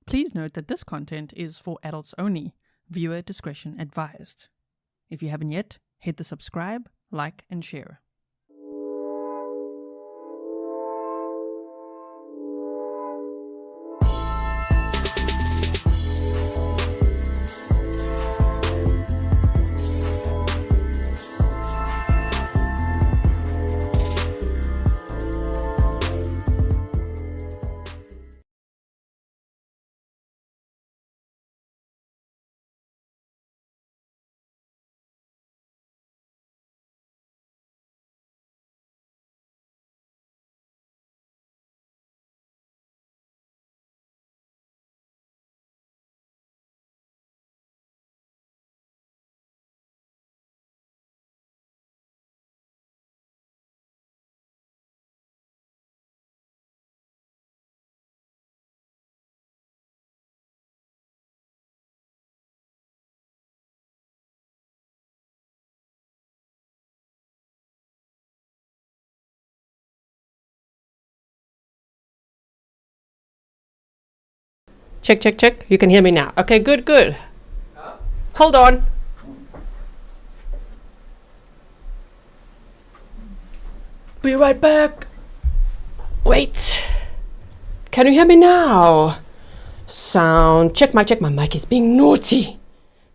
Please note that this content is for adults only. Viewer discretion advised. If you haven't yet, hit the subscribe, like, and share. Check, check, check. You can hear me now. Okay, good, good. Hold on. Be right back. Wait. Can you hear me now? Sound. Check my mic is being naughty.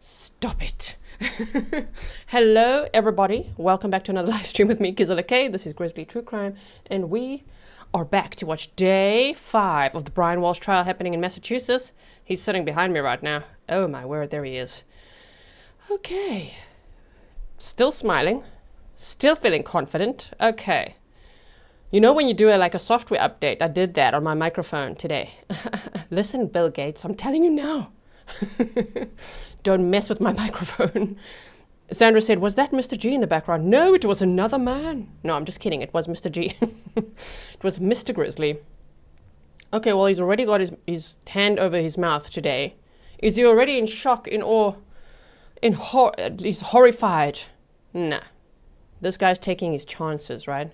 Stop it. Hello, everybody. Welcome back to another live stream with me, Grizzly. This is Grizzly True Crime, and we are back to watch day 5 of the Brian Walshe trial happening in Massachusetts. He's sitting behind me right now. Oh my word, there he is. Okay. Still smiling. Still feeling confident. Okay. You know when you do a software update, I did that on my microphone today. Listen, Bill Gates, I'm telling you now. Don't mess with my microphone. Sandra said, was that Mr. G in the background? No, it was another man. No, I'm just kidding. It was Mr. G. It was Mr. Grizzly. Okay, well, he's already got his hand over his mouth today. Is he already in shock, in awe, he's horrified? Nah. This guy's taking his chances, right?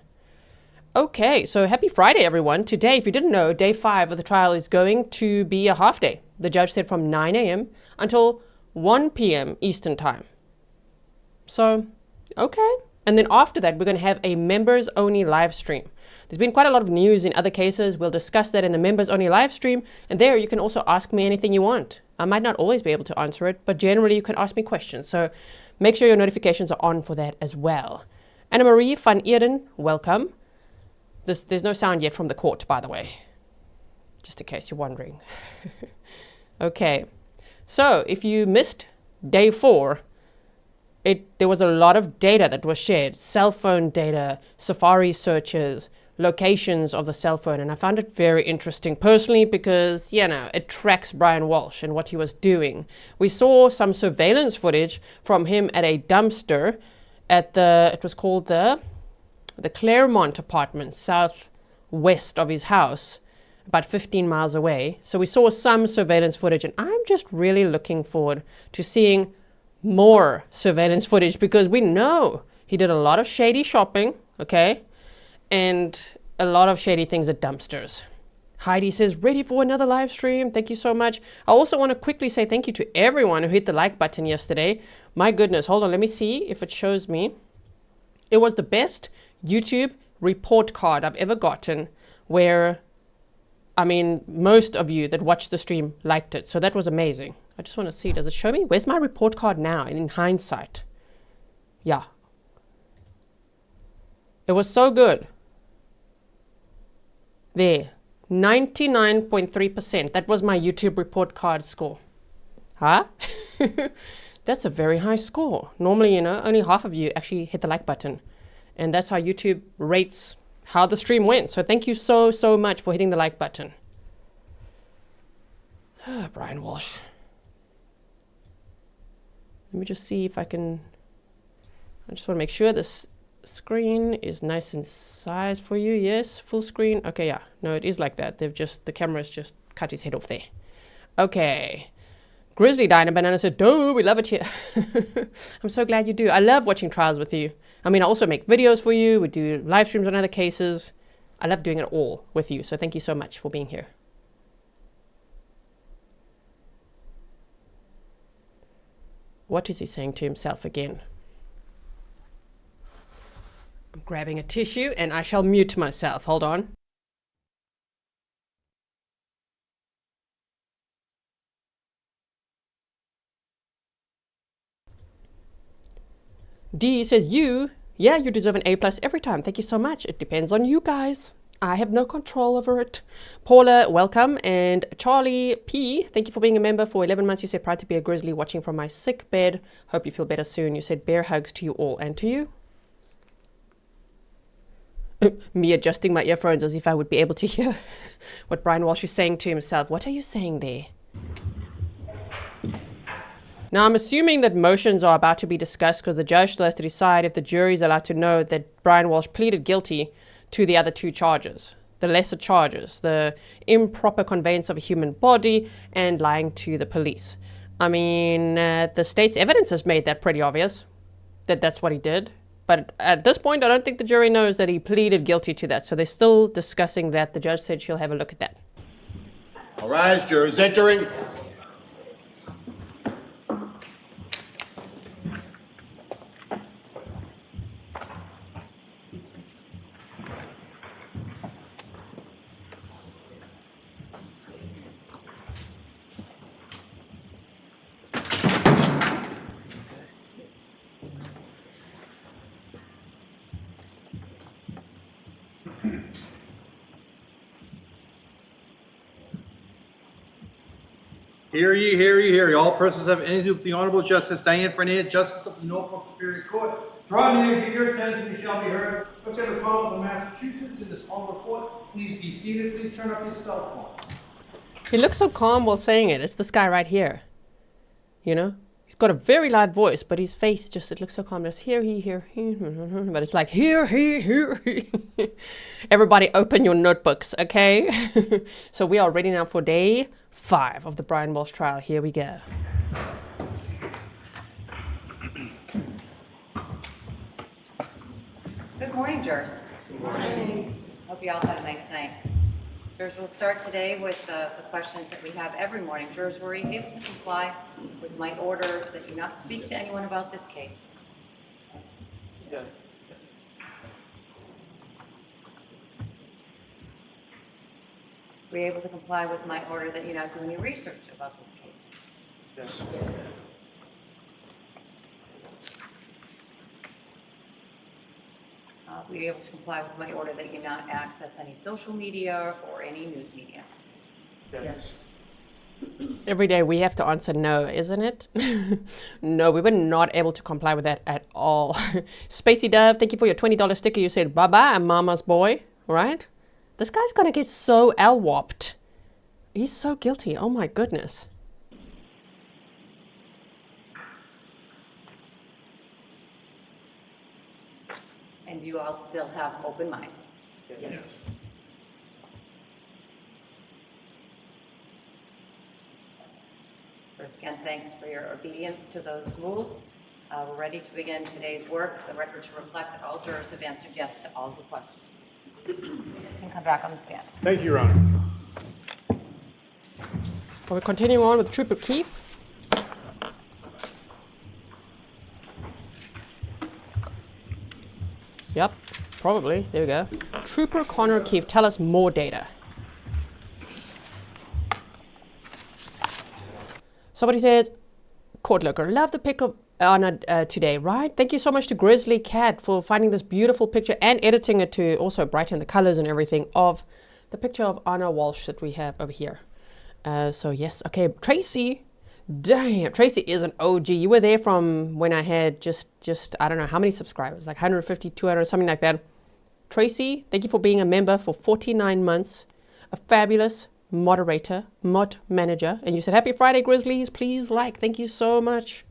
Okay, so happy Friday, everyone. Today, if you didn't know, day 5 of the trial is going to be a half day. The judge said from 9 a.m. until 1 p.m. Eastern time. So, okay. And then after that, we're going to have a members-only live stream. There's been quite a lot of news in other cases. We'll discuss that in the members-only live stream. And there, you can also ask me anything you want. I might not always be able to answer it, but generally, you can ask me questions. So make sure your notifications are on for that as well. Anna Marie van Eerden, welcome. There's no sound yet from the court, by the way, just in case you're wondering. Okay. So if you missed day 4, there was a lot of data that was shared, cell phone data, Safari searches, locations of the cell phone, and I found it very interesting personally because, it tracks Brian Walshe and what he was doing. We saw some surveillance footage from him at a dumpster at it was called the Claremont apartment, southwest of his house, about 15 miles away. So we saw some surveillance footage, and I'm just really looking forward to seeing more surveillance footage because we know he did a lot of shady shopping, okay, and a lot of shady things at dumpsters. Heidi says, ready for another live stream. Thank you so much. I also want to quickly say thank you to everyone who hit the like button yesterday. My goodness, hold on, let me see if it shows me. It was the best YouTube report card I've ever gotten where, most of you that watched the stream liked it. So that was amazing. I just want to see, does it show me? Where's my report card now in hindsight? Yeah. It was so good. There, 99.3%. That was my YouTube report card score. Huh? That's a very high score. Normally, only half of you actually hit the like button. And that's how YouTube rates how the stream went. So thank you so, so much for hitting the like button. Brian Walshe. Let me just see if I can. I just want to make sure this screen is nice and sized for you. Yes, full screen. Okay, yeah. No, it is like that. The camera's just cut his head off there. Okay. Grizzly Diner Banana said, "Duh, we love it here." I'm so glad you do. I love watching trials with you. I also make videos for you. We do live streams on other cases. I love doing it all with you. So thank you so much for being here. What is he saying to himself again? I'm grabbing a tissue and I shall mute myself. Hold on. D says, you deserve an A+ every time. Thank you so much. It depends on you guys. I have no control over it. Paula, welcome. And Charlie P, thank you for being a member for 11 months. You said, proud to be a Grizzly watching from my sick bed. Hope you feel better soon. You said, bear hugs to you all and to you. Me adjusting my earphones as if I would be able to hear what Brian Walshe is saying to himself. What are you saying there? Now, I'm assuming that motions are about to be discussed because the judge still has to decide if the jury is allowed to know that Brian Walshe pleaded guilty to the other two charges, the lesser charges, the improper conveyance of a human body and lying to the police. I mean, the state's evidence has made that pretty obvious, that that's what he did. But at this point, I don't think the jury knows that he pleaded guilty to that. So they're still discussing that. The judge said she'll have a look at that. All rise, jurors entering. Hear ye, hear ye, hear ye. All persons have anything to do with the Honorable Justice Diane Freniere, Justice of the Norfolk Superior Court. Draw near, give your attention, you shall be heard. Let's have a call of the Massachusetts in this honorable court. Please be seated. Please turn off your cell phone. He looks so calm while saying it. It's this guy right here. You know? He's got a very loud voice, but his face just, it looks so calm. Just hear he, but it's like hear he. Everybody open your notebooks, okay? So we are ready now for day 5 of the Brian Walshe trial. Here we go. Good morning, jurors. Good morning. Hope you all had a nice night. Jurors, we'll start today with the questions that we have every morning. Jurors, were you able to comply with my order that you not speak to anyone about this case? Yes. Were you able to comply with my order that you not do any research about this case? Yes. Were you able to comply with my order that you not access any social media or any news media? Yes. Every day we have to answer no, isn't it? No, we were not able to comply with that at all. Spacey Dove, thank you for your $20 sticker. You said, bye-bye, I'm mama's boy, right? This guy's going to get so L-whopped. He's so guilty. Oh, my goodness. And you all still have open minds? Yes. First, again, thanks for your obedience to those rules. We're ready to begin today's work. The record should reflect that all jurors have answered yes to all the questions. You can come back on the stand. Thank you, Your Honor. We're continuing on with Trooper Keefe. Yep, probably. There we go. Trooper Connor Keefe, tell us more data. Somebody says, Court Lurker, love the pic of Anna today, right? Thank you so much to Grizzly Cat for finding this beautiful picture and editing it to also brighten the colors and everything of the picture of Anna Walshe that we have over here. So yes, okay, Tracy. Damn, Tracy is an OG. You were there from when I had just I don't know how many subscribers, like 150, 200, something like that. Tracy, thank you for being a member for 49 months. A fabulous moderator, mod manager. And you said, happy Friday, Grizzlies. Please like. Thank you so much.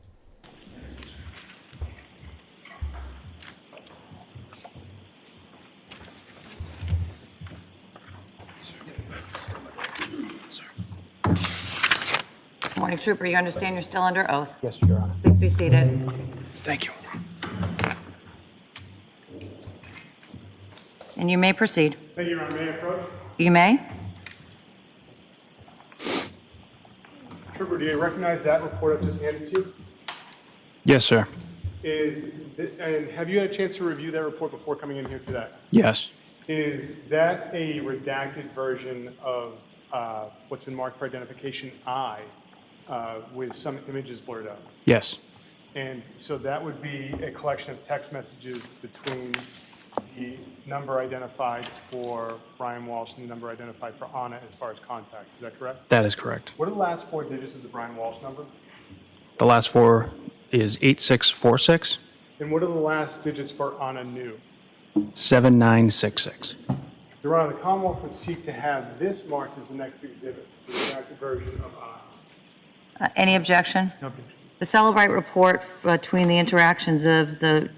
Morning, Trooper. You understand you're still under oath? Yes, Your Honor. Please be seated. Thank you. And you may proceed. Thank you, Your Honor. May I approach? You may. Trooper, do you recognize that report I've just handed to you? Yes, sir. And have you had a chance to review that report before coming in here today? Yes. Is that a redacted version of what's been marked for identification I with some images blurred out? Yes. And so that would be a collection of text messages between the number identified for Brian Walshe and the number identified for Anna as far as contacts. Is that correct? That is correct. What are the last 4 digits of the Brian Walshe number? The last 4 is 8646 And what are the last digits for Anna New? 7966. Your Honor, the Commonwealth would seek to have this marked as the next exhibit, the redacted version of Anna. Any objection? No objection. The Celebrite report between the interactions of the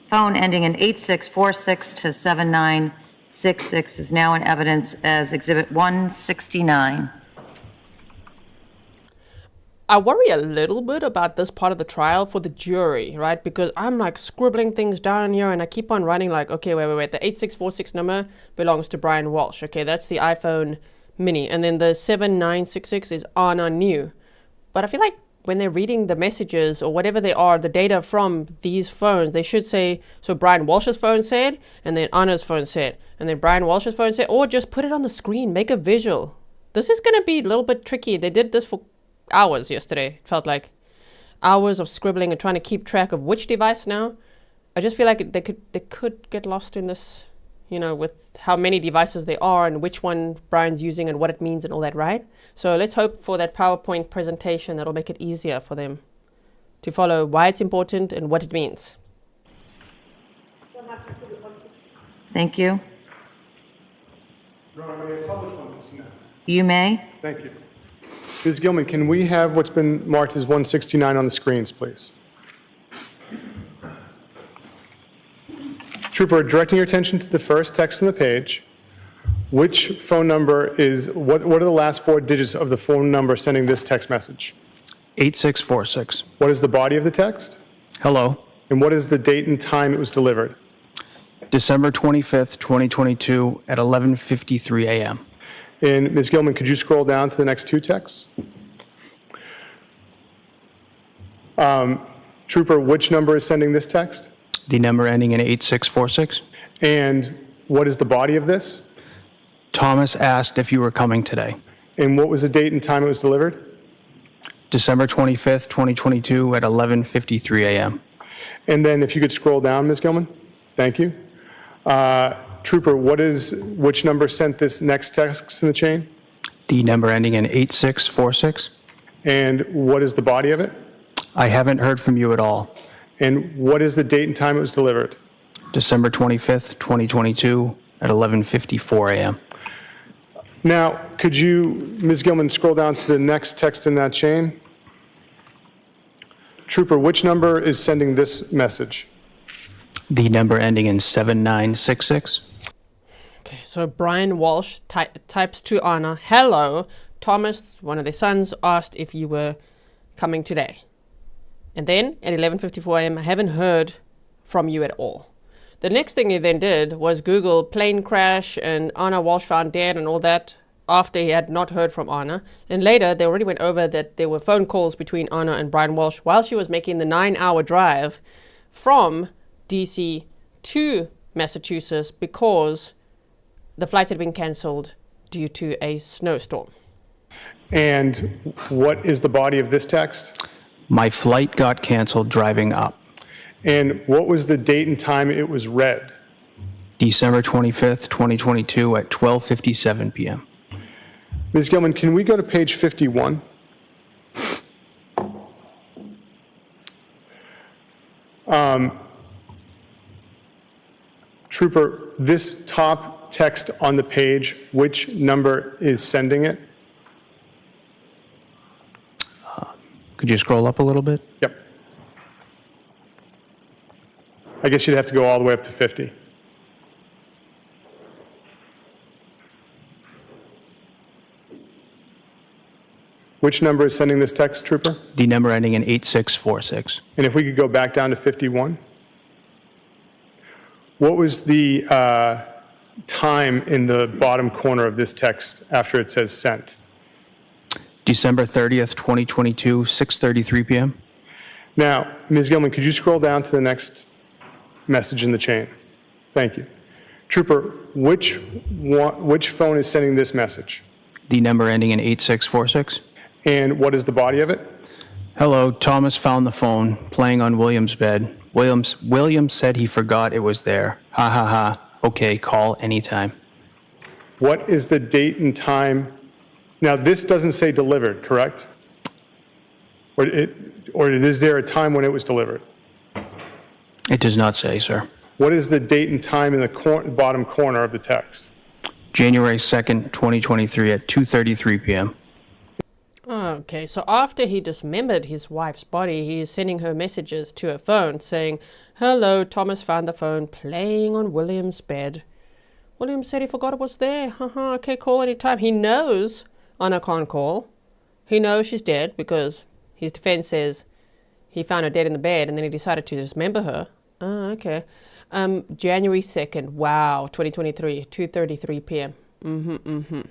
phone ending in 8646 to 7966 is now in evidence as Exhibit 169. I worry a little bit about this part of the trial for the jury, right? Because I'm like scribbling things down here and I keep on writing like, okay, wait. The 8646 number belongs to Brian Walshe. Okay, that's the iPhone mini. And then the 7966 is Anna New. But I feel like when they're reading the messages or whatever they are, the data from these phones, they should say, so Brian Walshe's phone said, and then Anna's phone said, and then Brian Walshe's phone said, or just put it on the screen, make a visual. This is going to be a little bit tricky. They did this for hours yesterday. It felt like hours of scribbling and trying to keep track of which device now. I just feel like they could get lost in this, you know, with how many devices there are and which one Brian's using and what it means and all that, right? So let's hope for that PowerPoint presentation that'll make it easier for them to follow why it's important and what it means. Thank you. Your Honor, may I publish 169? You may. Thank you. Ms. Gilman, can we have what's been marked as 169 on the screens, please? Trooper, directing your attention to the first text on the page, which phone number is, what are the last 4 digits of the phone number sending this text message? 8646. What is the body of the text? Hello. And what is the date and time it was delivered? December 25th, 2022 at 11:53 a.m. And Ms. Gilman, could you scroll down to the next 2 texts? Trooper, which number is sending this text? The number ending in 8646. And what is the body of this? Thomas asked if you were coming today. And what was the date and time it was delivered? December 25th, 2022 at 11:53 a.m. And then if you could scroll down, Ms. Gilman. Thank you. Trooper, which number sent this next text in the chain? The number ending in 8646. And what is the body of it? I haven't heard from you at all. And what is the date and time it was delivered? December 25th, 2022 at 11:54 a.m. Now, could you, Ms. Gilman, scroll down to the next text in that chain? Trooper, which number is sending this message? The number ending in 7966. Okay, so Brian Walshe types to Anna, hello, Thomas, one of their sons, asked if you were coming today. And then at 11:54 a.m., I haven't heard from you at all. The next thing he then did was Google plane crash and Anna Walshe found dead and all that after he had not heard from Anna. And later, they already went over that there were phone calls between Anna and Brian Walshe while she was making the 9-hour drive from DC to Massachusetts because the flight had been cancelled due to a snowstorm. And what is the body of this text? My flight got canceled driving up. And what was the date and time it was read? December 25th, 2022 at 12:57 p.m. Ms. Gilman, can we go to page 51? Trooper, this top text on the page, which number is sending it? Could you scroll up a little bit? Yep. I guess you'd have to go all the way up to 50. Which number is sending this text, Trooper? The number ending in 8646. And if we could go back down to 51? What was the time in the bottom corner of this text after it says sent? December 30th, 2022, 6:33 p.m. Now, Ms. Gilman, could you scroll down to the next message in the chain? Thank you. Trooper, which phone is sending this message? The number ending in 8646. And what is the body of it? Hello, Thomas found the phone playing on William's bed. William said he forgot it was there. Ha ha ha. Okay, call anytime. What is the date and time? Now, this doesn't say delivered, correct? Or is there a time when it was delivered? It does not say, sir. What is the date and time in the bottom corner of the text? January 2nd, 2023 at 2:33 p.m. Okay, so after he dismembered his wife's body, he is sending her messages to her phone saying, hello, Thomas found the phone playing on William's bed. William said he forgot it was there. Haha, okay, call anytime. He knows Anna can't call. He knows she's dead because his defense says he found her dead in the bed and then he decided to dismember her. Oh, okay. January 2nd, wow, 2023, 2:33 p.m.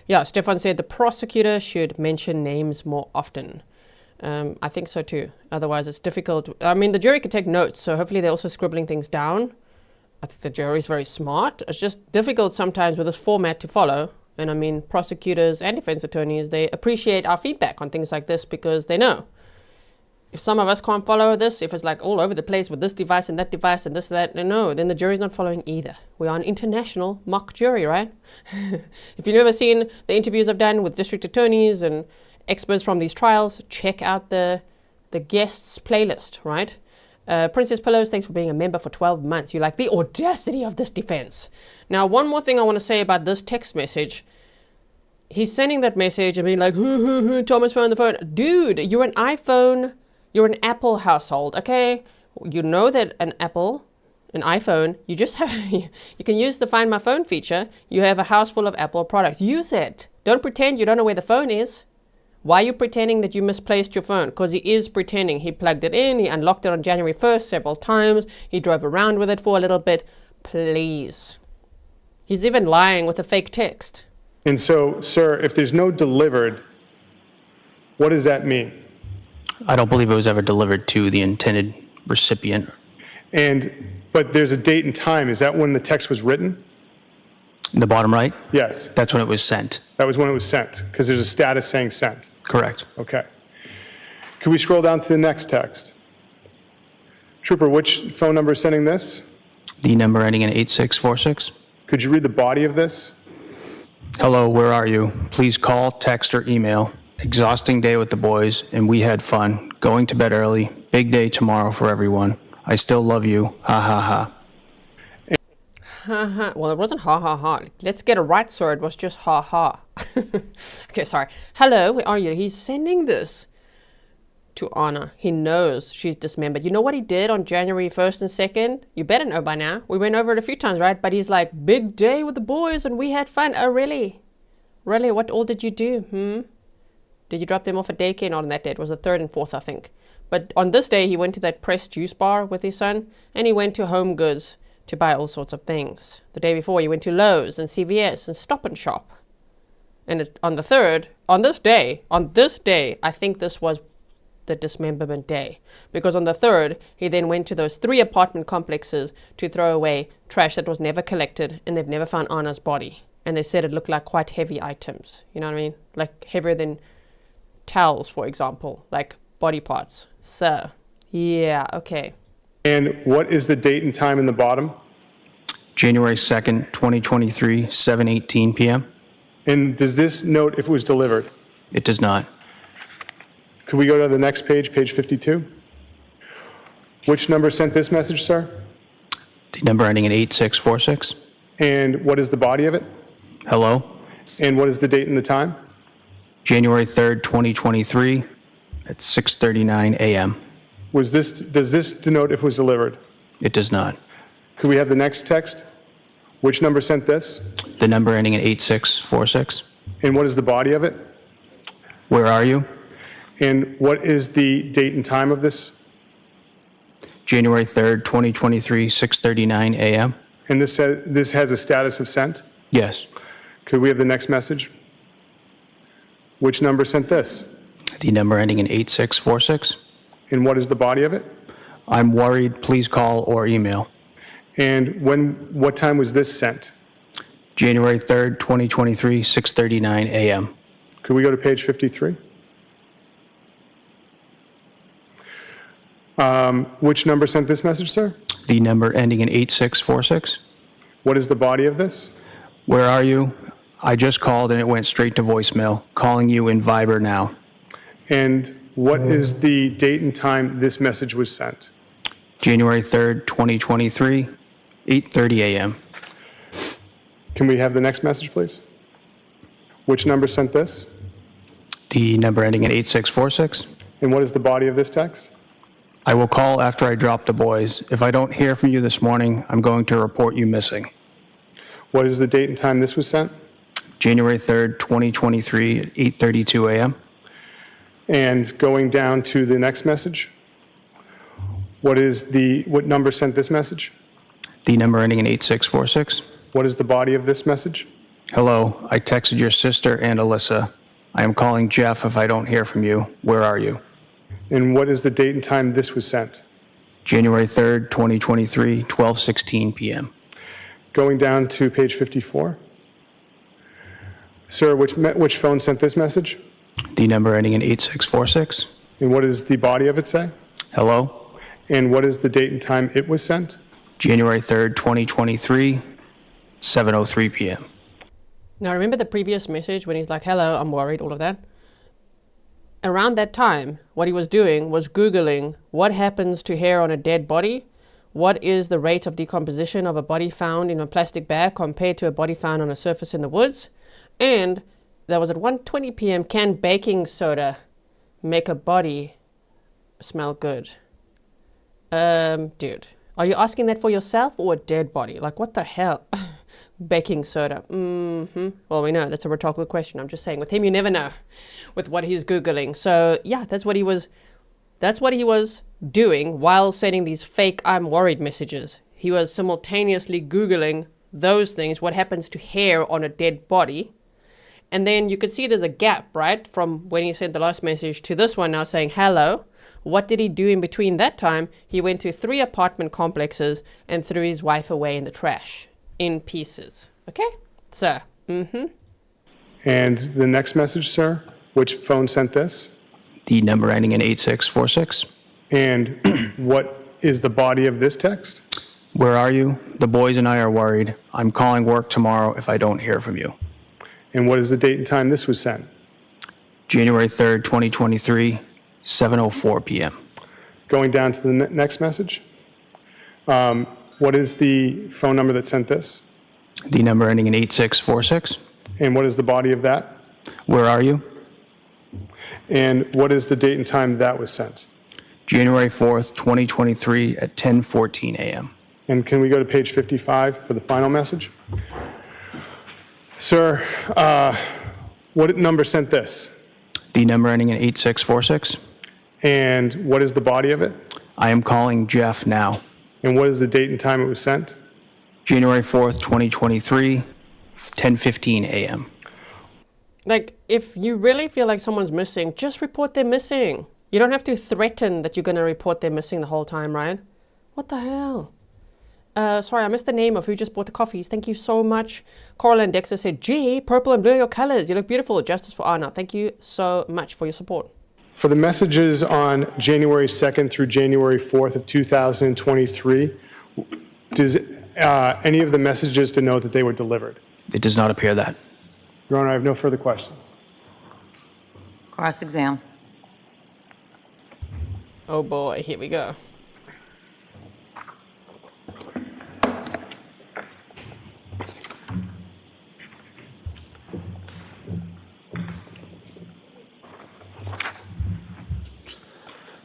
Yeah, Stefan said the prosecutor should mention names more often. I think so too. Otherwise, it's difficult. I mean, the jury could take notes, so hopefully they're also scribbling things down. I think the jury is very smart. It's just difficult sometimes with this format to follow. And I mean, prosecutors and defense attorneys, they appreciate our feedback on things like this because they know. If some of us can't follow this, if it's like all over the place with this device and that device and this, that, no, then the jury's not following either. We are an international mock jury, right? If you've never seen the interviews I've done with district attorneys and experts from these trials, check out the guests playlist, right? Princess Pillows, thanks for being a member for 12 months. You like the audacity of this defense. Now, one more thing I want to say about this text message. He's sending that message and being like, Thomas found the phone. Dude, you're an iPhone. You're an Apple household, okay? You know that an iPhone, you just have, you can use the Find My Phone feature. You have a house full of Apple products. Use it. Don't pretend you don't know where the phone is. Why are you pretending that you misplaced your phone? Because he is pretending. He plugged it in. He unlocked it on January 1st several times. He drove around with it for a little bit. Please. He's even lying with a fake text. And so, sir, if there's no delivered, what does that mean? I don't believe it was ever delivered to the intended recipient. But there's a date and time. Is that when the text was written? In the bottom right? Yes. That's when it was sent. That was when it was sent, because there's a status saying sent. Correct. Okay. Can we scroll down to the next text? Trooper, which phone number is sending this? The number ending in 8646. Could you read the body of this? Hello, where are you? Please call, text, or email. Exhausting day with the boys, and we had fun. Going to bed early. Big day tomorrow for everyone. I still love you. Ha ha ha. Well, it wasn't ha ha ha. Let's get it right, sir. It was just ha ha. Okay, sorry. Hello, where are you? He's sending this to Anna. He knows she's dismembered. You know what he did on January 1st and 2nd? You better know by now. We went over it a few times, right? But he's like, big day with the boys and we had fun. Oh, really? Really? What all did you do? Did you drop them off at daycare? Not on that day. It was the 3rd and 4th, I think. But on this day, he went to that Press juice bar with his son, and he went to Home Goods to buy all sorts of things. The day before, he went to Lowe's and CVS and Stop and Shop. And on the 3rd, on this day, I think this was the dismemberment day. Because on the 3rd, he then went to those 3 apartment complexes to throw away trash that was never collected, and they've never found Anna's body. And they said it looked like quite heavy items. You know what I mean? Like heavier than towels, for example, like body parts. So, yeah, okay. And what is the date and time in the bottom? January 2nd, 2023, 7:18 p.m. And does this note if it was delivered? It does not. Could we go to the next page, page 52? Which number sent this message, sir? The number ending in 8646. And what is the body of it? Hello. And what is the date and the time? January 3rd, 2023 at 6:39 a.m. Does this denote if it was delivered? It does not. Could we have the next text? Which number sent this? The number ending in 8646. And what is the body of it? Where are you? And what is the date and time of this? January 3rd, 2023, 6:39 a.m. And this has a status of sent? Yes. Could we have the next message? Which number sent this? The number ending in 8646. And what is the body of it? I'm worried. Please call or email. And what time was this sent? January 3rd, 2023, 6:39 a.m. Could we go to page 53? Which number sent this message, sir? The number ending in 8646. What is the body of this? Where are you? I just called and it went straight to voicemail. Calling you in Viber now. And what is the date and time this message was sent? January 3rd, 2023, 8:30 a.m. Can we have the next message, please? Which number sent this? The number ending in 8646. And what is the body of this text? I will call after I drop the boys. If I don't hear from you this morning, I'm going to report you missing. What is the date and time this was sent? January 3rd, 2023, at 8:32 a.m. And going down to the next message, what number sent this message? The number ending in 8646. What is the body of this message? Hello, I texted your sister and Alyssa. I am calling Jeff if I don't hear from you. Where are you? And what is the date and time this was sent? January 3rd, 2023, 12:16 p.m. Going down to page 54. Sir, which phone sent this message? The number ending in 8646. And what does the body of it say? Hello, And what is the date and time it was sent? January 3rd, 2023, 7:03 p.m. Now, remember the previous message when he's like, hello, I'm worried, all of that? Around that time, what he was doing was Googling what happens to hair on a dead body, what is the rate of decomposition of a body found in a plastic bag compared to a body found on a surface in the woods, and there was at 1:20 p.m. can baking soda make a body smell good? Dude, are you asking that for yourself or a dead body? Like, what the hell? Baking soda. Well, we know that's a rhetorical question. I'm just saying, with him, you never know with what he's Googling. So yeah, that's what he was doing while sending these fake I'm worried messages. He was simultaneously Googling those things, what happens to hair on a dead body. And then you could see there's a gap, right? From when he sent the last message to this one now saying, hello. What did he do in between that time? He went to 3 apartment complexes and threw his wife away in the trash in pieces. Okay? So, And the next message, sir? Which phone sent this? The number ending in 8646. And what is the body of this text? Where are you? The boys and I are worried. I'm calling work tomorrow if I don't hear from you. And what is the date and time this was sent? January 3rd, 2023, 7:04 p.m. Going down to the next message. What is the phone number that sent this? The number ending in 8646. And what is the body of that? Where are you? And what is the date and time that was sent? January 4th, 2023 at 10:14 a.m. And can we go to page 55 for the final message? Sir, what number sent this? The number ending in 8646. And what is the body of it? I am calling Jeff now. And what is the date and time it was sent? January 4th, 2023, 10:15 a.m. like, if you really feel like someone's missing, just report they're missing. You don't have to threaten that you're going to report they're missing the whole time, right? What the hell? Sorry, I missed the name of who just bought the coffees. Thank you so much. Coral and Dexter said, gee, purple and blue are your colors. You look beautiful. Justice for Anna. Thank you so much for your support. For the messages on January 2nd through January 4th of 2023, does any of the messages denote that they were delivered? It does not appear that. Your Honor, I have no further questions. Cross-exam. Oh boy, here we go.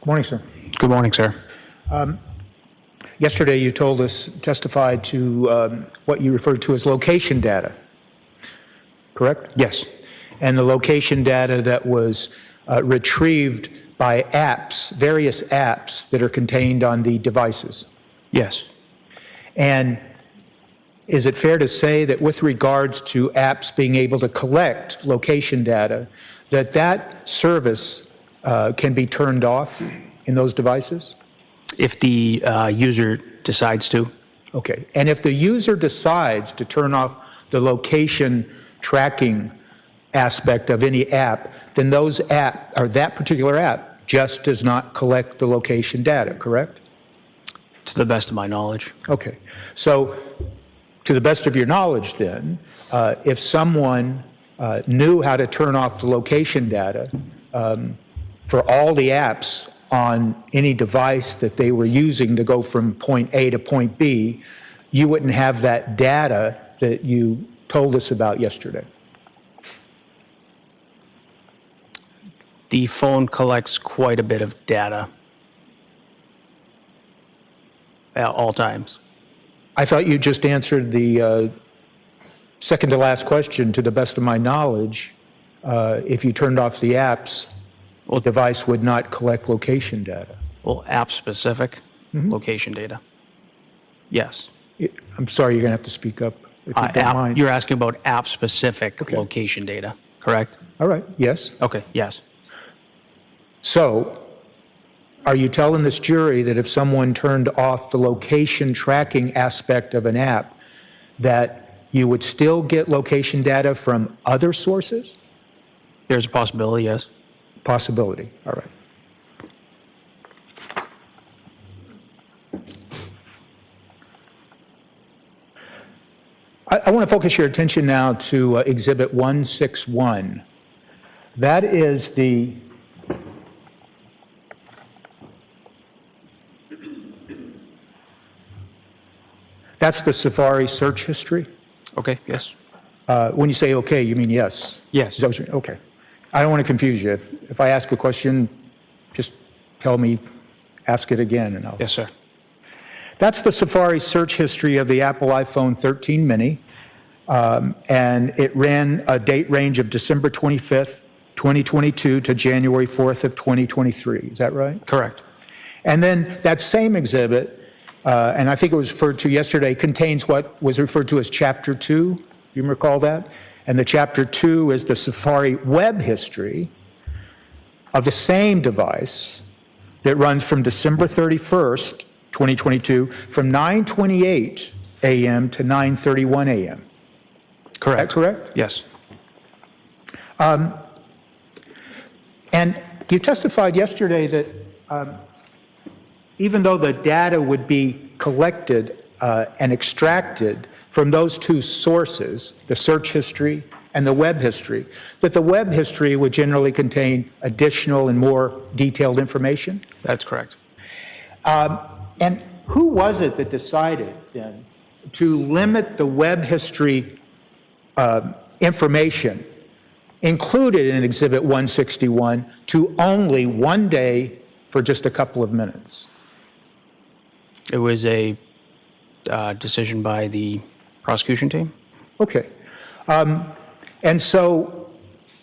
Morning, sir. Good morning, sir. Yesterday, you testified to what you referred to as location data, correct? Yes. And the location data that was retrieved by apps, various apps that are contained on the devices. Yes. And is it fair to say that with regards to apps being able to collect location data, that service can be turned off in those devices? If the user decides to. Okay. And if the user decides to turn off the location tracking aspect of any app, then that particular app just does not collect the location data, correct? To the best of my knowledge. Okay. So to the best of your knowledge then, if someone knew how to turn off the location data for all the apps on any device that they were using to go from point A to point B, you wouldn't have that data that you told us about yesterday. The phone collects quite a bit of data at all times. I thought you just answered the second to last question. To the best of my knowledge, if you turned off the apps, the device would not collect location data. Well, app-specific location data. Yes. I'm sorry, you're going to have to speak up if you don't mind. You're asking about app-specific location data, correct? All right, yes. Okay, yes. So, are you telling this jury that if someone turned off the location tracking aspect of an app, that you would still get location data from other sources? There's a possibility, yes. Possibility, all right. I want to focus your attention now to Exhibit 161. That is that's the Safari search history. Okay, yes. When you say okay, you mean yes? Yes. Is that what you mean? Okay. I don't want to confuse you. If I ask a question, just tell me, ask it again, and I'll... Yes, sir. That's the Safari search history of the Apple iPhone 13 mini, and it ran a date range of December 25th, 2022 to January 4th of 2023. Is that right? Correct. And then that same exhibit, and I think it was referred to yesterday, contains what was referred to as Chapter 2. Do you recall that? And the Chapter 2 is the Safari web history of the same device that runs from December 31st, 2022, from 9:28 a.m. to 9:31 a.m. Correct. Is that correct? Yes. And you testified yesterday that even though the data would be collected and extracted from those two sources, the search history and the web history, that the web history would generally contain additional and more detailed information? That's correct. And who was it that decided then to limit the web history information included in Exhibit 161 to only one day for just a couple of minutes? It was a decision by the prosecution team. Okay. And so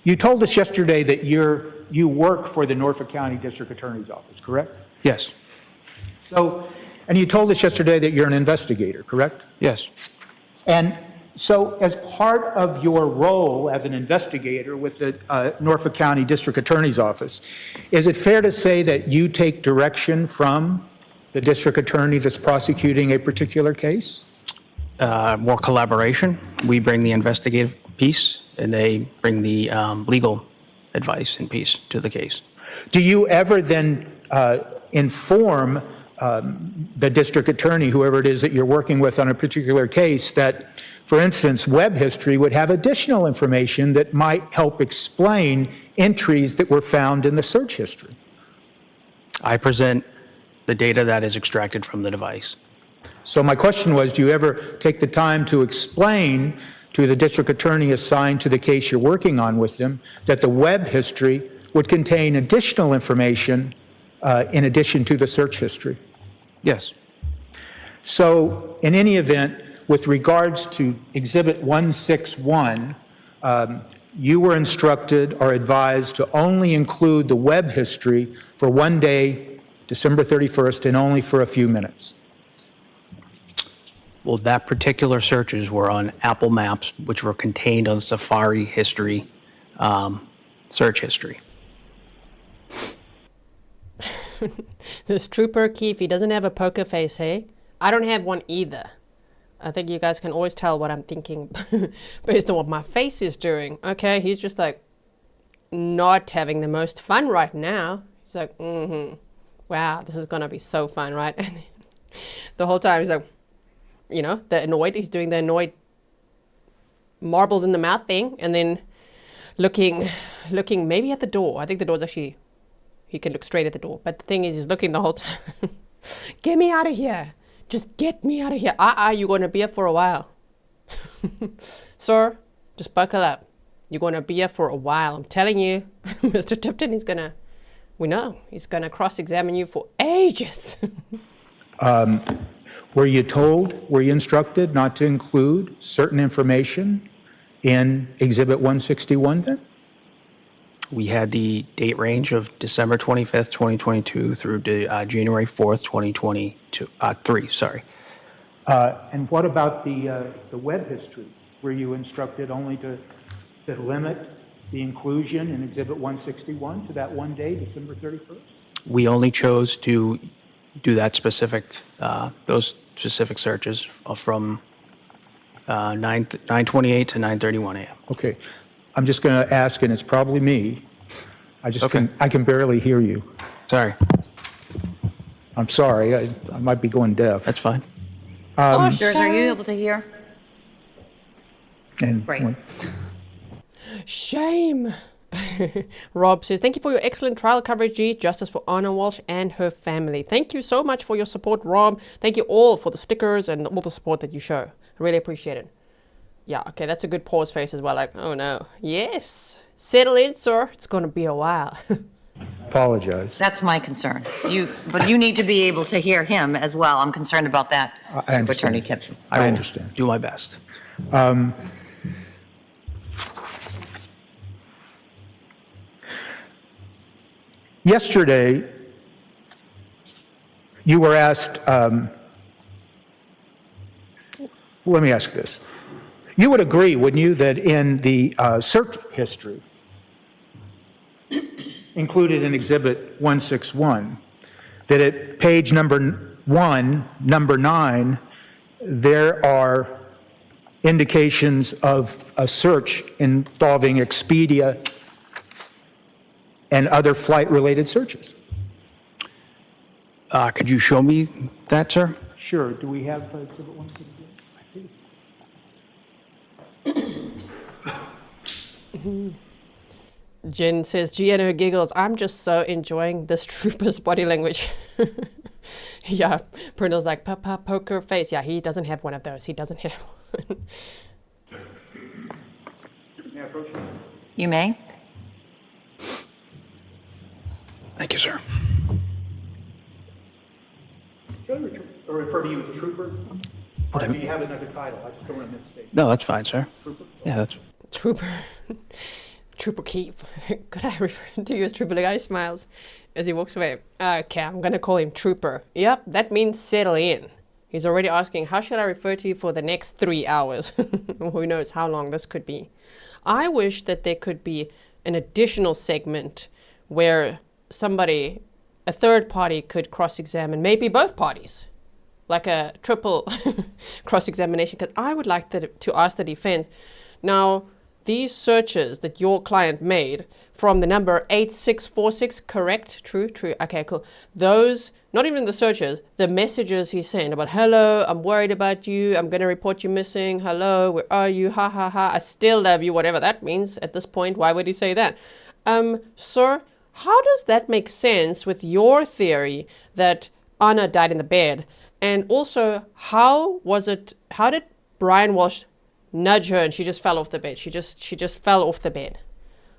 you told us yesterday that you work for the Norfolk County District Attorney's Office, correct? Yes. So, and you told us yesterday that you're an investigator, correct? Yes. And so as part of your role as an investigator with the Norfolk County District Attorney's Office, is it fair to say that you take direction from the district attorney that's prosecuting a particular case? More collaboration. We bring the investigative piece, and they bring the legal advice and piece to the case. Do you ever then inform the district attorney, whoever it is that you're working with on a particular case, that, for instance, web history would have additional information that might help explain entries that were found in the search history? I present the data that is extracted from the device. So my question was, do you ever take the time to explain to the district attorney assigned to the case you're working on with them that the web history would contain additional information in addition to the search history? Yes. So in any event, with regards to Exhibit 161, you were instructed or advised to only include the web history for one day, December 31st, and only for a few minutes. Well, that particular searches were on Apple Maps, which were contained on Safari history, search history. This Trooper Keefe, he doesn't have a poker face, hey? I don't have one either. I think you guys can always tell what I'm thinking based on what my face is doing. Okay, he's just like not having the most fun right now. He's like, wow, this is gonna be so fun, right? And the whole time he's like, you know, he's doing the annoyed marbles in the mouth thing, and then looking maybe at the door. I think the door's actually, he can look straight at the door. But the thing is, he's looking the whole time. Get me out of here. Just get me out of here. You're going to be here for a while. Sir, just buckle up. You're going to be here for a while. I'm telling you, Mr. Tipton, he's going to cross-examine you for ages. Were you instructed not to include certain information in Exhibit 161 then? We had the date range of December 25th, 2022 through January 4th, 2023, sorry. And what about the web history? Were you instructed only to limit the inclusion in Exhibit 161 to that one day, December 31st? We only chose to do that specific, those specific searches from 9:28 to 9:31 a.m. Okay. I'm just going to ask, and it's probably me. I can barely hear you. Sorry, I'm sorry. I might be going deaf. that's fine. Officers, are you able to hear? And Great. Shame. Rob says, thank you for your excellent trial coverage, G. Justice for Anna Walshe and her family. Thank you so much for your support, Rob. Thank you all for the stickers and all the support that you show. I really appreciate it. Yeah, okay, that's a good pause face as well. Like, oh no. Yes. Settle in, sir. It's going to be a while. apologize. That's my concern. But you need to be able to hear him as well. I'm concerned about that, I understand. Attorney Tipton. I understand. Do my best. Yesterday, you were asked, let me ask this. You would agree, wouldn't you, that in the search history included in Exhibit 161, that at page number 1, number 9, there are indications of a search involving Expedia and other flight-related searches? Could you show me that, sir? Sure. Do we have Exhibit 161? I see. Jen says, Gianna giggles, I'm just so enjoying this trooper's body language. Yeah, Brindle's like, Papa, poker face. Yeah, he doesn't have one of those. He doesn't have one. You may. Thank you, sir. Should I refer to you as Trooper? Or do you have another title? I just don't want to misstate. No, that's fine, sir. Trooper? Yeah, that's... Trooper. Trooper Keefe. Could I refer to you as Trooper? The guy smiles as he walks away. Okay, I'm going to call him Trooper. Yep, that means settle in. He's already asking, how should I refer to you for the next 3 hours? Who knows how long this could be. I wish that there could be an additional segment where somebody, a third party, could cross-examine maybe both parties. Like a triple cross-examination, because I would like to ask the defense, now, these searches that your client made from the number 8646, correct? True? Okay, cool. Those, not even the searches, the messages he sent about, hello, I'm worried about you, I'm going to report you missing, hello, where are you, ha ha ha, I still love you, whatever that means at this point. Why would he say that? Sir, how does that make sense with your theory that Anna died in the bed? And also, how did Brian Walshe nudge her and she just fell off the bed? She just fell off the bed.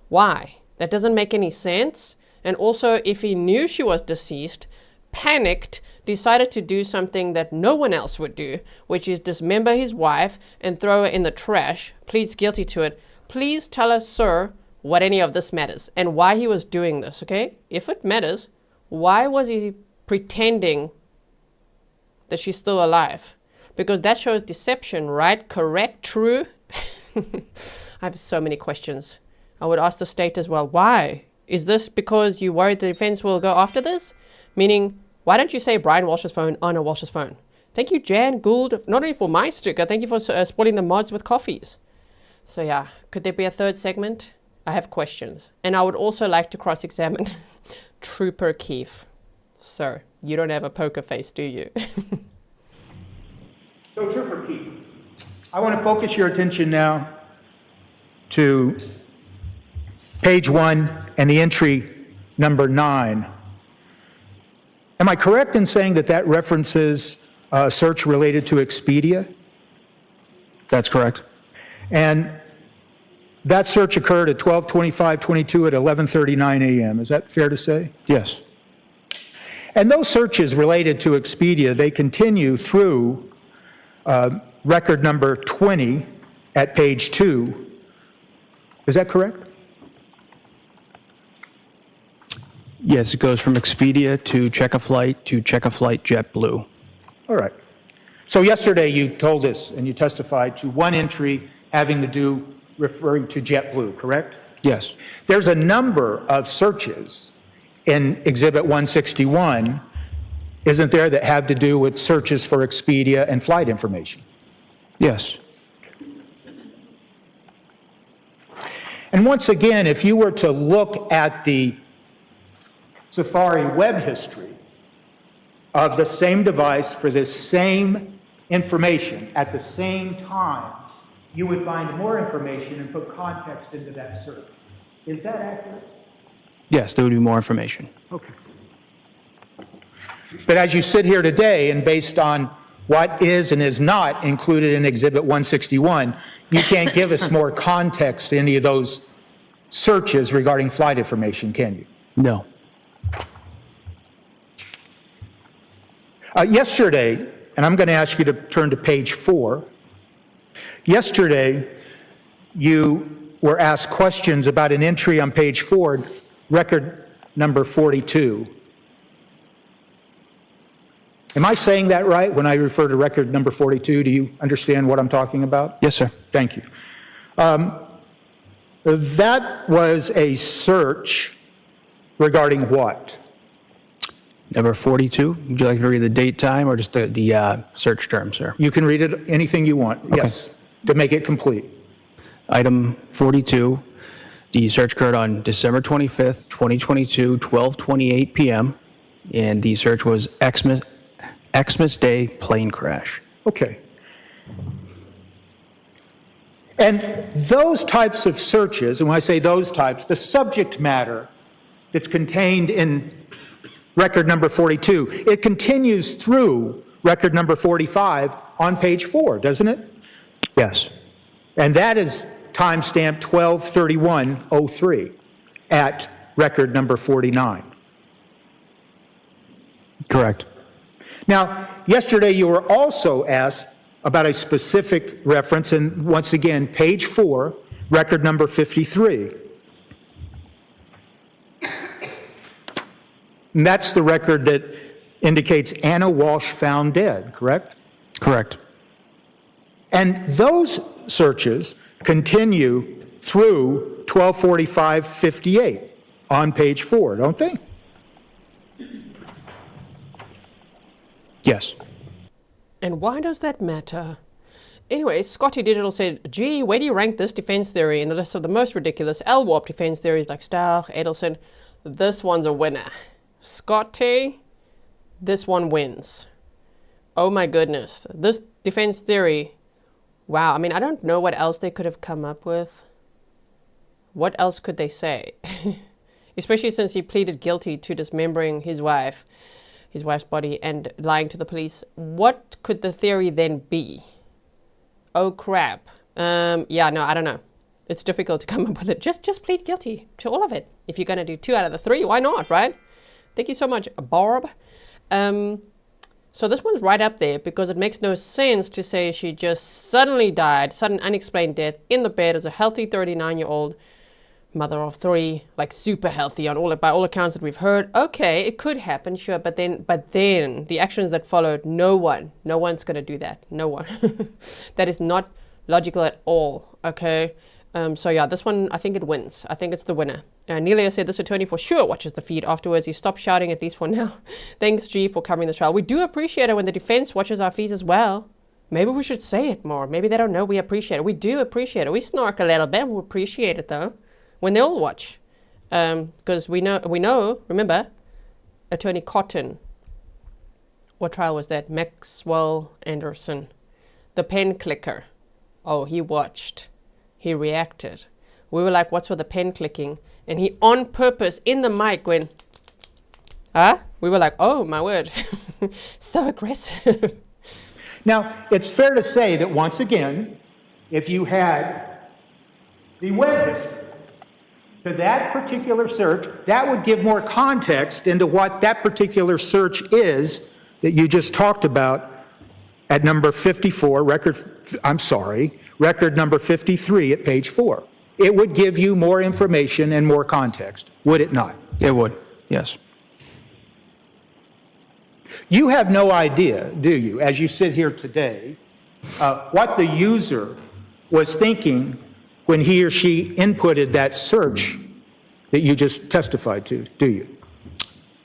Why? That doesn't make any sense. And also, if he knew she was deceased, panicked, decided to do something that no one else would do, which is dismember his wife and throw her in the trash, pleads guilty to it, please tell us, sir, what any of this matters and why he was doing this, okay? If it matters, why was he pretending that she's still alive? Because that shows deception, right? Correct? True? I have so many questions. I would ask the state as well, why? Is this because you worried the defense will go after this? Meaning, why don't you say Brian Walsh's phone, Anna Walsh's phone? Thank you, Jan Gould, not only for my sticker, thank you for spoiling the mods with coffees. So yeah, could there be a third segment? I have questions. And I would also like to cross-examine Trooper Keefe. Sir, you don't have a poker face, do you? So, Trooper Keefe, I want to focus your attention now to page 1 and the entry number 9. Am I correct in saying that that references a search related to Expedia? That's correct. And that search occurred at 12:25:22 at 11:39 a.m. Is that fair to say? Yes. And those searches related to Expedia, they continue through record number 20 at page 2. Is that correct? Yes, it goes from Expedia to Check a Flight to Check a Flight JetBlue. All right. So yesterday you told us and you testified to one entry having to do referring to JetBlue, correct? Yes. There's a number of searches in Exhibit 161, isn't there, that have to do with searches for Expedia and flight information? Yes. And once again, if you were to look at the Safari web history of the same device for this same information at the same time, you would find more information and put context into that search. Is that accurate? Yes, there would be more information. Okay. But as you sit here today, and based on what is and is not included in Exhibit 161, you can't give us more context to any of those searches regarding flight information, can you? No. Yesterday, and I'm going to ask you to turn to page 4. Yesterday, you were asked questions about an entry on page 4, record number 42. Am I saying that right when I refer to record number 42? Do you understand what I'm talking about? Yes, sir. Thank you. That was a search regarding what? Number 42. Would you like to read the date, time, or just the search term, sir? You can read it anything you want, yes, to make it complete. Item 42, the search occurred on December 25th, 2022, 12:28 p.m., and the search was Xmas Day plane crash. Okay. And those types of searches, and when I say those types, the subject matter that's contained in record number 42, it continues through record number 45 on page 4, doesn't it? Yes. And that is timestamp 12/31/03 at record number 49. Correct. Now, yesterday you were also asked about a specific reference, and once again, page 4, record number 53. And that's the record that indicates Anna Walshe found dead, correct? Correct. And those searches continue through 12:45:58 on page 4, don't they? Yes. And why does that matter? Anyway, Scotty Digital said, gee, where do you rank this defense theory in the list of the most ridiculous LWARP defense theories like Stauch, Edelson? This one's a winner. Scotty, this one wins. Oh my goodness. This defense theory, wow. I mean, I don't know what else they could have come up with. What else could they say? Especially since he pleaded guilty to dismembering his wife's body and lying to the police. What could the theory then be? Oh crap. Yeah, no, I don't know. It's difficult to come up with it. Just plead guilty to all of it. If you're going to do 2 out of the 3, why not, right? Thank you so much, Barb. So this one's right up there because it makes no sense to say she just suddenly died, sudden unexplained death in the bed as a healthy 39-year-old mother of 3, like super healthy by all accounts that we've heard. Okay, it could happen, sure, but then the actions that followed, no one's going to do that. No one. That is not logical at all, okay? So yeah, this one, I think it wins. I think it's the winner. Nelia said this attorney for sure watches the feed afterwards. He stopped shouting, at least for now. Thanks, G, for covering the trial. We do appreciate it when the defense watches our feeds as well. Maybe we should say it more. Maybe they don't know we appreciate it. We do appreciate it. We snark a little bit. We appreciate it, though, when they all watch. Because we know, remember, Attorney Cotton. What trial was that? Maxwell Anderson. The pen clicker. Oh, he watched. He reacted. We were like, what's with the pen clicking? And he on purpose in the mic went, we were like, oh my word. So aggressive. Now, it's fair to say that once again, if you had the web history to that particular search, that would give more context into what that particular search is that you just talked about at number 54, record number 53 at page 4. It would give you more information and more context, would it not? It would, yes. You have no idea, do you, as you sit here today, what the user was thinking when he or she inputted that search that you just testified to, do you?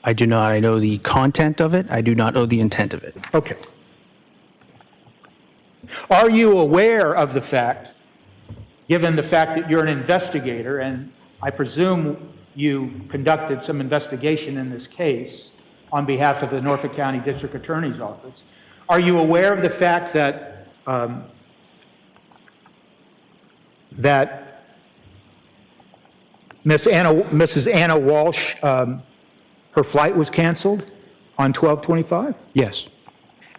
I do not. I know the content of it. I do not know the intent of it. Okay. Are you aware of the fact, given the fact that you're an investigator, and I presume you conducted some investigation in this case on behalf of the Norfolk County District Attorney's Office, are you aware of the fact that Mrs. Anna Walshe, her flight was canceled on 12/25? Yes.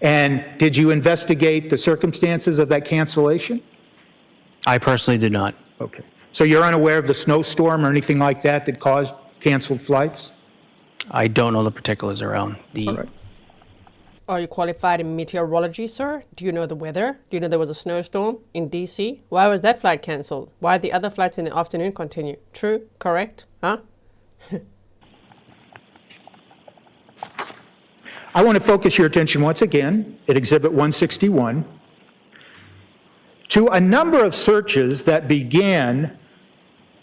And did you investigate the circumstances of that cancellation? I personally did not. Okay. So you're unaware of the snowstorm or anything like that that caused canceled flights? I don't know the particulars around the... All right. Are you qualified in meteorology, sir? Do you know the weather? Do you know there was a snowstorm in D.C.? Why was that flight cancelled? Why did the other flights in the afternoon continue? True? Correct? Huh? I want to focus your attention once again at Exhibit 161 to a number of searches that began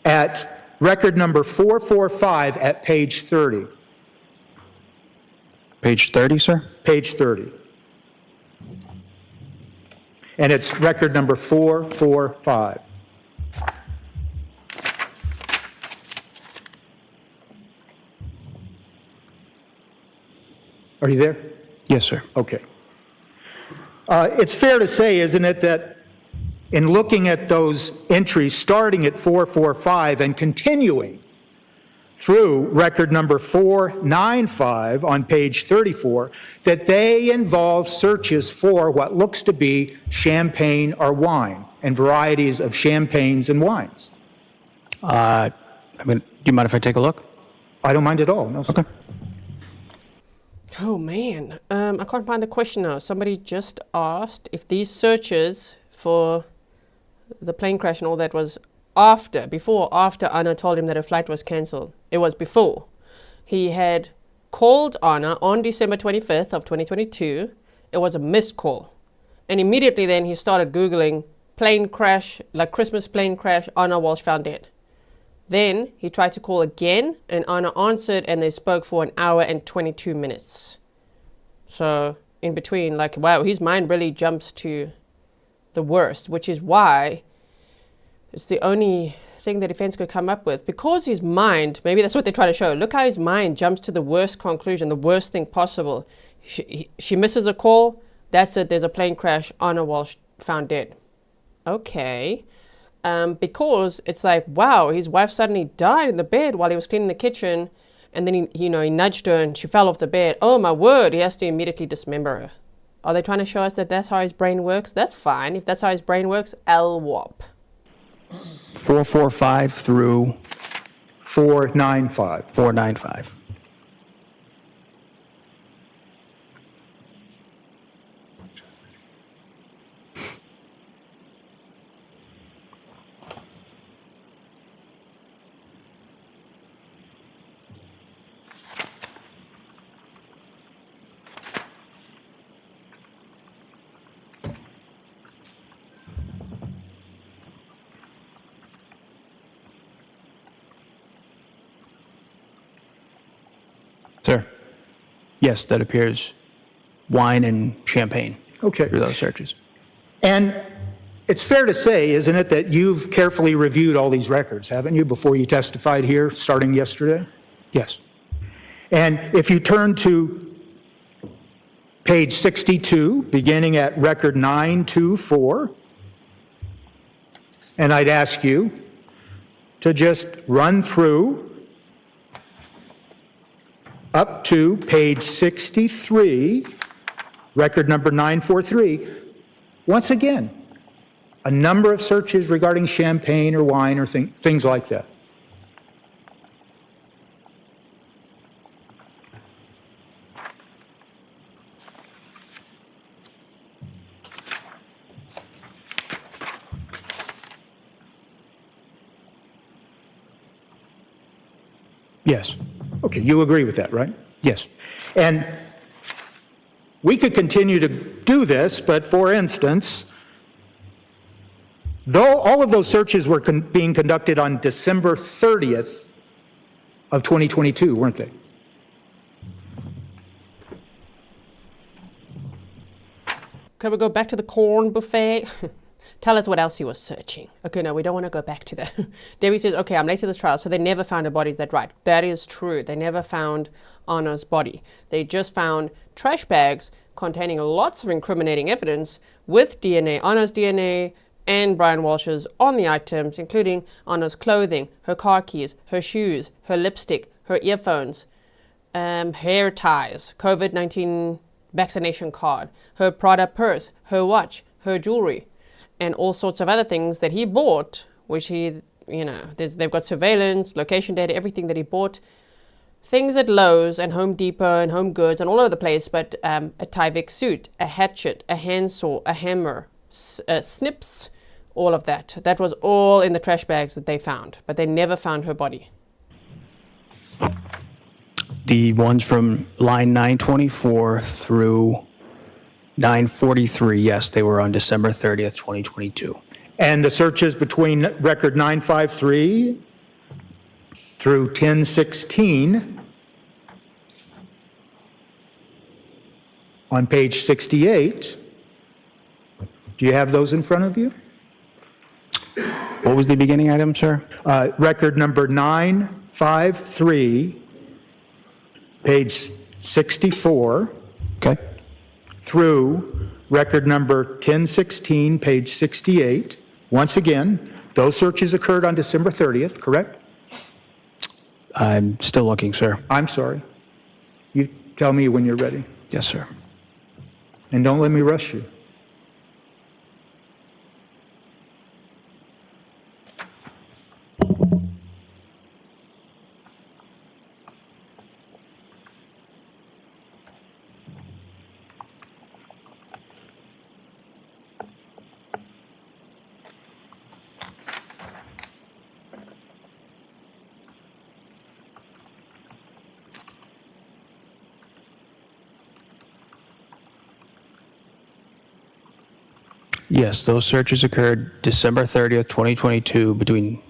at record number 445 at page 30. Page 30, sir? Page 30. And it's record number 445. Are you there? Yes, sir. Okay. It's fair to say, isn't it, that in looking at those entries starting at 445 and continuing through record number 495 on page 34, that they involve searches for what looks to be champagne or wine and varieties of champagnes and wines? Do you mind if I take a look? I don't mind at all. No, sir. Okay. Oh man, I can't find the question now. Somebody just asked if these searches for the plane crash and all that was before or after Anna told him that her flight was cancelled. It was before. He had called Anna on December 25th of 2022. It was a missed call. And immediately then he started Googling plane crash, like Christmas plane crash, Anna Walshe found dead. Then he tried to call again, and Anna answered, and they spoke for an hour and 22 minutes. So in between, like, wow, his mind really jumps to the worst, which is why it's the only thing the defense could come up with. Because his mind, maybe that's what they try to show. Look how his mind jumps to the worst conclusion, the worst thing possible. She misses a call. That's it. There's a plane crash. Anna Walshe found dead. Okay. Because it's like, wow, his wife suddenly died in the bed while he was cleaning the kitchen, and then he nudged her and she fell off the bed. Oh my word, he has to immediately dismember her. Are they trying to show us that that's how his brain works? That's fine. If that's how his brain works, LWOP. 445 through 495. 495. Sir? Yes, that appears wine and champagne Okay. through those searches. And it's fair to say, isn't it, that you've carefully reviewed all these records, haven't you, before you testified here, starting yesterday? Yes. And if you turn to page 62, beginning at record 924, and I'd ask you to just run through up to page 63, record number 943. Once again, a number of searches regarding champagne or wine or things like that. Yes. Okay, you agree with that, right? Yes. And we could continue to do this, but for instance, though all of those searches were being conducted on December 30th of 2022, weren't they? Can we go back to the corn buffet? Tell us what else he was searching. Okay, no, we don't want to go back to that. Debbie says, okay, I'm late to this trial, so they never found a body. Is that right? That is true. They never found Anna's body. They just found trash bags containing lots of incriminating evidence with DNA, Anna's DNA, and Brian Walshe's on the items, including Anna's clothing, her car keys, her shoes, her lipstick, her earphones, hair ties, COVID-19 vaccination card, her Prada purse, her watch, her jewelry, and all sorts of other things that he bought, which he, they've got surveillance, location data, everything that he bought. Things at Lowe's and Home Depot and Home Goods and all over the place, but a Tyvek suit, a hatchet, a handsaw, a hammer, snips, all of that. That was all in the trash bags that they found, but they never found her body. The ones from line 924 through 943, yes, they were on December 30th, 2022. And the searches between record 953 through 1016 on page 68, do you have those in front of you? What was the beginning item, sir? Record number 953, page 64, Okay. through record number 1016, page 68. Once again, those searches occurred on December 30th, correct? I'm still looking, sir. I'm sorry. You tell me when you're ready. Yes, sir. And don't let me rush you. Yes, those searches occurred December 30th, 2022, between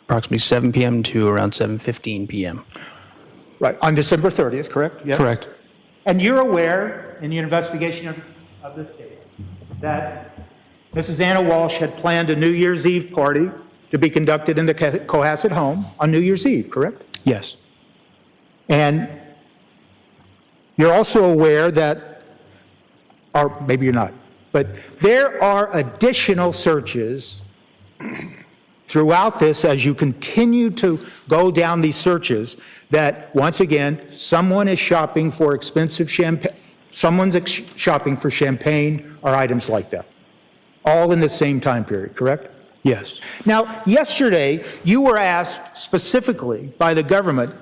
approximately 7 p.m. to around 7:15 p.m. Right, on December 30th, correct? Yes. Correct. And you're aware, in your investigation of this case, that Mrs. Anna Walshe had planned a New Year's Eve party to be conducted in the Cohasset home on New Year's Eve, correct? Yes. And you're also aware that, or maybe you're not, but there are additional searches throughout this as you continue to go down these searches that, once again, someone is shopping for expensive champagne, someone's shopping for champagne or items like that, all in the same time period, correct? Yes. Now, yesterday, you were asked specifically by the government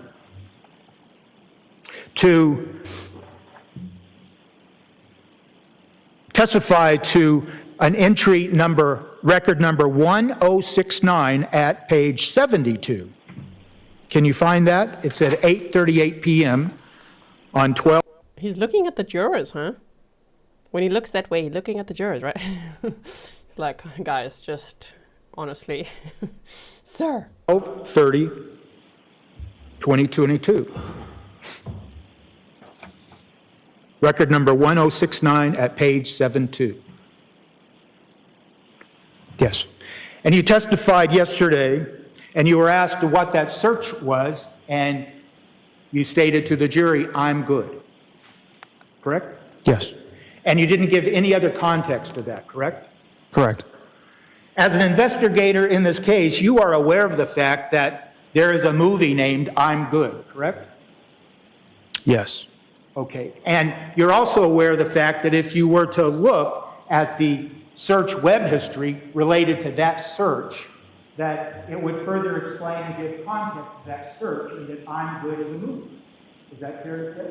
to testify to an entry number, record number 1069 at page 72. Can you find that? It's at 8:38 p.m. on 12. He's looking at the jurors, huh? When he looks that way, he's looking at the jurors, right? He's like, guys, just honestly, sir. 12/30/2022. record number 1069 at page 72. Yes. And you testified yesterday, and you were asked what that search was, and you stated to the jury, "I'm good." Correct? Yes. And you didn't give any other context to that, correct? Correct. As an investigator in this case, you are aware of the fact that there is a movie named I'm Good, correct? Yes. Okay. And you're also aware of the fact that if you were to look at the search web history related to that search, that it would further explain and give context to that search and that I'm Good is a movie. Is that fair to say?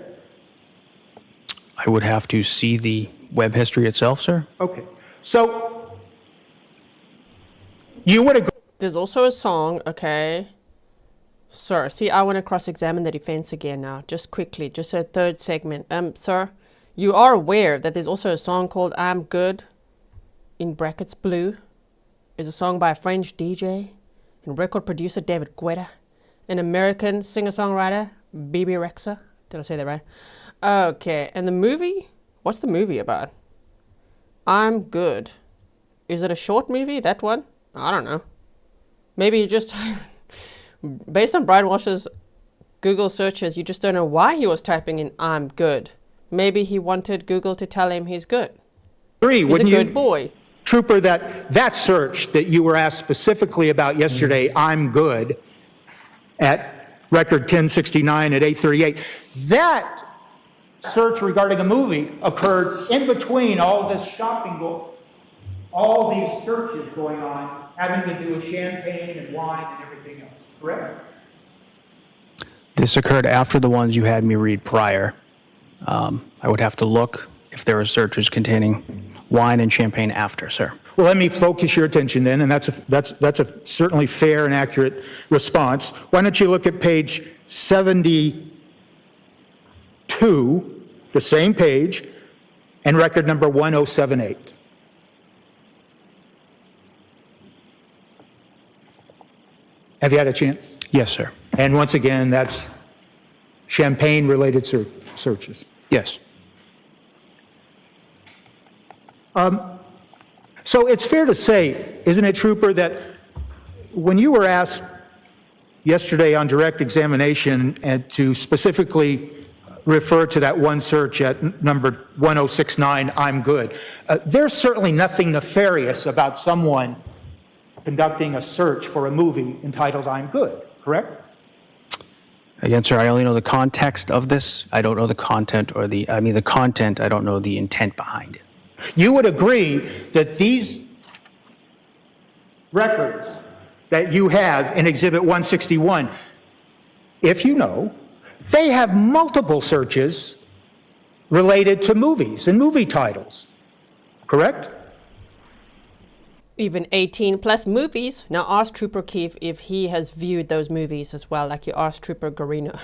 I would have to see the web history itself, sir. Okay. So you would agree. There's also a song, okay. Sir, see, I want to cross-examine the defense again now, just quickly, just a third segment. Sir, you are aware that there's also a song called I'm Good, in brackets blue. It's a song by a French DJ and record producer David Guetta, an American singer-songwriter, Bibi Rexha. Did I say that right? Okay, and the movie? What's the movie about? I'm Good. Is it a short movie, that one? I don't know. Maybe you just, based on Brian Walsh's Google searches, you just don't know why he was typing in I'm good. Maybe he wanted Google to tell him he's good. He's a good boy. Trooper, that search that you were asked specifically about yesterday, I'm Good, at record 1069 at 838, that search regarding a movie occurred in between all this all these searches going on having to do with champagne and wine and everything else, correct? This occurred after the ones you had me read prior. I would have to look if there are searches containing wine and champagne after, sir. Well, let me focus your attention then, and that's a certainly fair and accurate response. Why don't you look at page 72, the same page, and record number 1078. Have you had a chance? Yes, sir. And once again, that's champagne-related searches. Yes. So it's fair to say, isn't it, Trooper, that when you were asked yesterday on direct examination and to specifically refer to that one search at number 1069, I'm Good, there's certainly nothing nefarious about someone conducting a search for a movie entitled I'm Good, correct? Again, sir, I only know the context of this. I don't know the content or the content, I don't know the intent behind it. You would agree that these records that you have in Exhibit 161, if you know, they have multiple searches related to movies and movie titles, correct? Even 18 plus movies. Now ask Trooper Keefe if he has viewed those movies as well, like you asked Trooper Garino.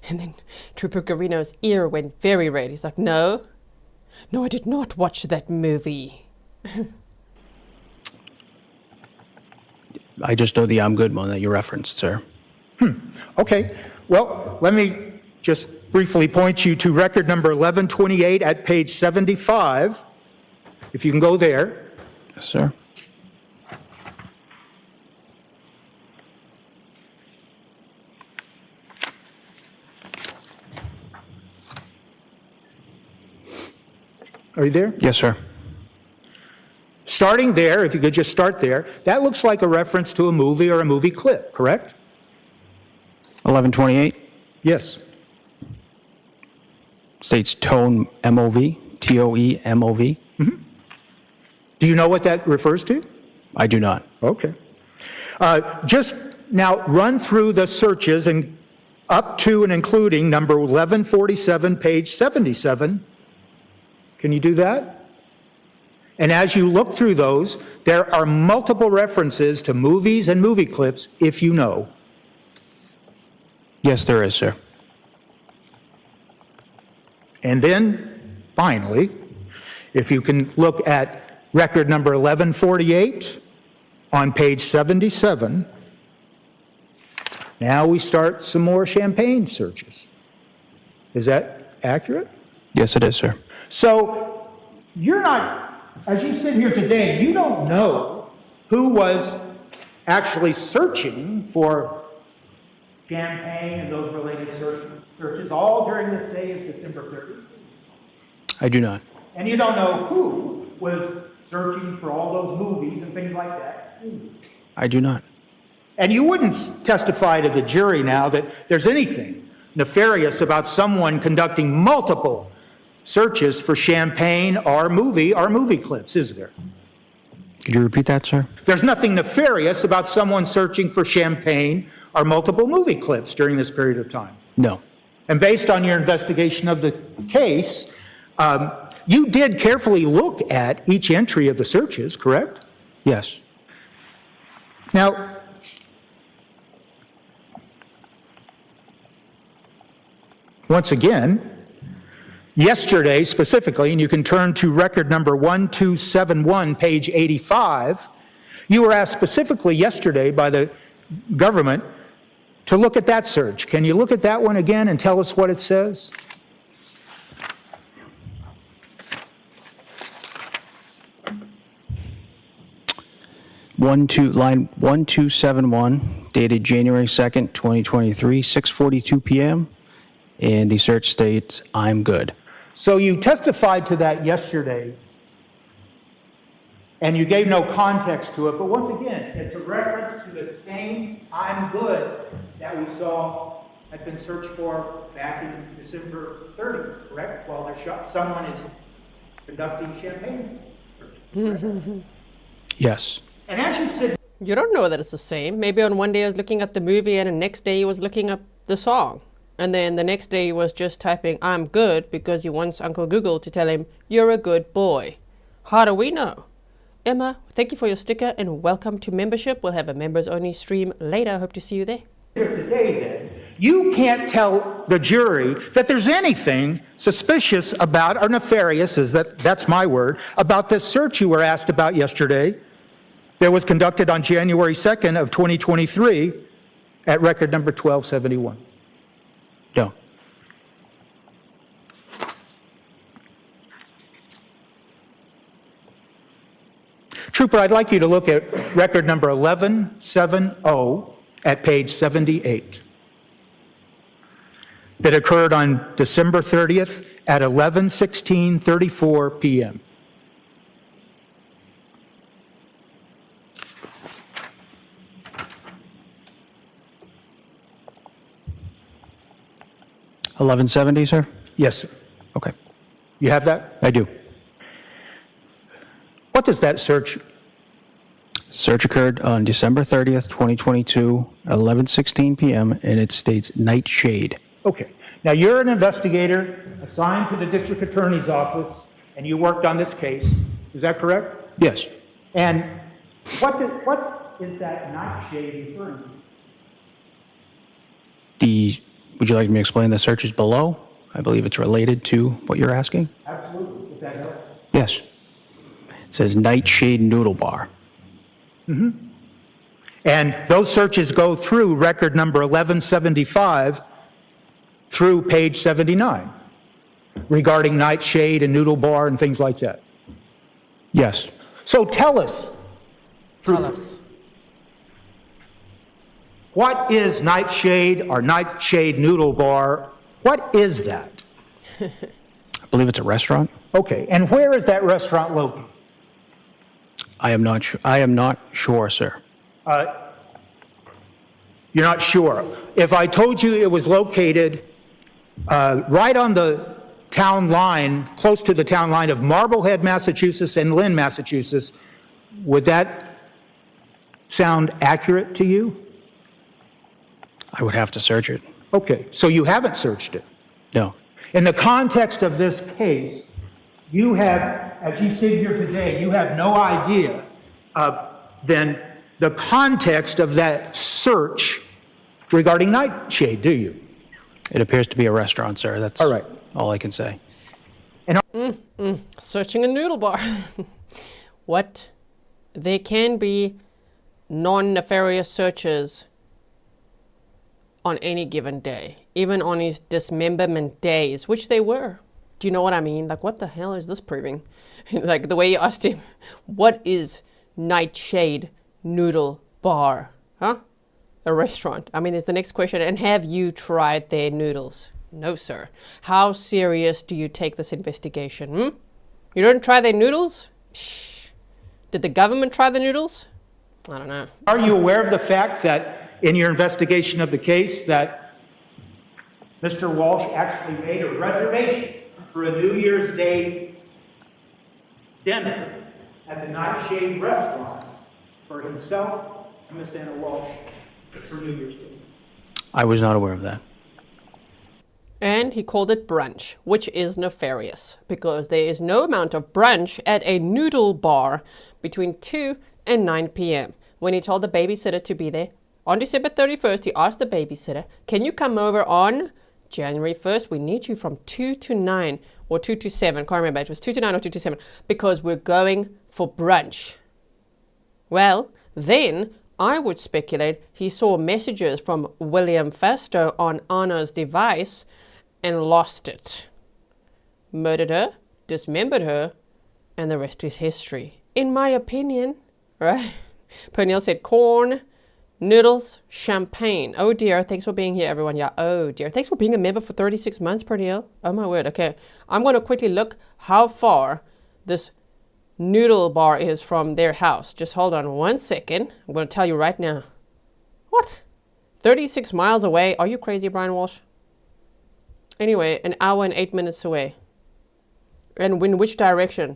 And then Trooper Garino's ear went very red. He's like, no, I did not watch that movie. I just know the I'm Good one that you referenced, sir. Okay, well, let me just briefly point you to record number 1128 at page 75, if you can go there. Yes, sir. Are you there? Yes, sir. Starting there, if you could just start there, that looks like a reference to a movie or a movie clip, correct? 1128 Yes. states tone MOV, TOE-MOV. Do you know what that refers to? I do not. Okay. Just now run through the searches and up to and including number 1147, page 77. Can you do that? And as you look through those, there are multiple references to movies and movie clips, if you know. Yes, there is, sir. And then, finally, if you can look at record number 1148 on page 77, now we start some more champagne searches. Is that accurate? Yes, it is, sir. So you're not, as you sit here today, you don't know who was actually searching for champagne and those related searches all during this day of December 30th. I do not. And you don't know who was searching for all those movies and things like that. I do not. And you wouldn't testify to the jury now that there's anything nefarious about someone conducting multiple searches for champagne or movie clips, is there? Could you repeat that, sir? There's nothing nefarious about someone searching for champagne or multiple movie clips during this period of time. No. And based on your investigation of the case, you did carefully look at each entry of the searches, correct? Yes. Now, once again, yesterday specifically, and you can turn to record number 1271, page 85, you were asked specifically yesterday by the government to look at that search. Can you look at that one again and tell us what it says? Line 1271, dated January 2nd, 2023, 6:42 p.m. And the search states, "I'm good." So you testified to that yesterday, and you gave no context to it, but once again, it's a reference to the same "I'm good" that we saw had been searched for back in December 30th, correct? While someone is conducting champagne searches. Yes. And as you said, You don't know that it's the same. Maybe on one day he was looking at the movie and the next day he was looking up the song. And then the next day he was just typing, "I'm good," because he wants Uncle Google to tell him, "You're a good boy." How do we know? Emma, thank you for your sticker and welcome to membership. We'll have a members only stream later. Hope to see you there. here today then, you can't tell the jury that there's anything suspicious about, or nefarious, that's my word, about this search you were asked about yesterday that was conducted on January 2nd of 2023 at record number 1271. No. Trooper, I'd like you to look at record number 1170 at page 78. That occurred on December 30th at 11:16:34 p.m. $11.70, sir? Yes, sir. Okay. You have that? I do. What does that search? Search occurred on December 30th, 2022, 11:16 p.m., and it states Nightshade. Okay. Now, you're an investigator assigned to the district attorney's office, and you worked on this case. Is that correct? Yes. And what is that nightshade referring to? Would you like me to explain the searches below? I believe it's related to what you're asking. Absolutely, if that helps. Yes. It says Nightshade Noodle Bar. And those searches go through record number 1175 through page 79 regarding Nightshade and Noodle Bar and things like that. Yes. So tell us, Tell us. what is Nightshade or Nightshade Noodle Bar? What is that? I believe it's a restaurant. Okay, and where is that restaurant located? I am not sure, sir. You're not sure. If I told you it was located right on the town line, close to the town line of Marblehead, Massachusetts and Lynn, Massachusetts, would that sound accurate to you? I would have to search it. Okay, so you haven't searched it. No. In the context of this case, you have, as you sit here today, you have no idea of then the context of that search regarding Nightshade, do you? It appears to be a restaurant, sir. That's All right. all I can say. Searching a noodle bar. What? There can be non-nefarious searches on any given day, even on his dismemberment days, which they were. Do you know what I mean? Like, what the hell is this proving? Like, the way you asked him, what is Nightshade Noodle Bar? Huh? A restaurant. I mean, is the next question. And have you tried their noodles? No, sir. How serious do you take this investigation? You don't try their noodles? Shh. Did the government try the noodles? I don't know. Are you aware of the fact that in your investigation of the case that Mr. Walshe actually made a reservation for a New Year's Day dinner at the Nightshade Restaurant for himself and Miss Anna Walshe for New Year's Day? I was not aware of that. And he called it brunch, which is nefarious because there is no amount of brunch at a noodle bar between 2 and 9 p.m. When he told the babysitter to be there on December 31st, he asked the babysitter, can you come over on January 1st? We need you from 2 to 9 or 2 to 7. Can't remember. It was 2 to 9 or 2 to 7 because we're going for brunch. Well, then I would speculate he saw messages from William Fasto on Anna's device and lost it. Murdered her, dismembered her, and the rest is history. In my opinion, right? Pernille said corn, noodles, champagne. Oh dear, thanks for being here, everyone. Yeah, oh dear. Thanks for being a member for 36 months, Pernille. Oh my word, okay. I'm going to quickly look how far this noodle bar is from their house. Just hold on 1 second. I'm going to tell you right now. What? 36 miles away? Are you crazy, Brian Walshe? Anyway, an hour and 8 minutes away. And in which direction?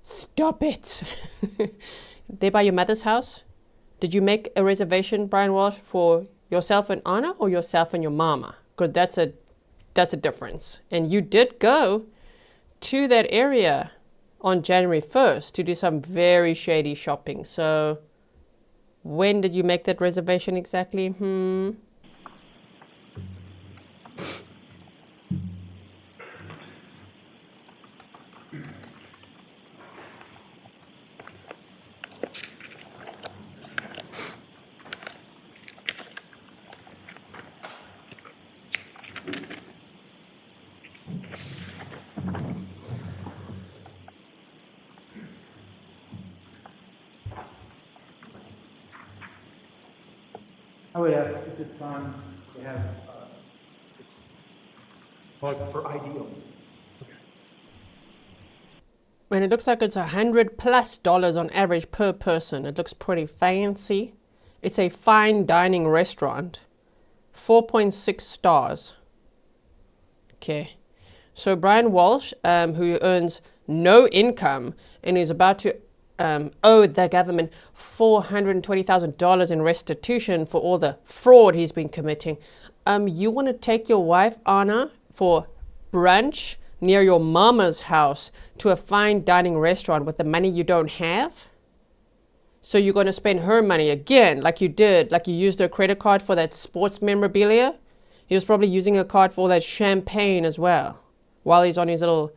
Stop it. There by your mother's house? Did you make a reservation, Brian Walshe, for yourself and Anna or yourself and your mama? Because that's a difference. And you did go to that area on January 1st to do some very shady shopping. So when did you make that reservation exactly? I would ask at this time to have this plug for ideal. And it looks like it's $100+ on average per person. It looks pretty fancy. It's a fine dining restaurant. 4.6 stars. Okay. So Brian Walshe, who earns no income and is about to owe the government $420,000 in restitution for all the fraud he's been committing. You want to take your wife, Anna, for brunch near your mama's house to a fine dining restaurant with the money you don't have? So you're going to spend her money again, like you did, like you used her credit card for that sports memorabilia? He was probably using a card for all that champagne as well, while he's on his little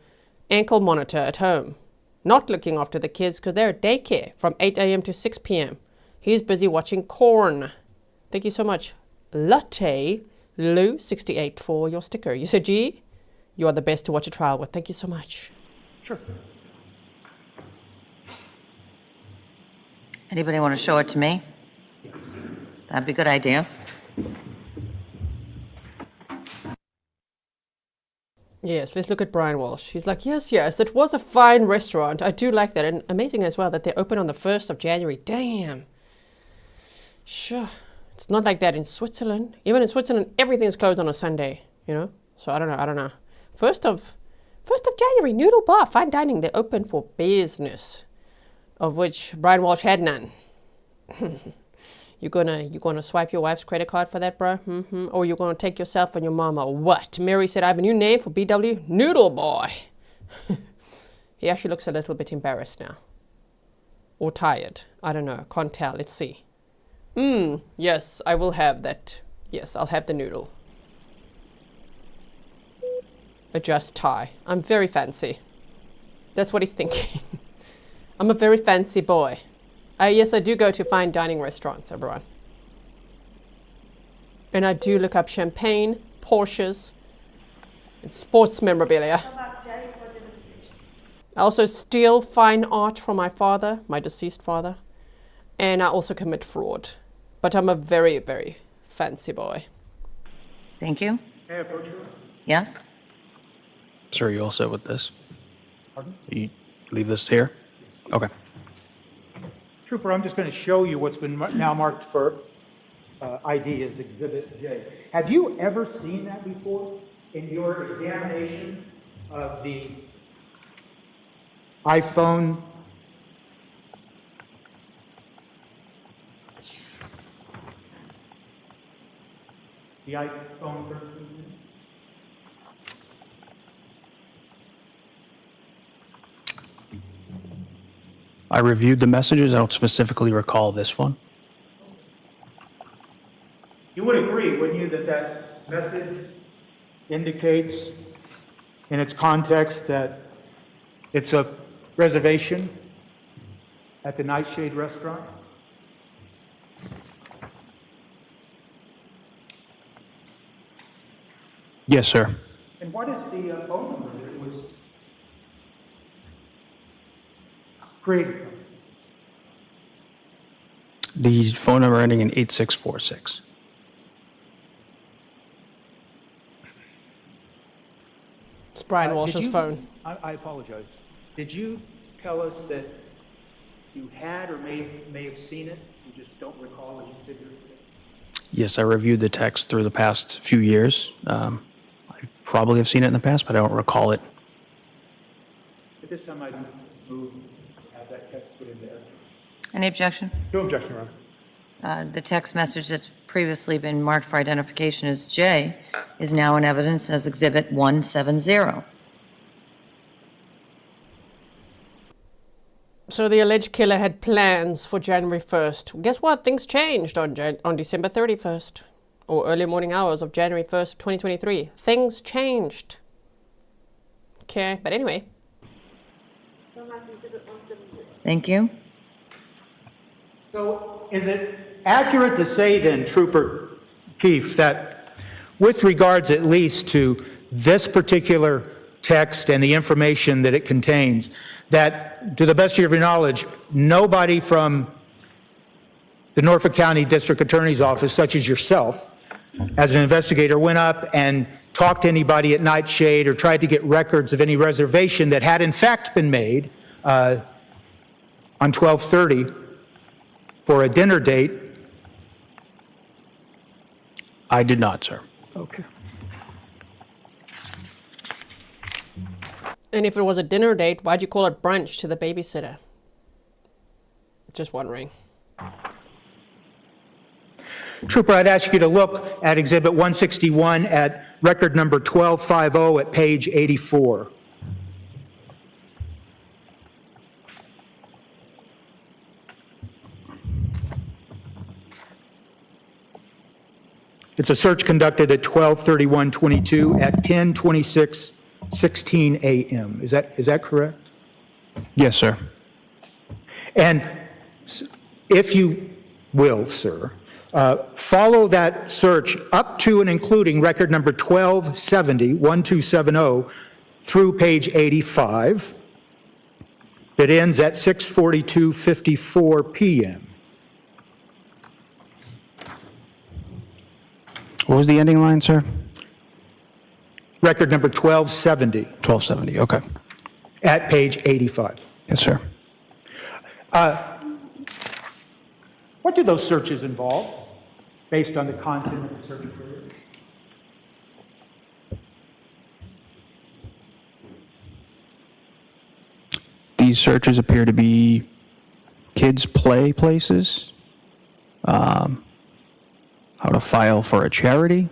ankle monitor at home. Not looking after the kids because they're at daycare from 8 a.m. to 6 p.m. He's busy watching corn. Thank you so much, Latte Lou 68 for your sticker. You said, G, you are the best to watch a trial with. Thank you so much. Sure. Anybody want to show it to me? That'd be a good idea. Yes, let's look at Brian Walshe. He's like, yes, it was a fine restaurant. I do like that. And amazing as well that they open on the 1st of January. Damn. Sure. It's not like that in Switzerland. Even in Switzerland, everything is closed on a Sunday, you know? So I don't know. 1st of January, Noodle Bar, fine dining. They're open for business, of which Brian Walshe had none. You gonna swipe your wife's credit card for that, bro? Or you gonna take yourself and your mama? What? Mary said, I have a new name for BW, Noodle Boy. He actually looks a little bit embarrassed now. Or tired. I don't know. Can't tell. Let's see. Yes, I will have that. Yes, I'll have the noodle. Adjust tie. I'm very fancy. That's what he's thinking. I'm a very fancy boy. Yes, I do go to fine dining restaurants, everyone. And I do look up champagne, Porsches, It's sports memorabilia. I also steal fine art from my father, my deceased father, and I also commit fraud. But I'm a very, very fancy boy. Thank you. May I approach you? Yes? Sir, you all set with this? Pardon? You leave this here? Okay. Trooper, I'm just going to show you what's been now marked for ID as Exhibit J. Have you ever seen that before in your examination of the iPhone? The iPhone 13? I reviewed the messages. I don't specifically recall this one. You would agree, wouldn't you, that that message indicates in its context that it's a reservation at the Nightshade Restaurant? Yes, sir. And what is the phone number that it was created from? The phone number ending in 8646. It's Brian Did Walsh's you- phone. I apologize. Did you tell us that you had or may have seen it? You just don't recall as you sit here today? Yes, I reviewed the text through the past few years. I probably have seen it in the past, but I don't recall it. At this time, I move to have that text put in there. Any objection? No objection, Your Honor. The text message that's previously been marked for identification as J is now in evidence as Exhibit 170. So the alleged killer had plans for January 1st. Guess what? Things changed on December 31st, or early morning hours of January 1st, 2023. Things changed. Okay, but anyway. Thank you. So is it accurate to say then, Trooper Keefe, that with regards at least to this particular text and the information that it contains, that to the best of your knowledge, nobody from the Norfolk County District Attorney's Office, such as yourself, as an investigator, went up and talked to anybody at Nightshade or tried to get records of any reservation that had in fact been made on 12/30 for a dinner date? I did not, sir. Okay. And if it was a dinner date, why'd you call it brunch to the babysitter? Just wondering. Trooper, I'd ask you to look at Exhibit 161 at record number 1250 at page 84. It's a search conducted at 12/31/22 at 10:26:16 a.m. Is that correct? Yes, sir. And if you will, sir, follow that search up to and including record number 1270 through page 85 that ends at 6:42:54 p.m. What was the ending line, sir? Record number 1270 1270, okay. at page 85. Yes, sir. What do those searches involve based on the content of the search query? These searches appear to be kids' play places, how to file for a charity,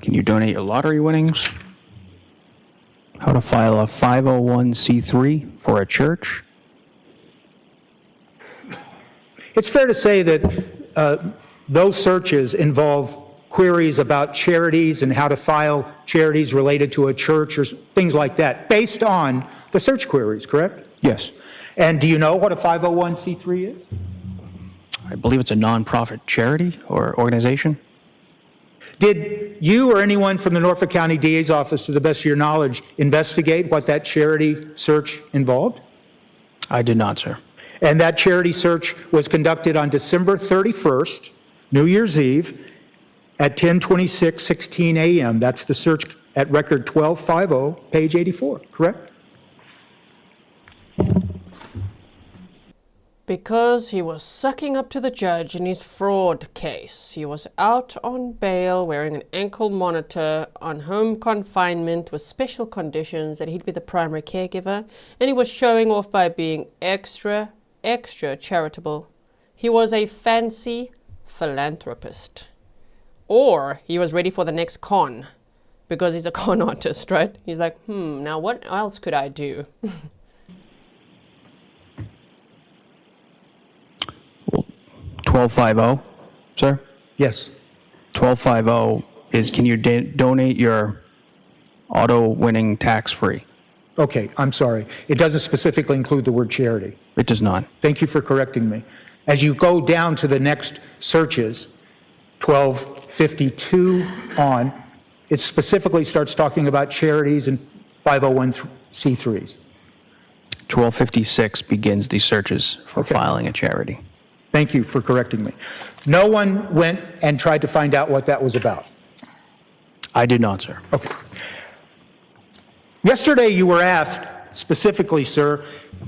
can you donate your lottery winnings, how to file a 501c3 for a church. It's fair to say that those searches involve queries about charities and how to file charities related to a church or things like that, based on the search queries, correct? Yes. And do you know what a 501c3 is? I believe it's a nonprofit charity or organization. Did you or anyone from the Norfolk County DA's office, to the best of your knowledge, investigate what that charity search involved? I did not, sir. And that charity search was conducted on December 31st, New Year's Eve, at 10:26:16 a.m. That's the search at record 1250, page 84, correct? Because he was sucking up to the judge in his fraud case. He was out on bail wearing an ankle monitor on home confinement with special conditions that he'd be the primary caregiver, and he was showing off by being extra charitable. He was a fancy philanthropist. Or he was ready for the next con, because he's a con artist, right? He's like, now what else could I do? 1250, sir? Yes. 1250 is, can you donate your auto winning tax-free? Okay, I'm sorry. It doesn't specifically include the word charity. It does not. Thank you for correcting me. As you go down to the next searches, 1252 on, it specifically starts talking about charities and 501c3s. 1256 begins the searches for filing a charity. Thank you for correcting me. No one went and tried to find out what that was about. I did not, sir. Okay. Yesterday you were asked specifically, sir,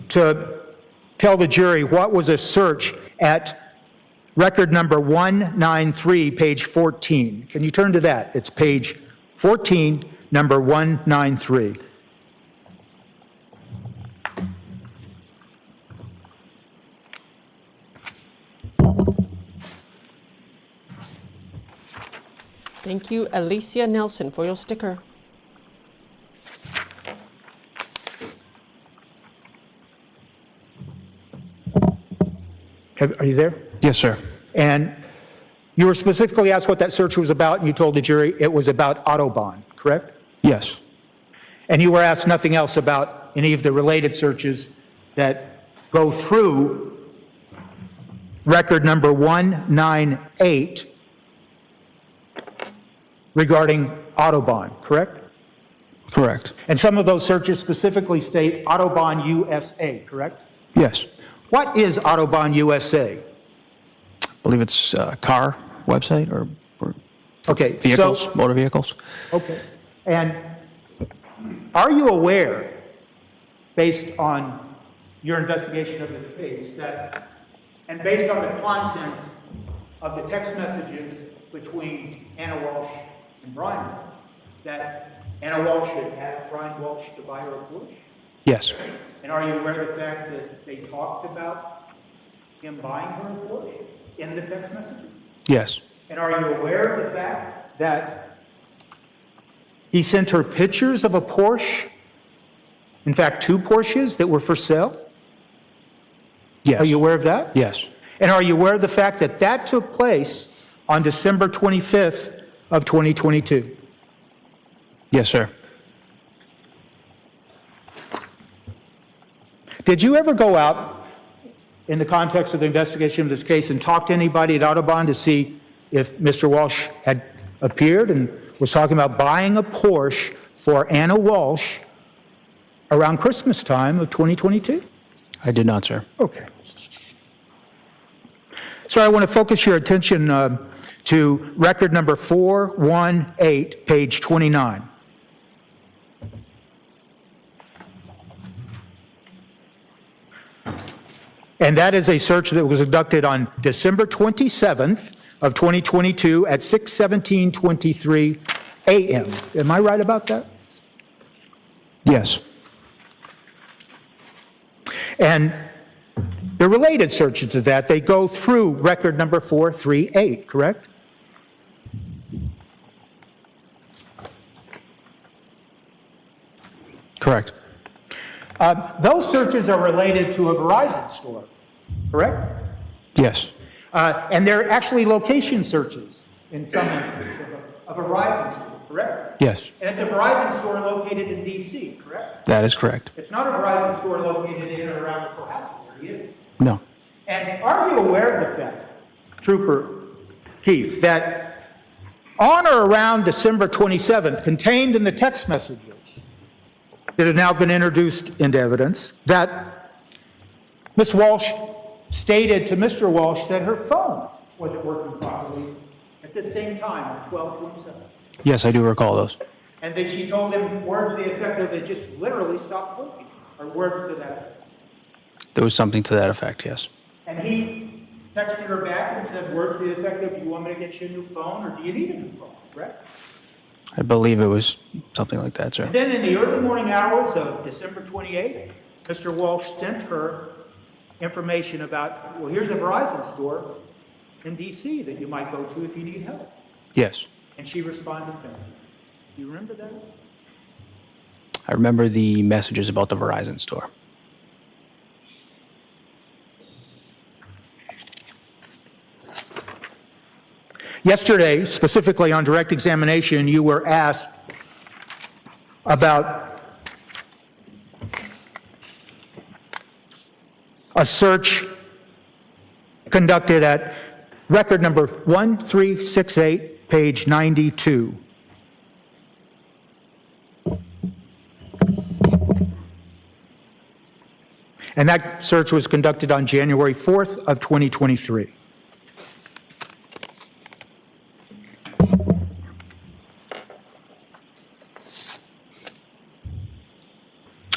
to tell the jury what was a search at record number 193, page 14. Can you turn to that? It's page 14, number 193. Thank you, Alicia Nelson, for your sticker. Are you there? Yes, sir. And you were specifically asked what that search was about, and you told the jury it was about Autobahn, correct? Yes. And you were asked nothing else about any of the related searches that go through record number 198 regarding Autobahn, correct? Correct. And some of those searches specifically state Autobahn USA, correct? Yes. What is Autobahn USA? I believe it's a car website or Okay, vehicles, so, motor vehicles. okay. And are you aware, based on your investigation of this case, that, and based on the content of the text messages between Anna Walshe and Brian Walshe, that Anna Walshe had asked Brian Walshe to buy her a Porsche? Yes. And are you aware of the fact that they talked about him buying her a Porsche in the text messages? Yes. And are you aware of the fact that he sent her pictures of a Porsche, in fact, 2 Porsches that were for sale? Yes. Are you aware of that? Yes. And are you aware of the fact that that took place on December 25th of 2022? Yes, sir. Did you ever go out in the context of the investigation of this case and talk to anybody at Autobahn to see if Mr. Walshe had appeared and was talking about buying a Porsche for Anna Walshe around Christmas time of 2022? I did not, sir. Okay. So I want to focus your attention to record number 418, page 29. And that is a search that was conducted on December 27th of 2022 at 6:17:23 a.m. Am I right about that? Yes. And the related searches to that, they go through record number 438, correct? Correct. Those searches are related to a Verizon store, correct? Yes. And they're actually location searches in some instances of a Verizon store, correct? Yes. And it's a Verizon store located in D.C., correct? That is correct. It's not a Verizon store located in or around the Cohasset area, is it? No. And are you aware of the fact, Trooper Keefe, that on or around December 27th, contained in the text messages that have now been introduced into evidence, that Ms. Walshe stated to Mr. Walshe that her phone wasn't working properly at the same time on 12/27. Yes, I do recall those. And that she told him words to the effect of it just literally stopped working, or words to that effect. There was something to that effect, yes. And he texted her back and said words to the effect of, do you want me to get you a new phone, or do you need a new phone, correct? I believe it was something like that, sir. Then in the early morning hours of December 28th, Mr. Walshe sent her information about, well, here's a Verizon store in DC that you might go to if you need help. Yes. And she responded, thank you. Do you remember that? I remember the messages about the Verizon store. Yesterday, specifically on direct examination, you were asked about a search conducted at record number 1368, page 92. And that search was conducted on January 4th of 2023.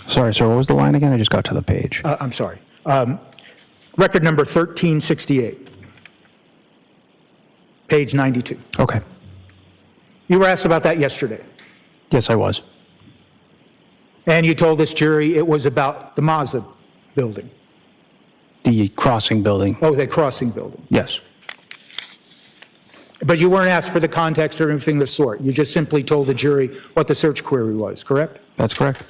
Sorry, sir, what was the line again? I just got to the page. I'm sorry. Record number 1368, page 92. Okay. You were asked about that yesterday. Yes, I was. And you told this jury it was about the Mazda building. The crossing building. Oh, the crossing building. Yes. But you weren't asked for the context or anything of the sort. You just simply told the jury what the search query was, correct? That's correct.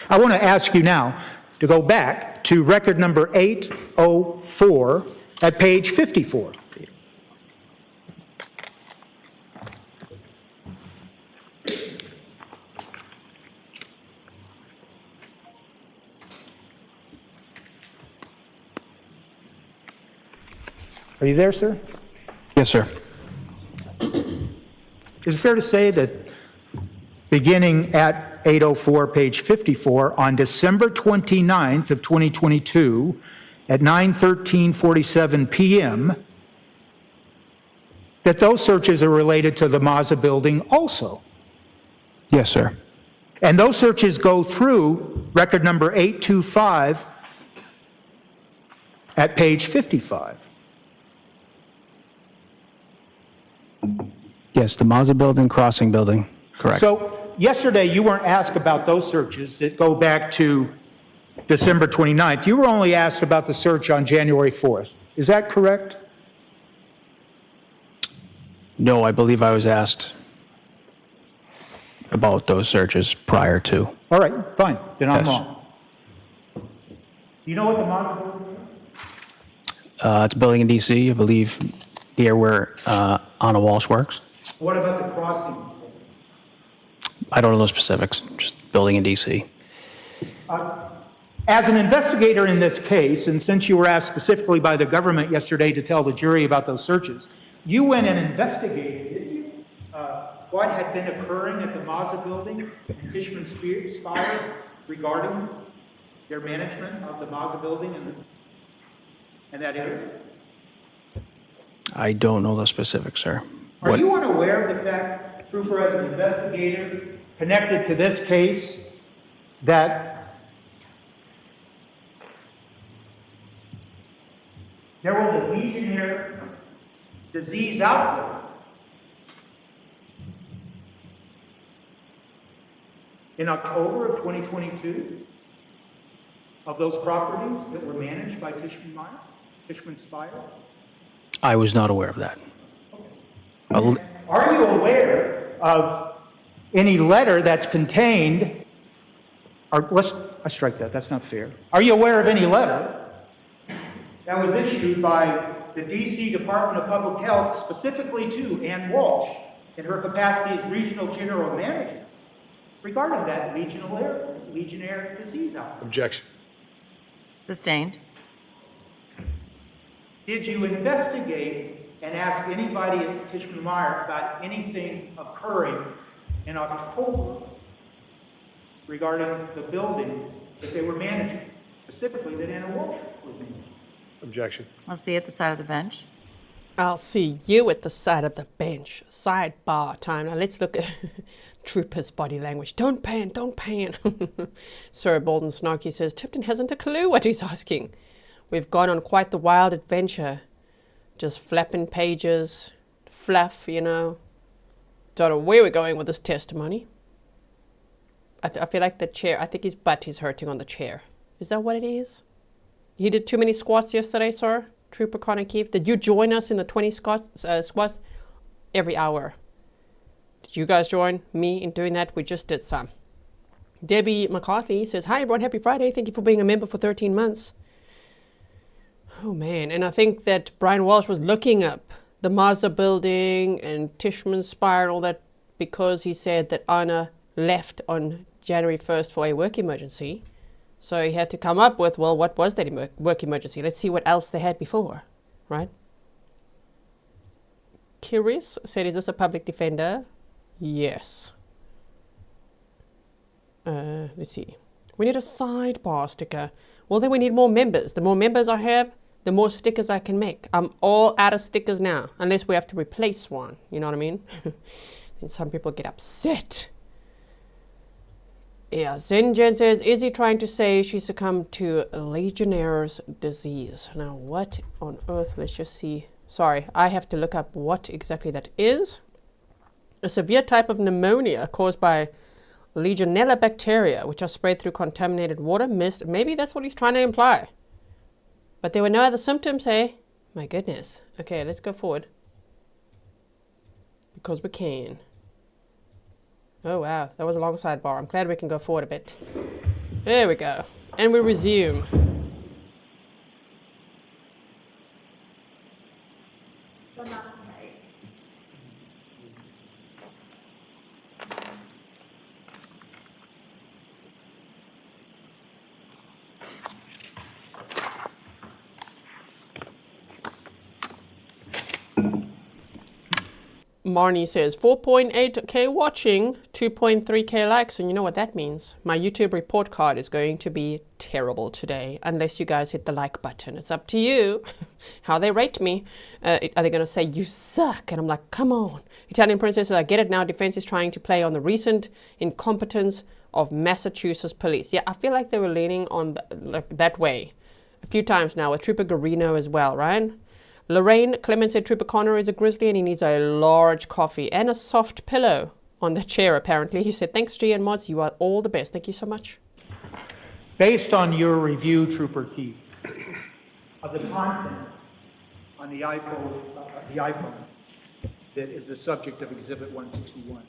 I want to ask you now to go back to record number 804 at page 54. Are you there, sir? Yes, sir. Is it fair to say that beginning at 804, page 54, on December 29th of 2022, at 9:13:47 p.m., that those searches are related to the Mazda building also? Yes, sir. And those searches go through record number 825 at page 55. Yes, the Mazda building, crossing building. Correct. So yesterday, you weren't asked about those searches that go back to December 29th. You were only asked about the search on January 4th. Is that correct? No, I believe I was asked about those searches prior to. All right, fine. Then I'm Yes. wrong. Do you know what the Mazda building is? It's a building in D.C., I believe, near where Anna Walshe works. What about the crossing? I don't know the specifics, just building in D.C. As an investigator in this case, and since you were asked specifically by the government yesterday to tell the jury about those searches, you went and investigated, didn't you? What had been occurring at the Mazda building and Tishman Spire regarding their management of the Mazda building and that area? I don't know the specifics, sir. Are you unaware of the fact, Trooper, as an investigator connected to this case, that there was a Legionnaire disease outbreak in October of 2022 of those properties that were managed by Tishman Spire? I was not aware of that. Are you aware of any letter that's contained, or let's strike that, that's not fair. Are you aware of any letter that was issued by the DC Department of Public Health specifically to Ann Walshe in her capacity as Regional General Manager regarding that Legionnaire disease outbreak? Objection. Sustained. Did you investigate and ask anybody at Tishman Meyer about anything occurring in October regarding the building that they were managing, specifically that Anna Walshe was managing. Objection. I'll see you at the side of the bench. I'll see you at the side of the bench. Sidebar time. Now let's look at Trooper's body language. Don't pan, don't pan. Sir Bolden Snarky says, Tipton hasn't a clue what he's asking. We've gone on quite the wild adventure. Just flapping pages, fluff, you know. Don't know where we're going with this testimony. I feel like the chair, I think his butt is hurting on the chair. Is that what it is? You did too many squats yesterday, sir? Trooper Keefe, did you join us in the 20 squats every hour? Did you guys join me in doing that? We just did some. Debbie McCarthy says, hi everyone, happy Friday. Thank you for being a member for 13 months. Oh man, and I think that Brian Walshe was looking up the Mazda building and Tishman Spire and all that because he said that Anna left on January 1st for a work emergency. So he had to come up with, well, what was that work emergency? Let's see what else they had before, right? Kiris said, is this a public defender? Yes. Let's see. We need a sidebar sticker. Well, then we need more members. The more members I have, the more stickers I can make. I'm all out of stickers now, unless we have to replace one. You know what I mean? And some people get upset. Yeah, Zenjen says, is he trying to say she succumbed to Legionnaire's disease? Now, what on earth? Let's just see. Sorry, I have to look up what exactly that is. A severe type of pneumonia caused by Legionella bacteria, which are spread through contaminated water, mist. Maybe that's what he's trying to imply. But there were no other symptoms, hey? My goodness. Okay, let's go forward. Because we can. Oh wow, that was a long sidebar. I'm glad we can go forward a bit. There we go. And we resume. Marnie says 4.8k watching, 2.3k likes, and you know what that means. My YouTube report card is going to be terrible today, unless you guys hit the like button. It's up to you how they rate me. Are they going to say, you suck? And I'm like, come on. Italian Princess says, I get it now. Defense is trying to play on the recent incompetence of Massachusetts police. Yeah, I feel like they were leaning on that way a few times now, with Trooper Garino as well, right? Lorraine Clemens said Trooper Connor is a grizzly and he needs a large coffee and a soft pillow on the chair, apparently. He said, thanks, G and Mods. You are all the best. Thank you so much. Based on your review, Trooper Keefe, of the contents on the iPhone that is the subject of Exhibit 161,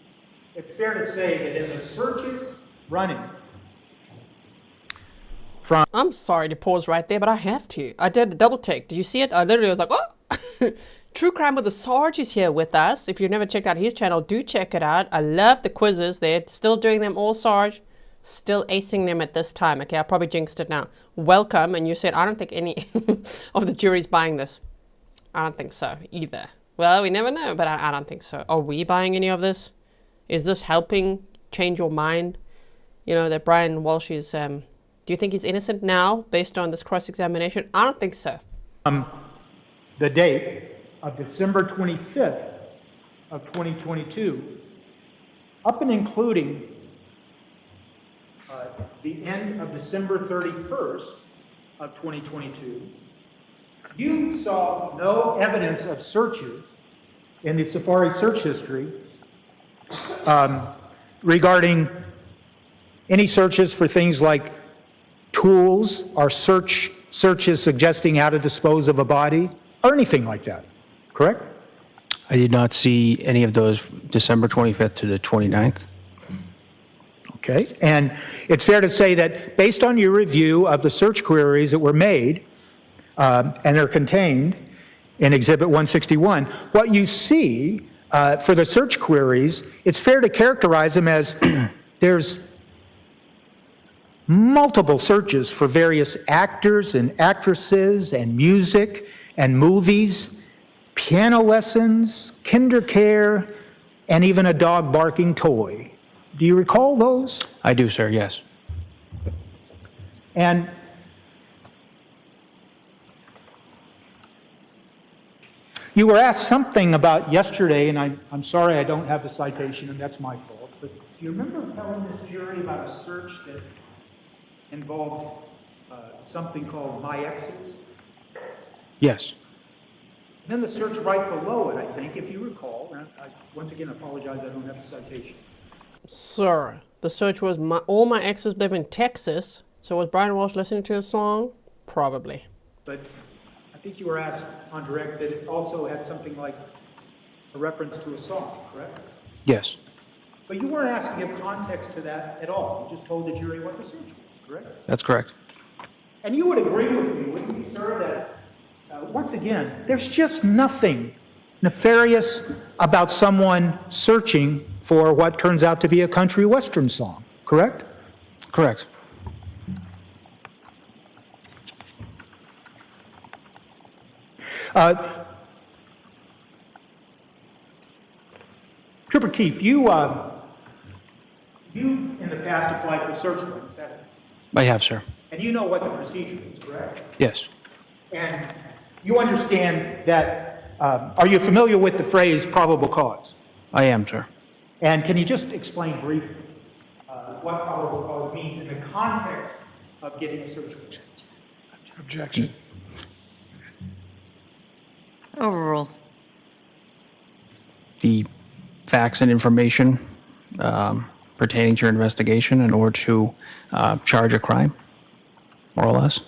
it's fair to say that in the searches running from... I'm sorry to pause right there, but I have to. I did a double take. Did you see it? I literally was like, oh! True Crime with the Sarge is here with us. If you've never checked out his channel, do check it out. I love the quizzes. They're still doing them all, Sarge. Still acing them at this time. Okay, I probably jinxed it now. Welcome. And you said, I don't think any of the jury's buying this. I don't think so either. Well, we never know, but I don't think so. Are we buying any of this? Is this helping change your mind? You know, that Brian Walshe is... do you think he's innocent now, based on this cross-examination? I don't think so. The date of December 25th of 2022, up and including the end of December 31st of 2022, you saw no evidence of searches in the Safari search history regarding any searches for things like tools or searches suggesting how to dispose of a body or anything like that, correct? I did not see any of those December 25th to the 29th. Okay, and it's fair to say that based on your review of the search queries that were made, and they're contained in Exhibit 161, what you see for the search queries, it's fair to characterize them as there's multiple searches for various actors and actresses and music and movies, piano lessons, kinder care, and even a dog barking toy. Do you recall those? I do, sir, yes. And you were asked something about yesterday, and I'm sorry I don't have the citation, and that's my fault, but do you remember telling this jury about a search that involved something called My Exes? Yes. Then the search right below it, I think, if you recall, and I once again apologize I don't have the citation. Sir, the search was all my exes live in Texas. So was Brian Walshe listening to a song? Probably. But I think you were asked on direct that it also had something like a reference to a song, correct? Yes. But you weren't asked to give context to that at all. You just told the jury what the search was, correct? That's correct. And you would agree with me, wouldn't you, sir, that once again, there's just nothing nefarious about someone searching for what turns out to be a country western song, correct? Correct. Trooper Keefe, you in the past applied for search warrants, haven't you? I have, sir. And you know what the procedure is, correct? Yes. And you understand that, are you familiar with the phrase probable cause? I am, sir. And can you just explain briefly what probable cause means in the context of getting a search warrant? Objection. Overruled. The facts and information pertaining to your investigation in order to charge a crime, more or less.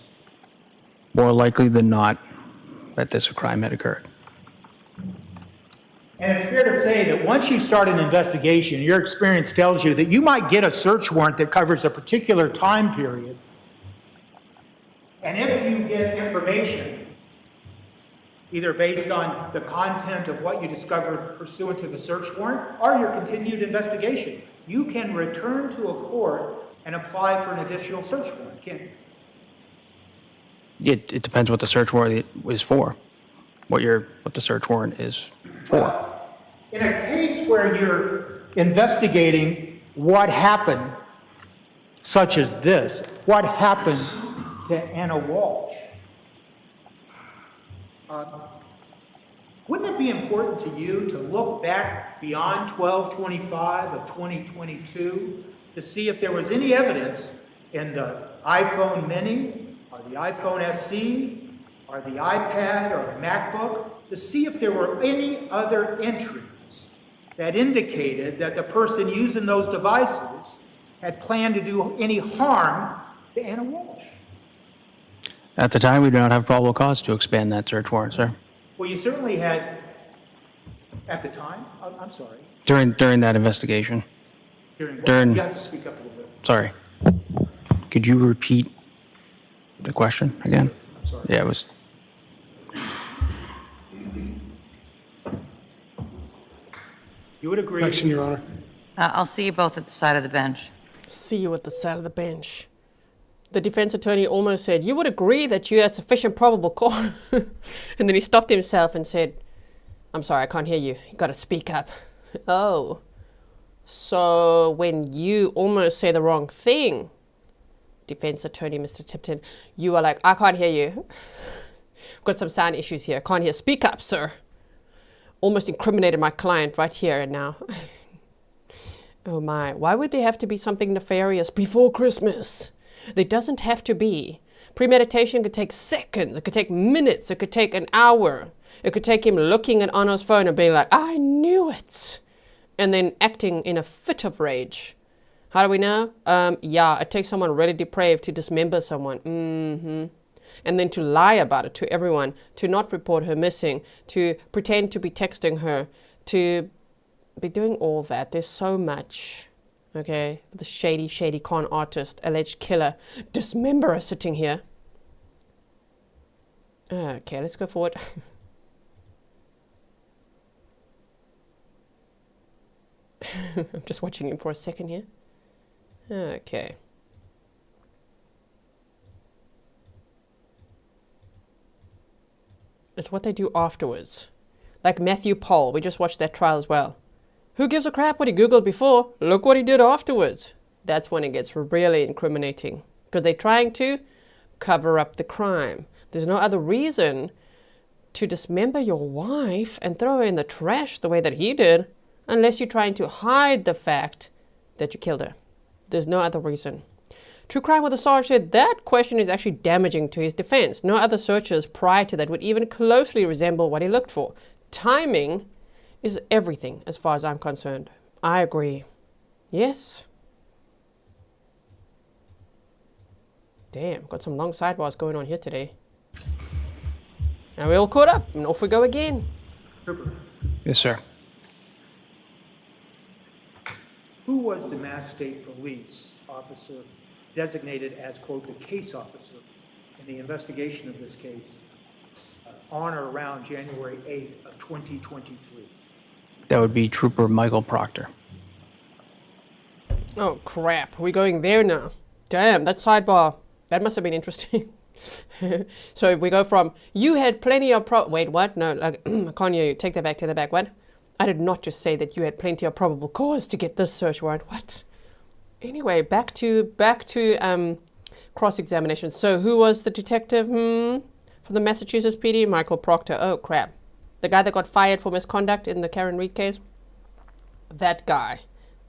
More likely than not that this crime had occurred. And it's fair to say that once you start an investigation, your experience tells you that you might get a search warrant that covers a particular time period. And if you get information, either based on the content of what you discovered pursuant to the search warrant or your continued investigation, you can return to a court and apply for an additional search warrant, can't you? It depends what the search warrant is for, what the search warrant is for. In a case where you're investigating what happened, such as this, what happened to Anna Walshe, wouldn't it be important to you to look back beyond 12/25 of 2022 to see if there was any evidence in the iPhone Mini or the iPhone SE or the iPad or the MacBook to see if there were any other entries that indicated that the person using those devices had planned to do any harm to Anna Walshe? At the time, we do not have probable cause to expand that search warrant, sir. Well, you certainly had, at the time, I'm sorry, During that investigation. you have to speak up a little bit. Sorry. Could you repeat the question again? I'm sorry. Yeah, it was. You would agree. Objection, Your Honor. I'll see you both at the side of the bench. See you at the side of the bench. The defense attorney almost said, you would agree that you had sufficient probable cause. And then he stopped himself and said, I'm sorry, I can't hear you. You got to speak up. Oh. So when you almost say the wrong thing, defense attorney Mr. Tipton, you are like, I can't hear you. I've got some sound issues here. I can't hear. Speak up, sir. Almost incriminated my client right here and now. Oh my, why would there have to be something nefarious before Christmas? There doesn't have to be. Premeditation could take seconds, it could take minutes, it could take an hour. It could take him looking at Anna's phone and being like, I knew it. And then acting in a fit of rage. How do we know? Yeah, it takes someone really depraved to dismember someone. And then to lie about it to everyone, to not report her missing, to pretend to be texting her, to be doing all that. There's so much. Okay, the shady, shady con artist, alleged killer, dismemberer sitting here. Okay, let's go forward. I'm just watching him for a second here. Okay. It's what they do afterwards. Like Matthew Poll, we just watched that trial as well. Who gives a crap what he Googled before? Look what he did afterwards. That's when it gets really incriminating. Because they're trying to cover up the crime. There's no other reason to dismember your wife and throw her in the trash the way that he did, unless you're trying to hide the fact that you killed her. There's no other reason. True Crime with a Sarge said that question is actually damaging to his defense. No other searches prior to that would even closely resemble what he looked for. Timing is everything as far as I'm concerned. I agree. Yes? Damn, got some long sidebars going on here today. Now we're all caught up, and off we go again. Yes, sir. Who was the Mass State Police officer designated as, quote, the case officer in the investigation of this case on or around January 8th of 2023? That would be Trooper Michael Proctor. Oh crap, we're going there now. Damn, that sidebar, that must have been interesting. So we go from, you had plenty of wait, what? No, I can't hear you. Take that back, what? I did not just say that you had plenty of probable cause to get this search warrant. What? Anyway, back to cross-examination. So who was the detective from the Massachusetts PD? Michael Proctor. Oh, crap. The guy that got fired for misconduct in the Karen Reed case? That guy.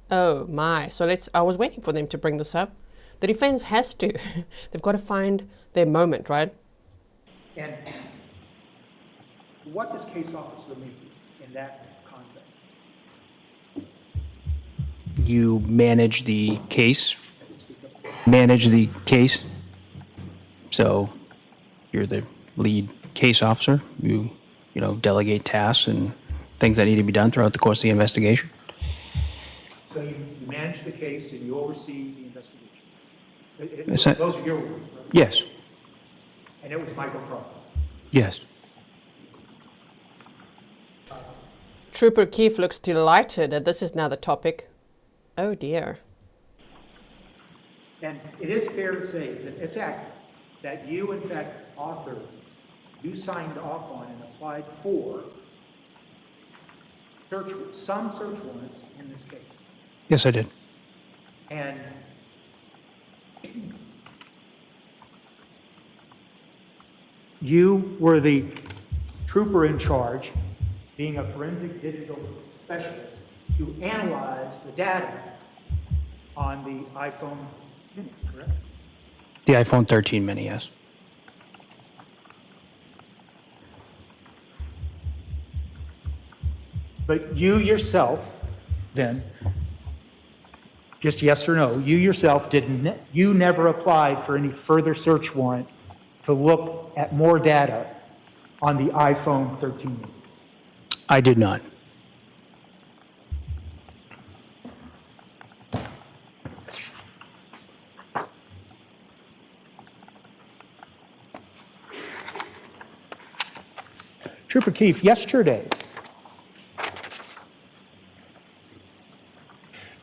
Oh, my. So I was waiting for them to bring this up. The defense has to. They've got to find their moment, right? And what does case officer mean in that context? You manage the case. So you're the lead case officer. You delegate tasks and things that need to be done throughout the course of the investigation. So you manage the case and you oversee the investigation. Is Those are your words, right? Yes. And it was Michael Proctor. Yes. Trooper Keefe looks delighted that this is now the topic. Oh dear. And it is fair to say, it's accurate, that you, in fact, you signed off on and applied for some search warrants in this case. Yes, I did. And you were the trooper in charge, being a forensic digital specialist, to analyze the data on the iPhone Mini, correct? The iPhone 13 mini, yes. But you yourself, then, just yes or no, you yourself you never applied for any further search warrant to look at more data on the iPhone 13 mini. I did not. Trooper Keefe, yesterday,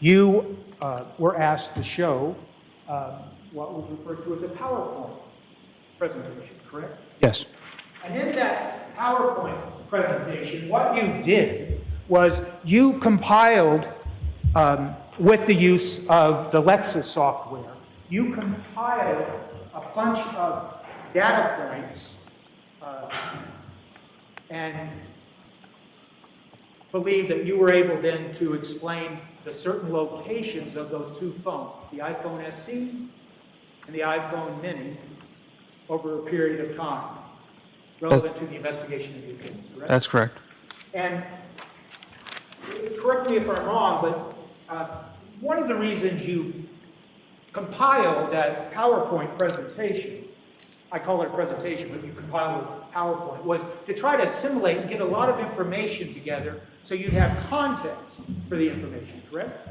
you were asked to show what was referred to as a PowerPoint presentation, correct? Yes. And in that PowerPoint presentation, what you did was you compiled, with the use of the Lexis software, you compiled a bunch of data points and believe that you were able then to explain the certain locations of those two phones, the iPhone SE and the iPhone Mini, over a period of time, relevant to the investigation of the case, correct? That's correct. And correct me if I'm wrong, but one of the reasons you compiled that PowerPoint presentation, I call it a presentation, but you compiled a PowerPoint, was to try to assimilate and get a lot of information together so you'd have context for the information, correct?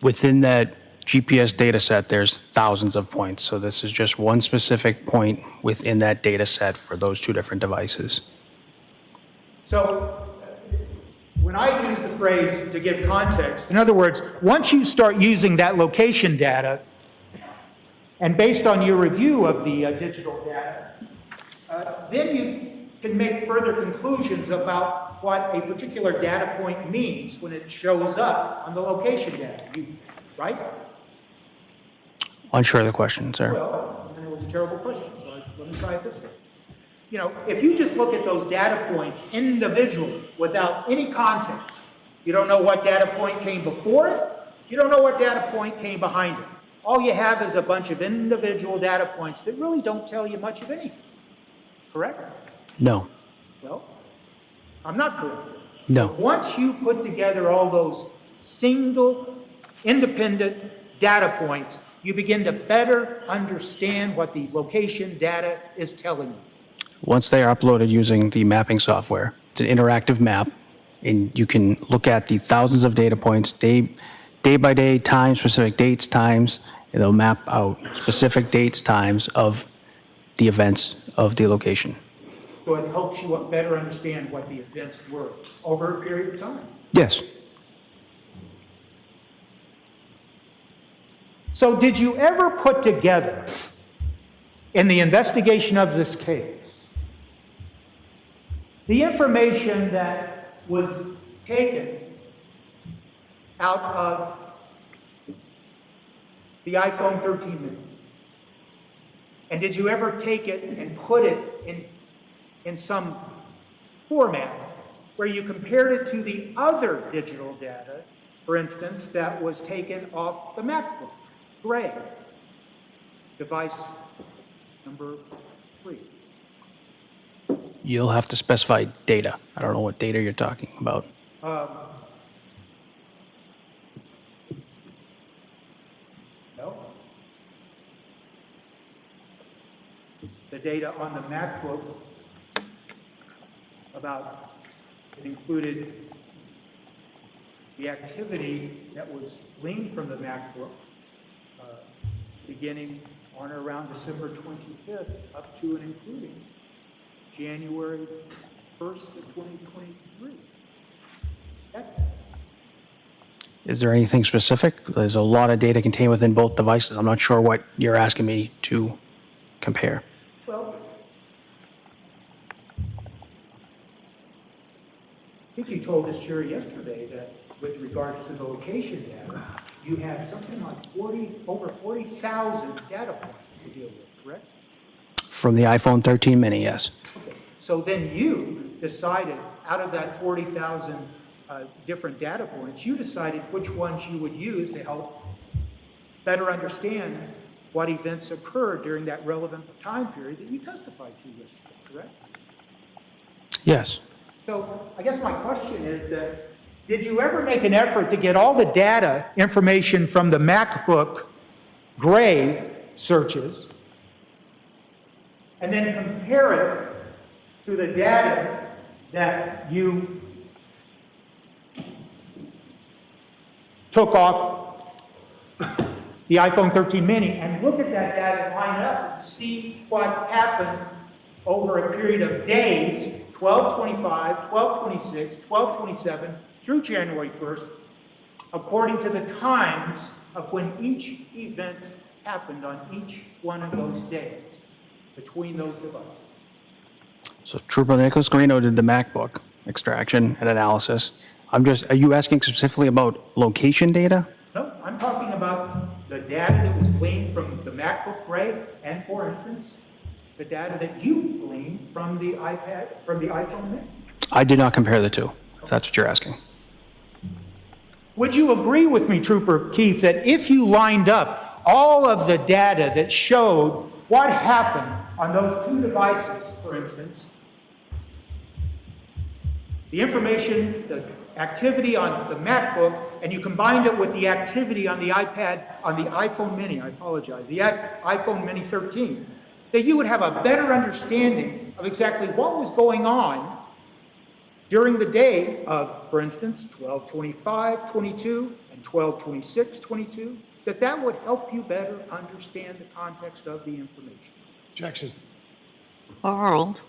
Within that GPS data set, there's thousands of points. So this is just one specific point within that data set for those two different devices. So when I use the phrase to give context, in other words, once you start using that location data, and based on your review of the digital data, then you can make further conclusions about what a particular data point means when it shows up on the location data, right? Unsure of the question, sir. Well, and it was a terrible question, so let me try it this way. You know, if you just look at those data points individually without any context, you don't know what data point came before it, you don't know what data point came behind it. All you have is a bunch of individual data points that really don't tell you much of anything. Correct? No. Well, I'm not correct. No. Once you put together all those single, independent data points, you begin to better understand what the location data is telling you. Once they are uploaded using the mapping software, it's an interactive map, and you can look at the thousands of data points day by day, times, specific dates, times, and they'll map out specific dates, times of the events of the location. So it helps you better understand what the events were over a period of time. Yes. So did you ever put together, in the investigation of this case, the information that was taken out of the iPhone 13 mini? And did you ever take it and put it in some format where you compared it to the other digital data, for instance, that was taken off the MacBook Gray, device number 3? You'll have to specify data. I don't know what data you're talking about. No. The data on the MacBook about, it included the activity that was gleaned from the MacBook beginning on or around December 25th up to and including January 1st of 2023. Is there anything specific? There's a lot of data contained within both devices. I'm not sure what you're asking me to compare. Well, I think you told this jury yesterday that with regards to the location data, you had something like over 40,000 data points to deal with, correct? From the iPhone 13 mini, yes. Okay. So then you decided, out of that 40,000 different data points, you decided which ones you would use to help better understand what events occurred during that relevant time period that you testified to yesterday, correct? Yes. So I guess my question is that, did you ever make an effort to get all the data information from the MacBook Gray searches and then compare it to the data that you took off the iPhone 13 mini and look at that data and line up and see what happened over a period of days, 12/25, 12/26, 12/27, through January 1st, according to the times of when each event happened on each one of those days between those devices? So Trooper Nicholas Guarino did the MacBook extraction and analysis. Are you asking specifically about location data? No, I'm talking about the data that was gleaned from the MacBook Gray and, for instance, the data that you gleaned from the iPhone mini. I did not compare the two, if that's what you're asking. Would you agree with me, Trooper Keefe, that if you lined up all of the data that showed what happened on those two devices, for instance, the information, the activity on the MacBook, and you combined it with the activity on the iPhone mini, the iPhone mini 13, that you would have a better understanding of exactly what was going on during the day of, for instance, 12/25/22 and 12/26/22, that would help you better understand the context of the information. Objection. Overruled.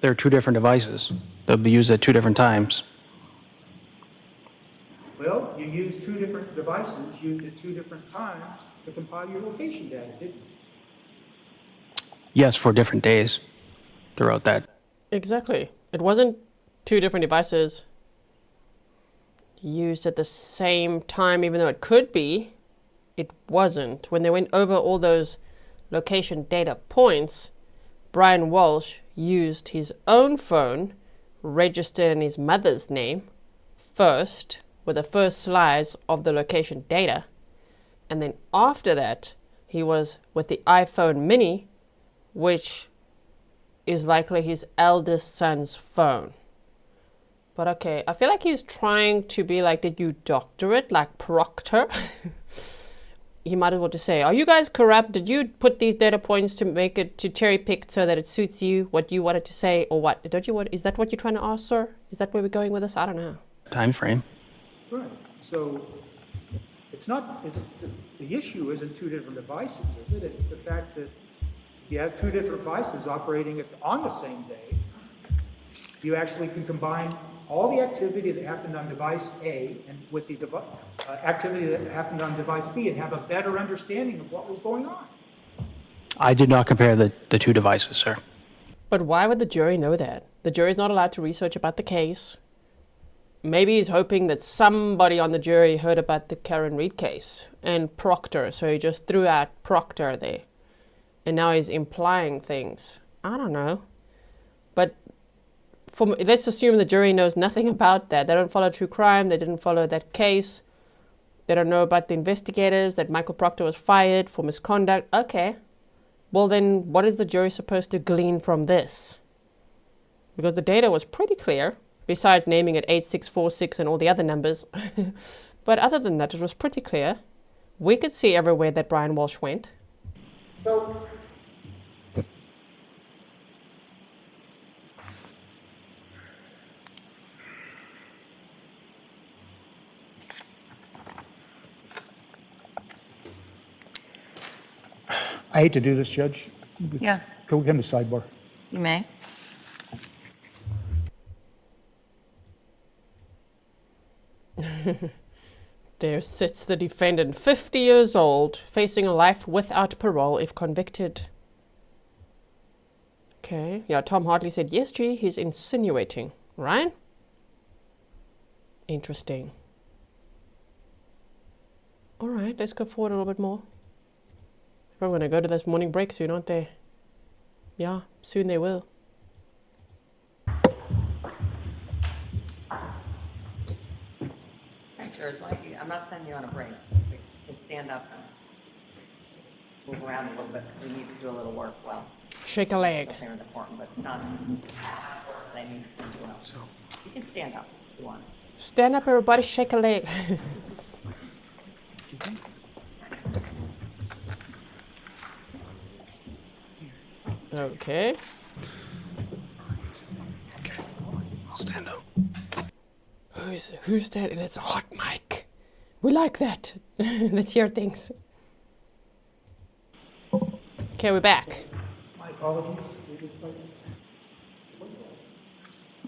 They're two different devices. They'll be used at two different times. Well, you used two different devices, used at two different times to compile your location data, didn't you? Yes, for different days throughout that Exactly. It wasn't two different devices used at the same time, even though it could be. It wasn't. When they went over all those location data points, Brian Walshe used his own phone, registered in his mother's name, first, with the first slides of the location data. And then after that, he was with the iPhone mini, which is likely his eldest son's phone. But okay, I feel like he's trying to be like, did you doctor it, like Proctor? He might as well just say, are you guys corrupt? Did you put these data points to make it, to cherry pick so that it suits you, what you wanted to say, or what? Is that what you're trying to ask, sir? Is that where we're going with this? I don't know. Time frame. Right, so it's not, the issue isn't two different devices, is it? It's the fact that you have two different devices operating on the same day. You actually can combine all the activity that happened on device A and with the activity that happened on device B and have a better understanding of what was going on. I did not compare the two devices, sir. But why would the jury know that? The jury's not allowed to research about the case. Maybe he's hoping that somebody on the jury heard about the Karen Reed case and Proctor, so he just threw out Proctor there. And now he's implying things. I don't know. But let's assume the jury knows nothing about that. They don't follow true crime. They didn't follow that case. They don't know about the investigators, that Michael Proctor was fired for misconduct. Okay. Well, then what is the jury supposed to glean from this? Because the data was pretty clear, besides naming it 8646 and all the other numbers. But other than that, it was pretty clear. We could see everywhere that Brian Walshe went. So, I hate to do this, Judge. Yes, Can we come to sidebar? you may. There sits the defendant, 50 years old, facing a life without parole if convicted. Okay, yeah, Tom Hartley said, yes, G, he's insinuating. Ryan? Interesting. All right, let's go forward a little bit more. We're going to go to this morning break soon, aren't they? Yeah, soon they will. Jurors, I'm not sending you on a break. You can stand up and move around a little bit because we need to do a little work. Well, Shake a leg. still here in the courtroom, but it's not. They need to send you out. You can stand up if you want. Stand up, everybody, shake a leg. Okay. I'll stand up. Who's that? It's a hot mic. We like that. Let's hear things. Okay, we're back. My apologies.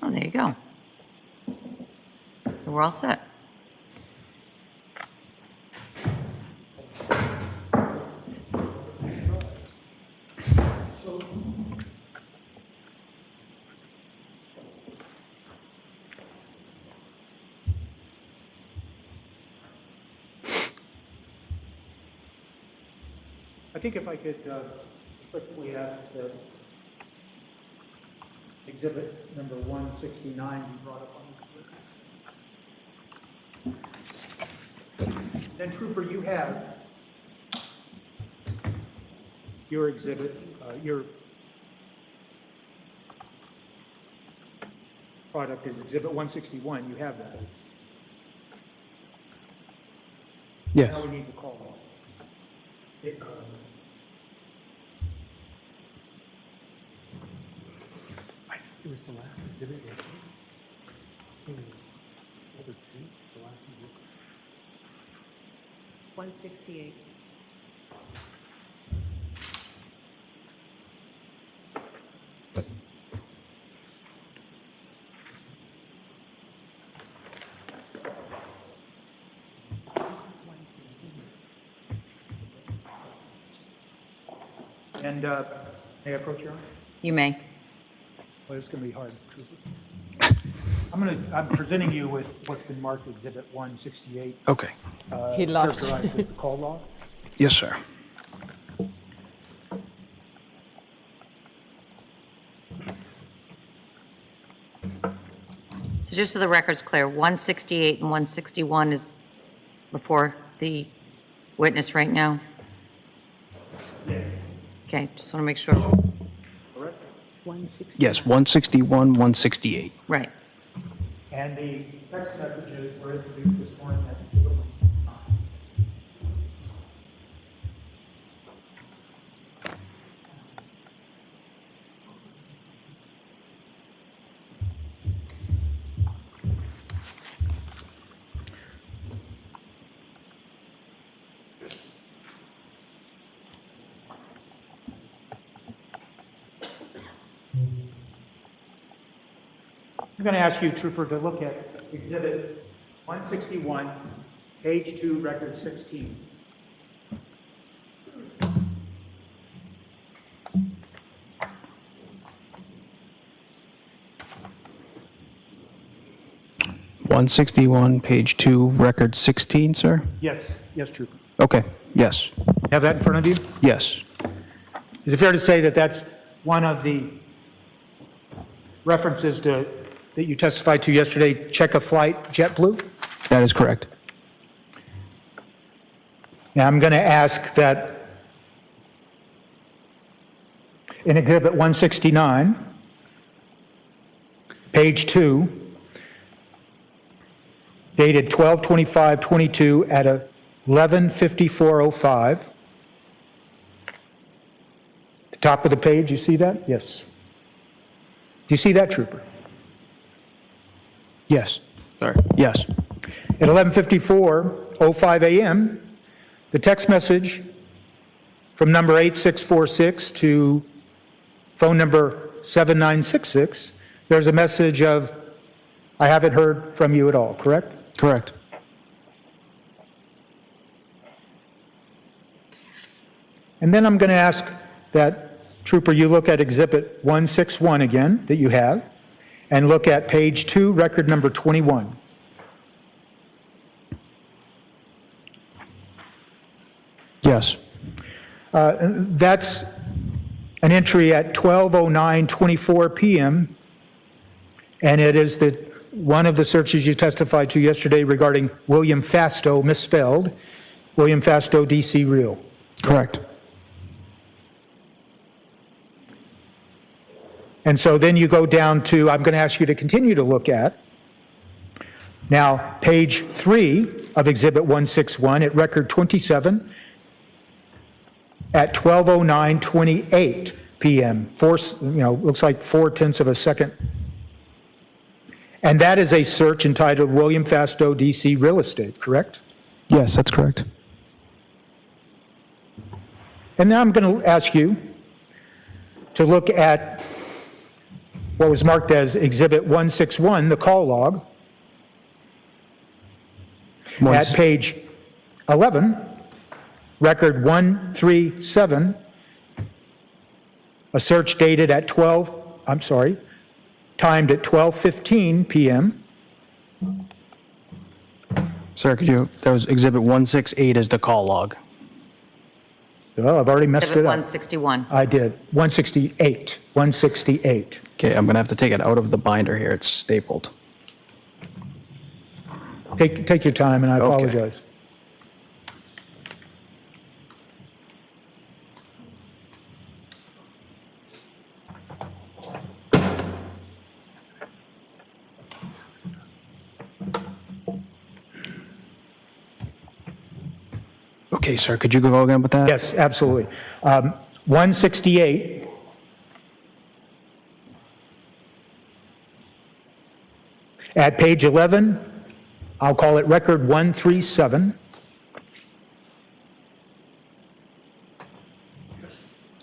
Oh, there you go. We're all set. I think if I could quickly ask that exhibit number 169 be brought up on the screen. Then, Trooper, you have your exhibit, your product is exhibit 161. You have that. Yes. Now we need to call it. It was the last exhibit, wasn't it? Number 2, it's the last exhibit. 168. And may I approach your honor? You may. Well, it's going to be hard, Trooper. I'm presenting you with what's been marked Exhibit 168. Okay. He loves Characterized as the call log. Yes, sir. So just so the record's clear, 168 and 161 is before the witness right now? Okay, just want to make sure. Yes, 161, 168. Right. And the text messages were introduced this morning as Exhibit 169. I'm going to ask you, Trooper, to look at Exhibit 161, page 2, record 16. Page 2, record 16, sir? Yes, Trooper. Okay, yes, Have that in front of you? yes, Is it fair to say that that's one of the references to, that you testified to yesterday, check a flight, JetBlue? that is correct. Now, I'm going to ask that in Exhibit 169, page 2, dated 12/25/22 at 11:54:05. The top of the page, you see that? Yes. Do you see that, Trooper? Yes, sorry, yes, At 11:54:05 a.m., the text message from number 8646 to phone number 7966, there's a message of, I haven't heard from you at all, correct? correct. And then I'm going to ask that, Trooper, you look at Exhibit 161 again, that you have, and look at page 2, record number 21. Yes, That's an entry at 12:09:24 p.m., and it is one of the searches you testified to yesterday regarding William Fastow, misspelled, William Fastow, D.C. Real. correct. And so then you go down to, I'm going to ask you to continue to look at, now, page 3 of Exhibit 161 at record 27 at 12:09:28 p.m., looks like 4/10 of a second. And that is a search entitled William Fastow, D.C. Real Estate, correct? Yes, that's correct. And now I'm going to ask you to look at what was marked as Exhibit 161, the call log, at page 11, record 137, a search dated at timed at 12:15 p.m. Sir, that was Exhibit 168 is the call log. Well, I've already messed Exhibit it up. 161. I did. 168. Okay, I'm going to have to take it out of the binder here, it's stapled. Take your time, and I apologize. Okay, sir, could you go again with that? Yes, absolutely. 168. At page 11, I'll call it record 137.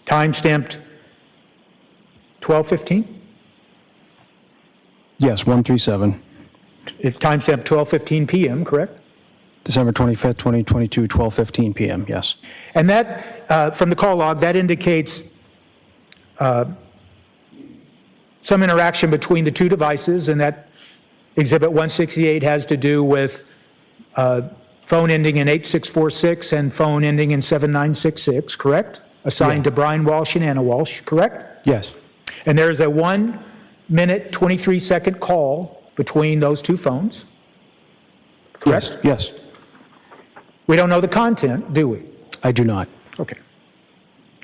Time-stamped 12:15? Yes, 137. Time-stamped 12:15 p.m., correct? December 25th, 2022, 12:15 p.m., yes. And that, from the call log, that indicates some interaction between the two devices, and that Exhibit 168 has to do with phone ending in 8646 and phone ending in 7966, correct? Assigned to Brian Walshe and Anna Walshe, correct? Yes. And there's a 1 minute, 23-second call between those two phones, correct? Yes. We don't know the content, do we? I do not. Okay.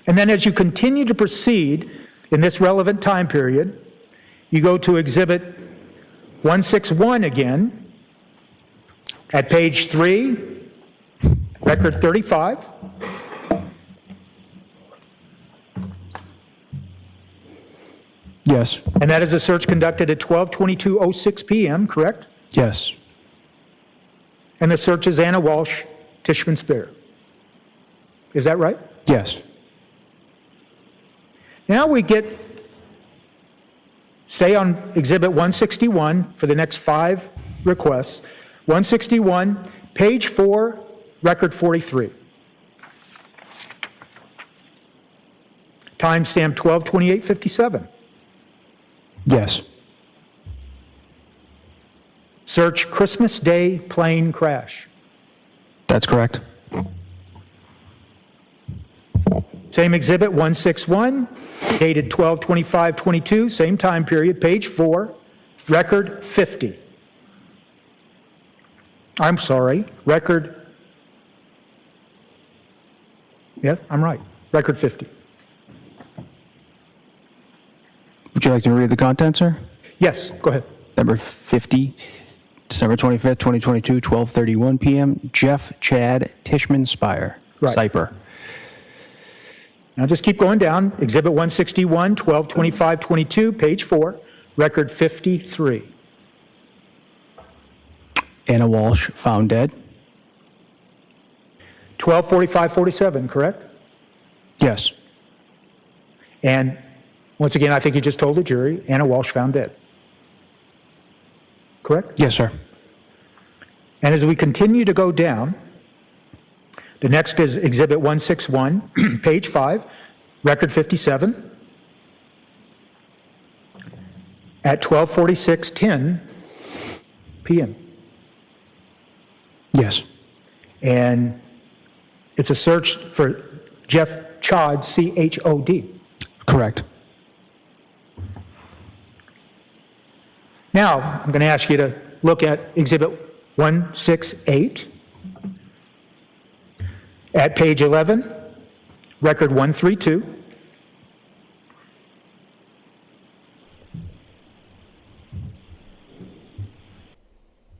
And then as you continue to proceed in this relevant time period, you go to Exhibit 161 again, at page 3, record 35. Yes. And that is a search conducted at 12:22:06 p.m., correct? Yes. And the search is Anna Walshe, Tishman Spear. Is that right? Yes. Now we get, stay on Exhibit 161 for the next 5 requests. 161, page 4, record 43. Timestamp 12:28:57. Yes. Search Christmas Day plane crash. That's correct. Same exhibit, 161, dated 12/25/22, same time period, page 4, record 50. I'm sorry, record, yeah, I'm right, record 50. Would you like to read the content, sir? Yes, go ahead. Number 50, December 25th, 2022, 12:31 p.m. Jeff Chad Tishman Spire. Right. Cyper. Now just keep going down. Exhibit 161, 12/25/22, page 4, record 53. Anna Walshe found dead. 12:45:47, correct? Yes. And once again, I think you just told the jury, Anna Walshe found dead. Correct? Yes, sir. And as we continue to go down, the next is Exhibit 161, page 5, record 57, at 12:46:10 p.m. Yes. And it's a search for Jeff Chod, C-H-O-D. Correct. Now, I'm going to ask you to look at Exhibit 168 at page 11, record 132.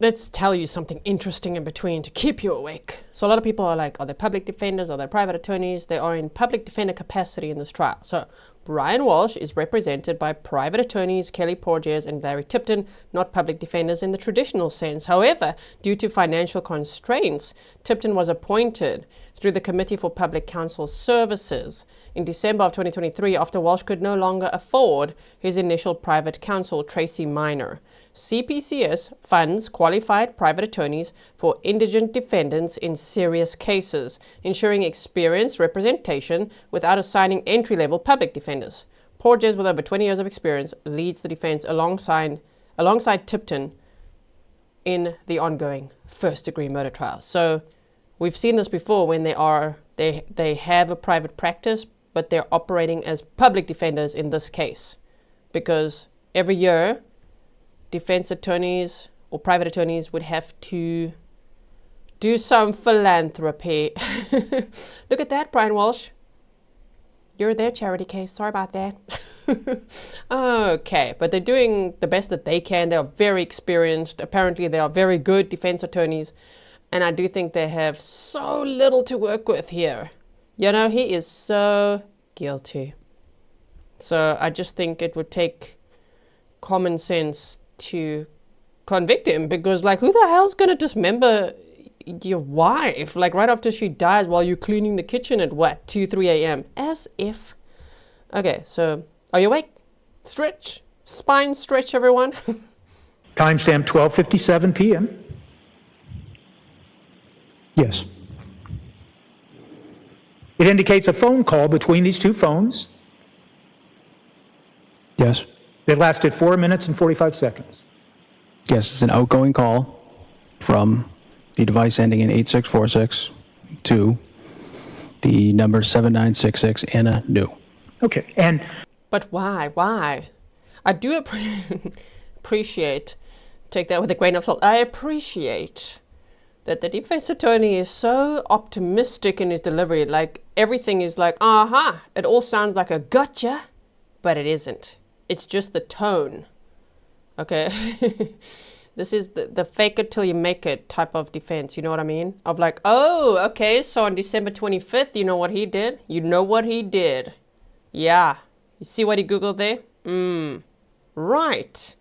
Let's tell you something interesting in between to keep you awake. So a lot of people are like, are they public defenders, are they private attorneys? They are in public defender capacity in this trial. So Brian Walshe is represented by private attorneys Kelly Porges and Larry Tipton, not public defenders in the traditional sense. However, due to financial constraints, Tipton was appointed through the Committee for Public Counsel Services in December of 2023 after Walshe could no longer afford his initial private counsel, Tracy Minor. CPCS funds qualified private attorneys for indigent defendants in serious cases, ensuring experienced representation without assigning entry-level public defenders. Porges, with over 20 years of experience, leads the defense alongside Tipton in the ongoing first-degree murder trial. So we've seen this before when they have a private practice, but they're operating as public defenders in this case, because every year defense attorneys or private attorneys would have to do some philanthropy. Look at that, Brian Walshe. You're their charity case. Sorry about that. Okay, but they're doing the best that they can. They are very experienced. Apparently, they are very good defense attorneys. And I do think they have so little to work with here. You know, he is so guilty. So I just think it would take common sense to convict him, because like, who the hell's gonna dismember your wife like right after she dies while you're cleaning the kitchen at what, 2-3 a.m. as if. Okay, so are you awake? Stretch, spine stretch, everyone. Timestamp 12:57 p.m. Yes. It indicates a phone call between these two phones. Yes. That lasted 4 minutes and 45 seconds. Yes, it's an outgoing call from the device ending in 8646 to the number 7966 Anna New. Okay, and But why? Why? I do appreciate, take that with a grain of salt, I appreciate that the defense attorney is so optimistic in his delivery. Like, everything is like, it all sounds like a gotcha, but it isn't. It's just the tone. Okay? This is the fake it till you make it type of defense, you know what I mean? Of like, oh, okay, so on December 25th, you know what he did? You know what he did. Yeah. You see what he Googled there? Right.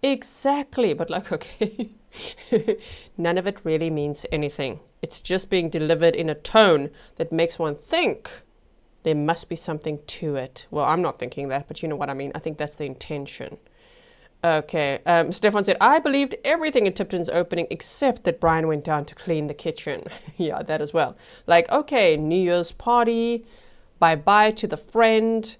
Exactly. But like, okay. None of it really means anything. It's just being delivered in a tone that makes one think there must be something to it. Well, I'm not thinking that, but you know what I mean. I think that's the intention. Okay. Stefan said, I believed everything in Tipton's opening except that Brian went down to clean the kitchen. Yeah, that as well. Like, okay, New Year's party, bye-bye to the friend.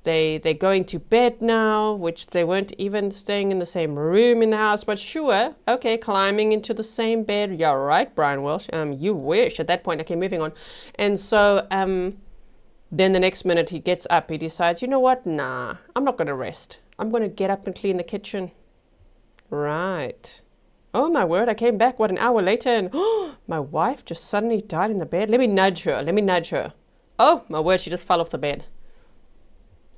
They're going to bed now, which they weren't even staying in the same room in the house, but sure, okay, climbing into the same bed. Yeah, right, Brian Walshe. You wish at that point. Okay, moving on. And so then the next minute he gets up, he decides, you know what? Nah, I'm not going to rest. I'm going to get up and clean the kitchen. Right. Oh, my word, I came back, an hour later, and my wife just suddenly died in the bed. Let me nudge her. Oh, my word, she just fell off the bed.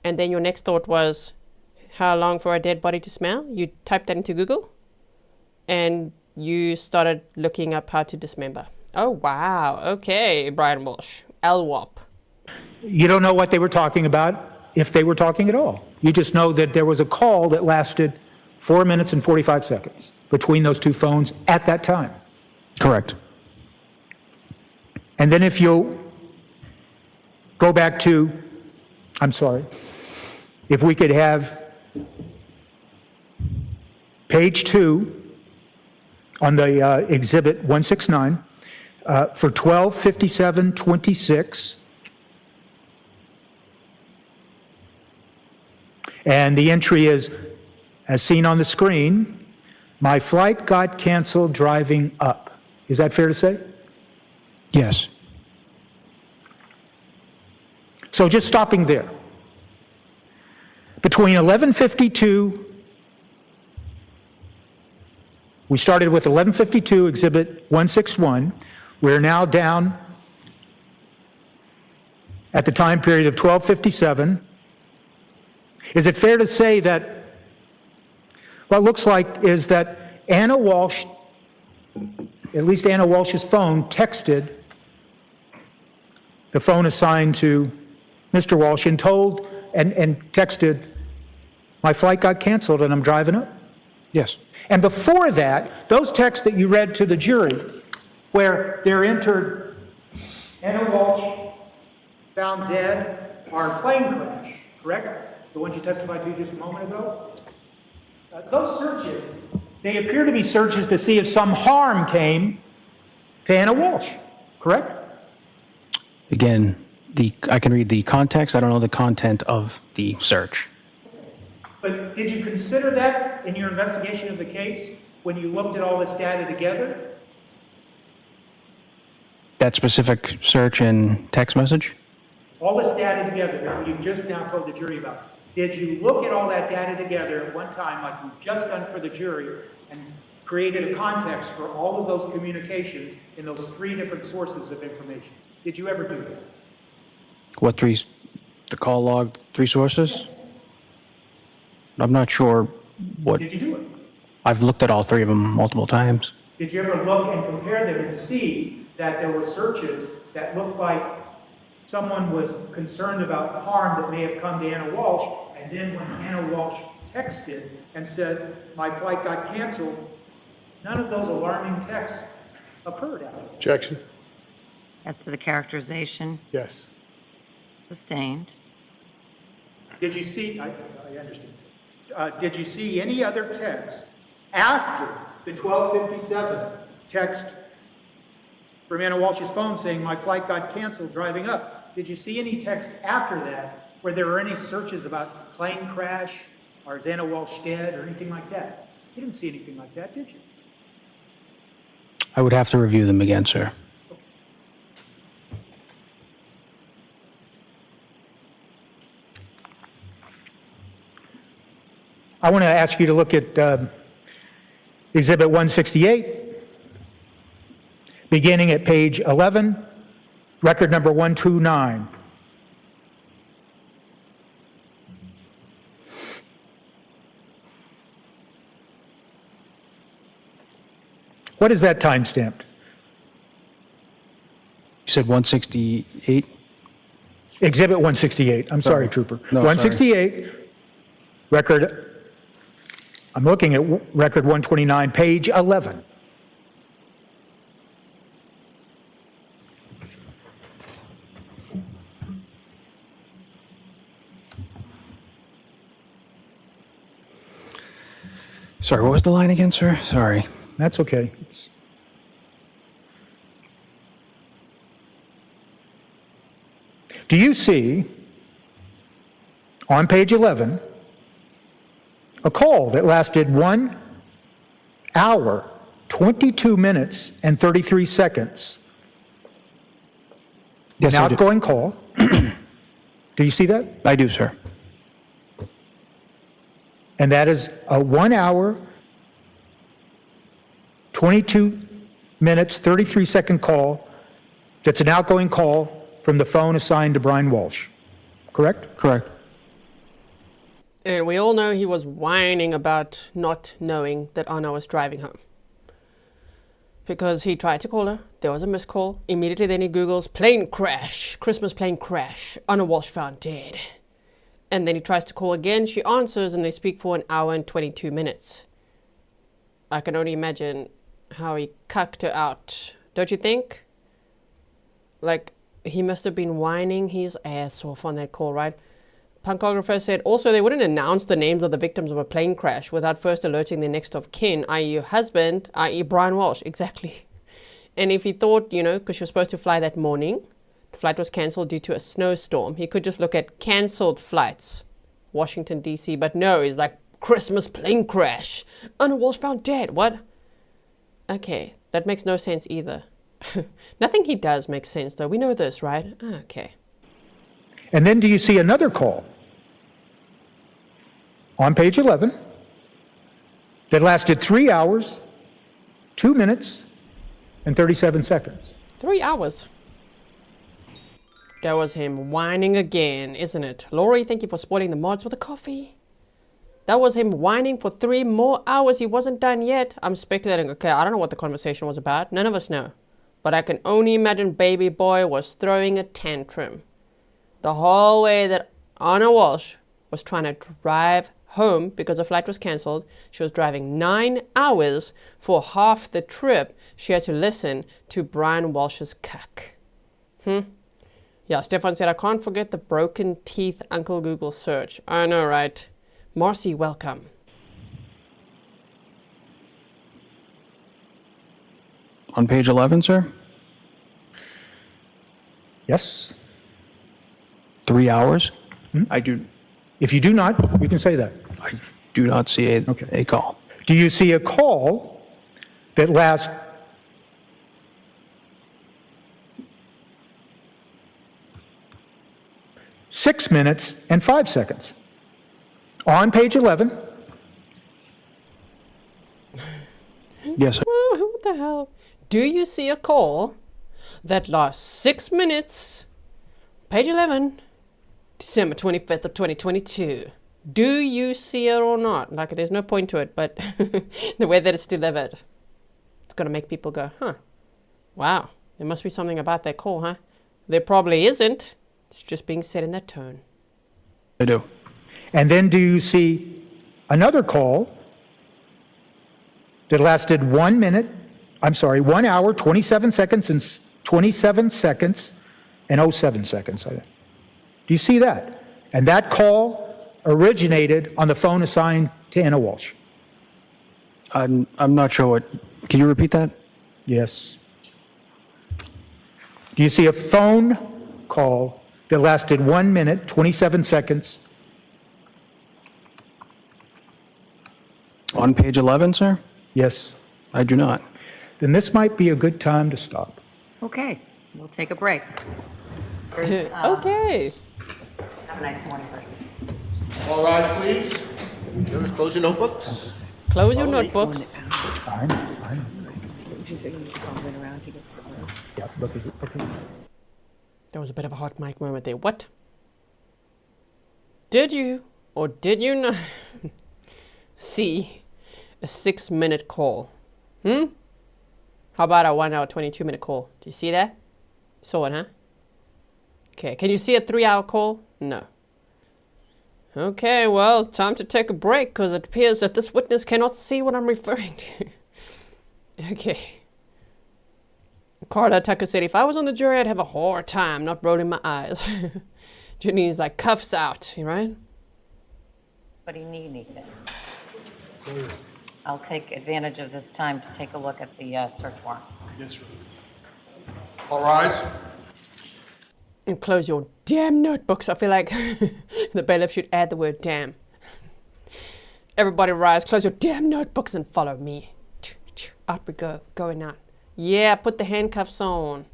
And then your next thought was, how long for a dead body to smell? You typed that into Google, and you started looking up how to dismember. Oh, wow. Okay, Brian Walshe. LWAP. you don't know what they were talking about, if they were talking at all. You just know that there was a call that lasted 4 minutes and 45 seconds between those two phones at that time. Correct. And then if you'll go back to, I'm sorry, if we could have page 2 on the exhibit 169 for 12:57:26. And the entry is, as seen on the screen, my flight got canceled driving up. Is that fair to say? Yes. So just stopping there. Between 11:52, we started with 11:52, exhibit 161. We're now down at the time period of 12:57. Is it fair to say that what looks like is that Anna Walshe, at least Anna Walsh's phone, texted the phone assigned to Mr. Walshe and told and texted, my flight got canceled and I'm driving up? Yes. And before that, those texts that you read to the jury, where they're entered, Anna Walshe found dead, are plane crash, correct? The ones you testified to just a moment ago? Those searches, they appear to be searches to see if some harm came to Anna Walshe, correct? Again, I can read the context. I don't know the content of the search. But did you consider that in your investigation of the case when you looked at all this data together? That specific search and text message? All this data together that you just now told the jury about. Did you look at all that data together at one time like you've just done for the jury and created a context for all of those communications in those three different sources of information? Did you ever do that? What three? The call log, three sources? I'm not sure what. Did you do it? I've looked at all three of them multiple times. Did you ever look and compare them and see that there were searches that looked like someone was concerned about harm that may have come to Anna Walshe, and then when Anna Walshe texted and said, my flight got canceled, none of those alarming texts occurred after that? Objection? As to the characterization, Yes. sustained. Did you see, I understand. Did you see any other text after the 12:57 text from Anna Walsh's phone saying, my flight got canceled driving up? Did you see any text after that where there were any searches about plane crash or is Anna Walsh dead, or anything like that? You didn't see anything like that, did you? I would have to review them again, sir. I want to ask you to look at Exhibit 168, beginning at page 11, record number 129. What is that time stamped? You said 168? Exhibit 168. I'm sorry, Trooper. No, 168, record, I'm looking at record 129, page 11. Sorry, what was the line again, sir? Sorry. That's okay. Do you see on page 11 a call that lasted 1 hour, 22 minutes, and 33 seconds? Yes, An I do. outgoing call. Do you see that? I do, sir. And that is a 1 hour, 22 minutes, 33 second call that's an outgoing call from the phone assigned to Brian Walsh. Correct? Correct. And we all know he was whining about not knowing that Anna was driving home. Because he tried to call her, there was a missed call. Immediately then he Googles plane crash, Christmas plane crash, Anna Walsh found dead. And then he tries to call again, she answers, and they speak for 1 hour and 22 minutes. I can only imagine how he cucked her out, don't you think? Like, he must have been whining his ass off on that call, right? Punkographer said, also, they wouldn't announce the names of the victims of a plane crash without first alerting their next of kin, i.e. your husband, i.e. Brian Walsh. Exactly. And if he thought, because she was supposed to fly that morning, the flight was cancelled due to a snowstorm, he could just look at cancelled flights, Washington, D.C. But no, he's like, Christmas plane crash. Anna Walsh found dead. What? Okay, that makes no sense either. Nothing he does makes sense, though. We know this, right? Okay. And then do you see another call on page 11 that lasted 3 hours, 2 minutes, and 37 seconds? 3 hours. That was him whining again, isn't it? Laurie, thank you for spoiling the mods with a coffee. That was him whining for 3 more hours. He wasn't done yet. I'm speculating. Okay, I don't know what the conversation was about. None of us know. But I can only imagine baby boy was throwing a tantrum the whole way that Anna Walsh was trying to drive home because the flight was cancelled. She was driving 9 hours for half the trip. She had to listen to Brian Walsh's cuck. Yeah, Stefan said, I can't forget the broken teeth Uncle Google search. I know, right? Marcy, welcome. On page 11, sir? Yes? 3 hours? I do If you do not, you can say that. not see a call. Do you see a call that lasts 6 minutes and 5 seconds? On page 11, Yes, sir. What the hell? Do you see a call that lasts 6 minutes? Page 11, December 25th of 2022. Do you see it or not? Like, there's no point to it, but the way that it's delivered, it's going to make people go, huh, wow, there must be something about that call, huh? There probably isn't. It's just being said in that tone. I do. and then do you see another call that lasted 1 hour, 27 seconds and 27 seconds and 07 seconds. Do you see that? And that call originated on the phone assigned to Anna Walsh. I'm not sure what. Can you repeat that? Yes. Do you see a phone call that lasted 1 minute, 27 seconds On page 11, sir? Yes. I do not. Then this might be a good time to stop. Okay, we'll take a break. Okay. Have a nice morning, break. All rise, please. Members, close your notebooks. Close your notebooks. I know. Yeah, look, is it, okay. There was a bit of a hot mic moment there. What? Did you or did you not see a 6-minute call? How about a 1 hour, 22-minute call? Do you see that? Saw it, huh? Okay, can you see a 3-hour call? No. Okay, well, time to take a break because it appears that this witness cannot see what I'm referring to. Okay. Carla Tucker said, if I was on the jury, I'd have a hard time not rolling my eyes. Jenny's like, cuffs out, right? But you need anything. I'll take advantage of this time to take a look at the search warrants. Yes, sir. All rise. And close your damn notebooks. I feel like the bailiff should add the word damn. Everybody rise, close your damn notebooks and follow me. Out we go, going out. Yeah, put the handcuffs on.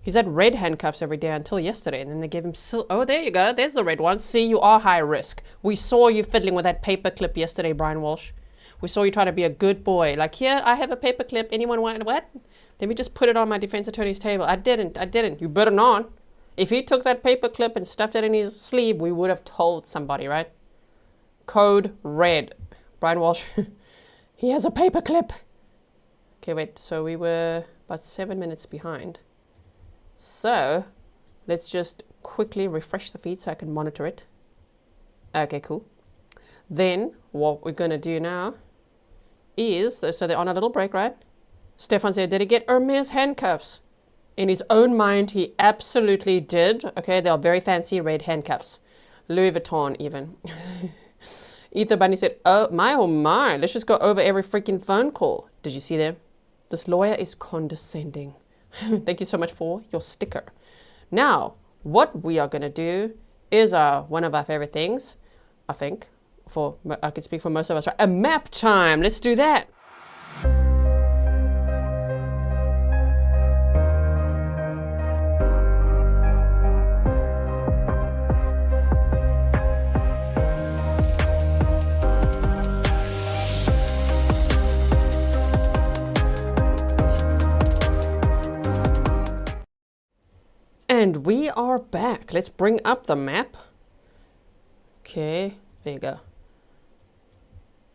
He's had red handcuffs every day until yesterday, and then they gave him oh, there you go. There's the red one. See, you are high risk. We saw you fiddling with that paper clip yesterday, Brian Walshe. We saw you try to be a good boy. Like, here, I have a paper clip. Anyone want what? Let me just put it on my defense attorney's table. I didn't. You better not. If he took that paper clip and stuffed it in his sleeve, we would have told somebody, right? Code red. Brian Walshe, he has a paper clip. Okay, wait, so we were about 7 minutes behind. So, let's just quickly refresh the feed so I can monitor it. Okay, cool. Then, what we're going to do now is, so they're on a little break, right? Stefan said, did he get Hermes handcuffs? In his own mind, he absolutely did. Okay, they are very fancy red handcuffs. Louis Vuitton, even. Ether Bunny said, oh my, let's just go over every freaking phone call. Did you see them? This lawyer is condescending. Thank you so much for your sticker. Now, what we are going to do is one of our favorite things, I think, I can speak for most of us, right? A map time. Let's do that. And we are back. Let's bring up the map. Okay, there you go.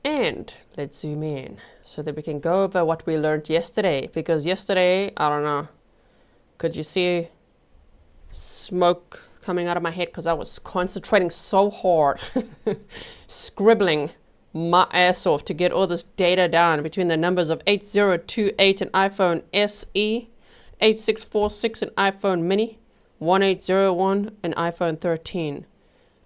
And let's zoom in so that we can go over what we learned yesterday. Because yesterday, I don't know, could you see smoke coming out of my head? Because I was concentrating so hard, scribbling my ass off to get all this data down between the numbers of 8028 and iPhone SE, 8646 and iPhone Mini, 1801 and iPhone 13.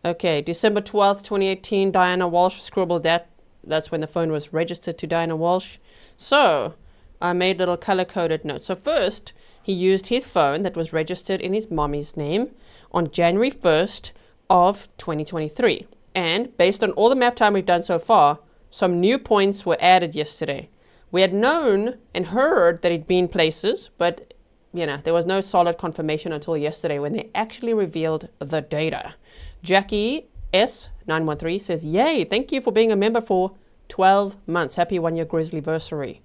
Okay, December 12th, 2018, Diana Walshe scribbled that. That's when the phone was registered to Diana Walshe. So I made little color-coded notes. So first, he used his phone that was registered in his mommy's name on January 1st of 2023. And based on all the map time we've done so far, some new points were added yesterday. We had known and heard that he'd been places, but there was no solid confirmation until yesterday when they actually revealed the data. Jackie S913 says, yay, thank you for being a member for 12 months. Happy 1-year Grizzly anniversary.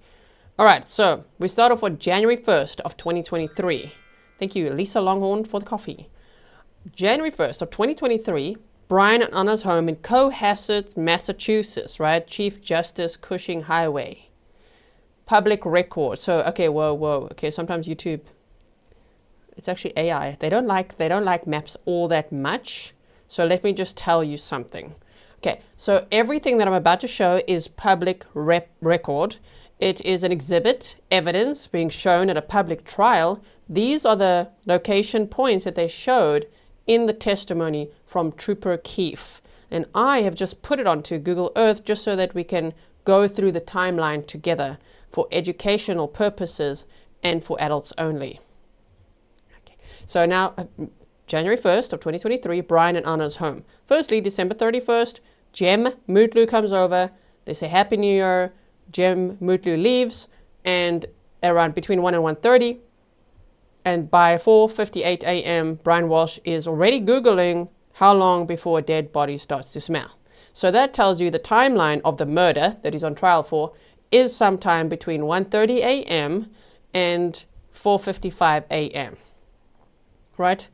All right, so we start off on January 1st of 2023. Thank you, Lisa Longhorn, for the coffee. January 1st of 2023, Brian and Anna's home in Cohasset, Massachusetts, right? Chief Justice Cushing Highway. Public record. So, okay, whoa. Okay, sometimes YouTube, it's actually AI. They don't like maps all that much. So let me just tell you something. Okay, so everything that I'm about to show is public record. It is an exhibit, evidence being shown at a public trial. These are the location points that they showed in the testimony from Trooper Keefe. And I have just put it onto Google Earth just so that we can go through the timeline together for educational purposes and for adults only. Okay. So now, January 1st of 2023, Brian and Anna's home. Firstly, December 31st, Jem Mutlu comes over, They say Happy New Year. Jim Mutlu leaves, and around between 1 and 1:30, and by 4:58 a.m., Brian Walshe is already Googling how long before a dead body starts to smell. So that tells you the timeline of the murder that he's on trial for is sometime between 1:30 a.m. and 4:55 a.m. Right?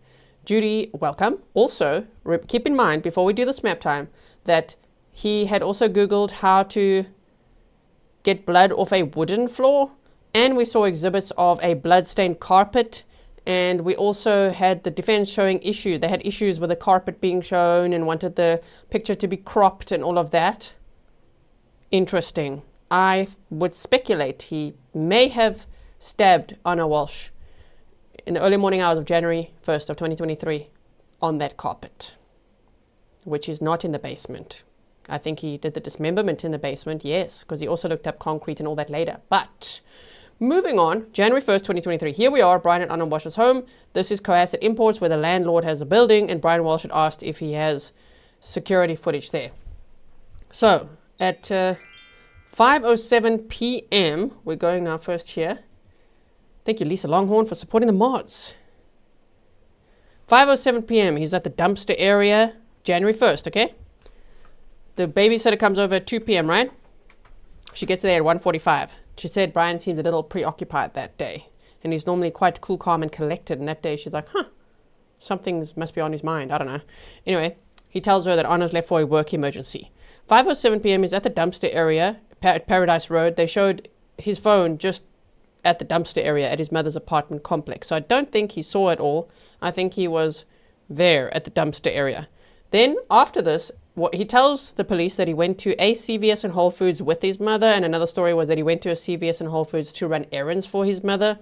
Judy, welcome. Also, keep in mind, before we do the map time, that he had also Googled how to get blood off a wooden floor, and we saw exhibits of a blood-stained carpet, and we also had the defense showing issues. They had issues with the carpet being shown and wanted the picture to be cropped and all of that. Interesting. I would speculate he may have stabbed Anna Walshe in the early morning hours of January 1st of 2023 on that carpet, which is not in the basement. I think he did the dismemberment in the basement, yes, because he also looked up concrete and all that later. But moving on, January 1st, 2023. Here we are, Brian and Anna Walshe's home. This is Cohasset Imports, where the landlord has a building, and Brian Walshe had asked if he has security footage there. So, at 5:07 p.m., we're going now first here. Thank you, Lisa Longhorn, for supporting the mods. 5:07 p.m., he's at the dumpster area, January 1st, okay? The babysitter comes over at 2 p.m., right? She gets there at 1:45. She said Brian seems a little preoccupied that day. And he's normally quite cool, calm, and collected. And that day she's like, something must be on his mind. I don't know. Anyway, he tells her that Anna's left for a work emergency. 5:07 p.m. he's at the dumpster area at Paradise Road. They showed his phone just at the dumpster area at his mother's apartment complex. So I don't think he saw it all. I think he was there at the dumpster area. Then after this, he tells the police that he went to a CVS and Whole Foods with his mother, and another story was that he went to a CVS and Whole Foods to run errands for his mother,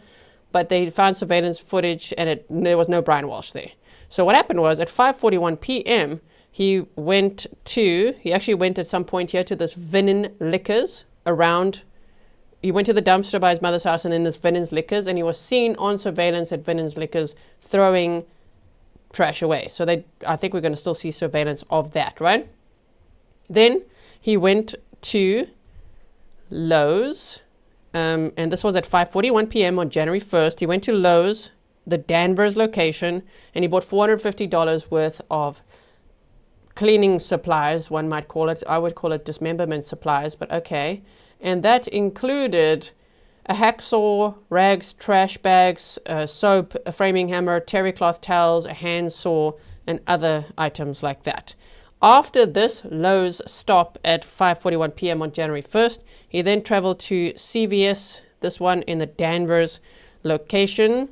but they found surveillance footage and there was no Brian Walshe there. So what happened was at 5:41 p.m. he actually went at some point here to this Vinin Liquors he went to the dumpster by his mother's house and then this Vinin's Liquors, and he was seen on surveillance at Vinin's Liquors throwing trash away. So I think we're going to still see surveillance of that, right? Then he went to Lowe's, and this was at 5:41 p.m. on January 1st. He went to Lowe's, the Danvers location, and he bought $450 worth of cleaning supplies, one might call it. I would call it dismemberment supplies, but okay. And that included a hacksaw, rags, trash bags, soap, a framing hammer, terry cloth towels, a hand saw, and other items like that. After this Lowe's stop at 5:41 p.m. on January 1st, he then traveled to CVS, this one in the Danvers location,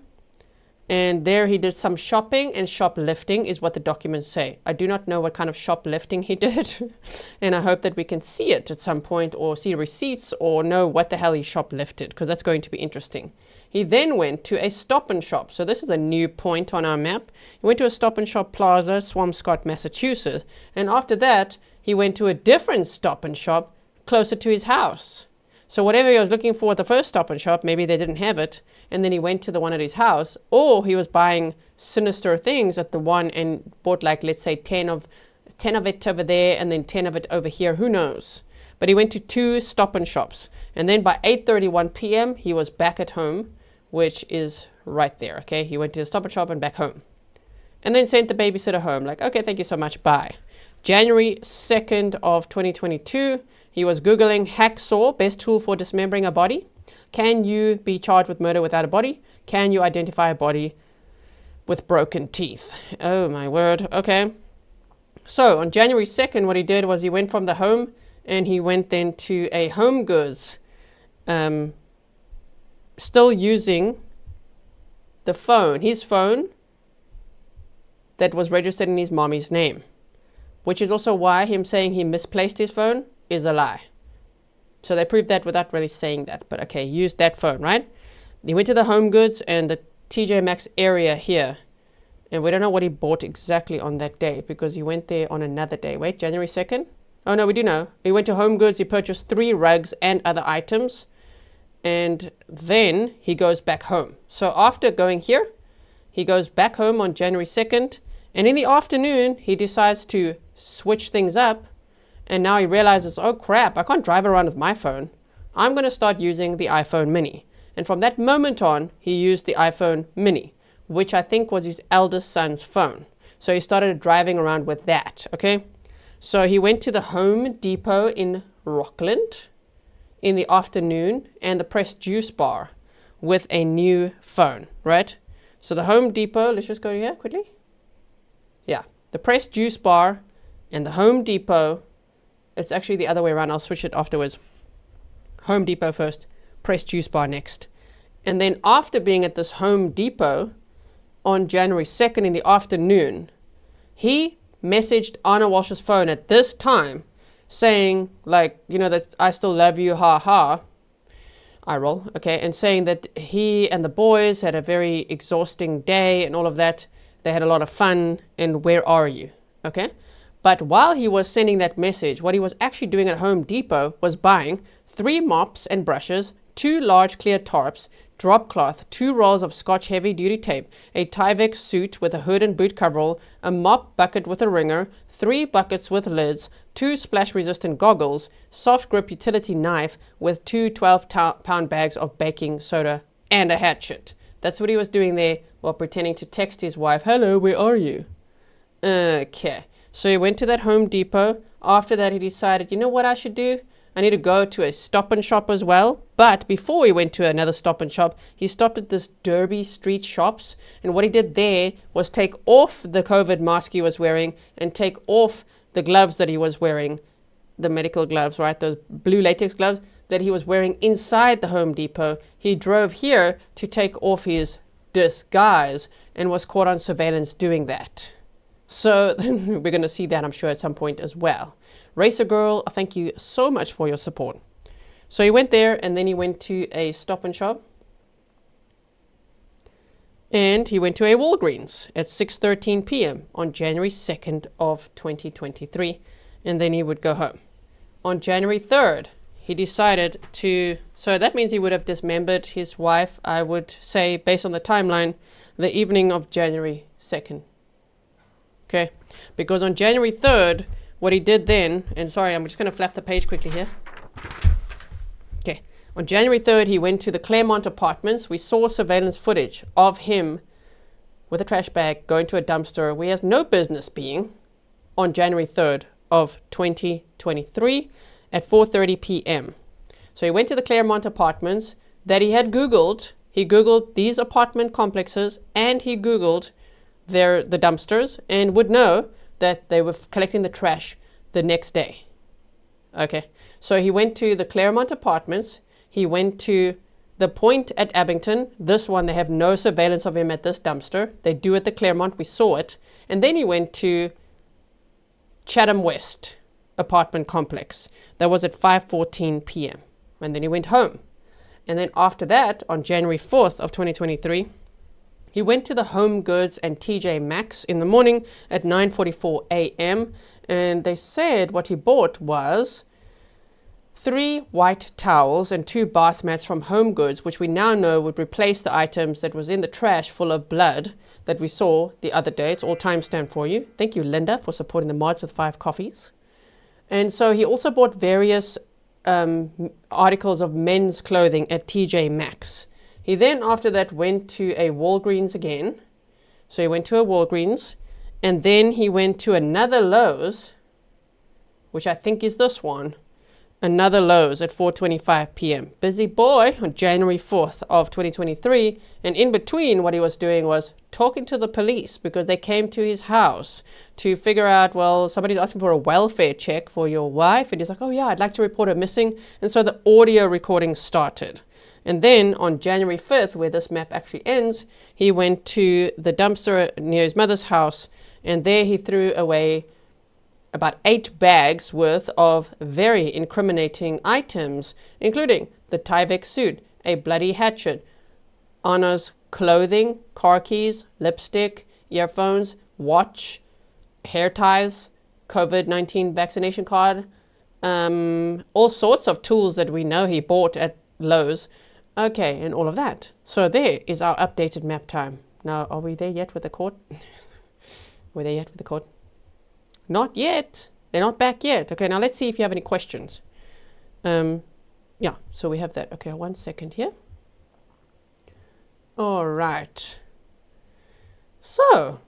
and there he did some shopping and shoplifting is what the documents say. I do not know what kind of shoplifting he did, and I hope that we can see it at some point or see receipts or know what the hell he shoplifted, because that's going to be interesting. He then went to a Stop and Shop. So this is a new point on our map. He went to a Stop and Shop Plaza, Swampscott, Massachusetts, and after that he went to a different Stop and Shop closer to his house. So whatever he was looking for at the first Stop and Shop, maybe they didn't have it, and then he went to the one at his house, or he was buying sinister things at the one and bought, like, let's say 10 of it over there and then 10 of it over here, who knows. But he went to 2 Stop and Shops, and then by 8:31 p.m. he was back at home, which is right there, okay? He went to the Stop and Shop and back home, and then sent the babysitter home, like, okay, thank you so much, bye. January 2nd of 2022, he was Googling hacksaw, best tool for dismembering a body. Can you be charged with murder without a body? Can you identify a body with broken teeth? Oh my word, okay. So on January 2nd, what he did was he went from the home and he went then to a Home Goods, still using the phone, his phone that was registered in his mommy's name, which is also why him saying he misplaced his phone is a lie. So they proved that without really saying that, but okay, he used that phone, right? He went to the Home Goods and the TJ Maxx area here, and we don't know what he bought exactly on that day because he went there on another day. Wait, January 2nd? Oh no, we do know. He went to Home Goods, he purchased 3 rugs and other items, and then he goes back home. So after going here, he goes back home on January 2nd, and in the afternoon, he decides to switch things up And now he realizes, oh crap, I can't drive around with my phone. I'm going to start using the iPhone mini. And from that moment on, he used the iPhone mini, which I think was his eldest son's phone. So he started driving around with that, okay? So he went to the Home Depot in Rockland in the afternoon and the Press Juice Bar with a new phone, right? So the Home Depot, let's just go here quickly. Yeah, the Press Juice Bar and the Home Depot. It's actually the other way around. I'll switch it afterwards. Home Depot first, Press Juice Bar next. And then after being at this Home Depot on January 2nd in the afternoon, he messaged Anna Walshe's phone at this time saying, like, you know, that I still love you, ha ha. I roll, okay, and saying that he and the boys had a very exhausting day and all of that. They had a lot of fun, and where are you, okay? But while he was sending that message, what he was actually doing at Home Depot was buying 3 mops and brushes, 2 large clear tarps, drop cloth, 2 rolls of Scotch heavy duty tape, a Tyvek suit with a hood and boot coverall, a mop bucket with a wringer, 3 buckets with lids, 2 splash resistant goggles, soft grip utility knife with 2 12-pound bags of baking soda, and a hatchet. That's what he was doing there while pretending to text his wife, hello, where are you? Okay. So he went to that Home Depot. After that, he decided, you know what I should do? I need to go to a Stop and Shop as well. But before he went to another Stop and Shop, he stopped at this Derby Street Shops. And what he did there was take off the COVID mask he was wearing and take off the gloves that he was wearing, the medical gloves, right? Those blue latex gloves that he was wearing inside the Home Depot. He drove here to take off his disguise and was caught on surveillance doing that. So we're going to see that, I'm sure, at some point as well. Racer Girl, thank you so much for your support. So he went there, and then he went to a Stop and Shop. And he went to a Walgreens at 6:13 p.m. on January 2nd of 2023. And then he would go home. On January 3rd, he decided to... So that means he would have dismembered his wife, I would say, based on the timeline, the evening of January 2nd. Okay, because on January 3rd, what he did then, and sorry, I'm just going to flap the page quickly here. Okay, on January 3rd, he went to the Claremont Apartments. We saw surveillance footage of him with a trash bag going to a dumpster where he has no business being on January 3rd of 2023 at 4:30 p.m. So he went to the Claremont Apartments that he had Googled. He Googled these apartment complexes and he Googled the dumpsters and would know that they were collecting the trash the next day. Okay, so he went to the Claremont Apartments. He went to the Point at Abington. This one, they have no surveillance of him at this dumpster. They do at the Claremont. We saw it. And then he went to Chatham West apartment complex. That was at 5:14 p.m. And then he went home. And then after that, on January 4th of 2023, he went to the Home Goods and TJ Maxx in the morning at 9:44 a.m. And they said what he bought was 3 white towels and 2 bath mats from Home Goods, which we now know would replace the items that was in the trash full of blood that we saw the other day. It's all timestamped for you. Thank you, Linda, for supporting the mods with 5 coffees. And so he also bought various articles of men's clothing at TJ Maxx. He then, after that, went to a Walgreens again. So he went to a Walgreens, and then he went to another Lowe's, which I think is this one. Another Lowe's at 4:25 p.m. Busy boy on January 4th of 2023. And in between, what he was doing was talking to the police because they came to his house to figure out, well, somebody's asking for a welfare check for your wife. And he's like, oh yeah, I'd like to report her missing. And so the audio recording started. And then on January 5th, where this map actually ends, he went to the dumpster near his mother's house, and there he threw away about 8 bags worth of very incriminating items, including the Tyvek suit, a bloody hatchet, Anna's clothing, car keys, lipstick, earphones, watch, hair ties, COVID-19 vaccination card, all sorts of tools that we know he bought at Lowe's. Okay, and all of that. So there is our updated map time. Now, are we there yet with the court? We're there yet with the court? Not yet. They're not back yet. Okay, now let's see if you have any questions. Yeah, so we have that. Okay, 1 second here. All right. So,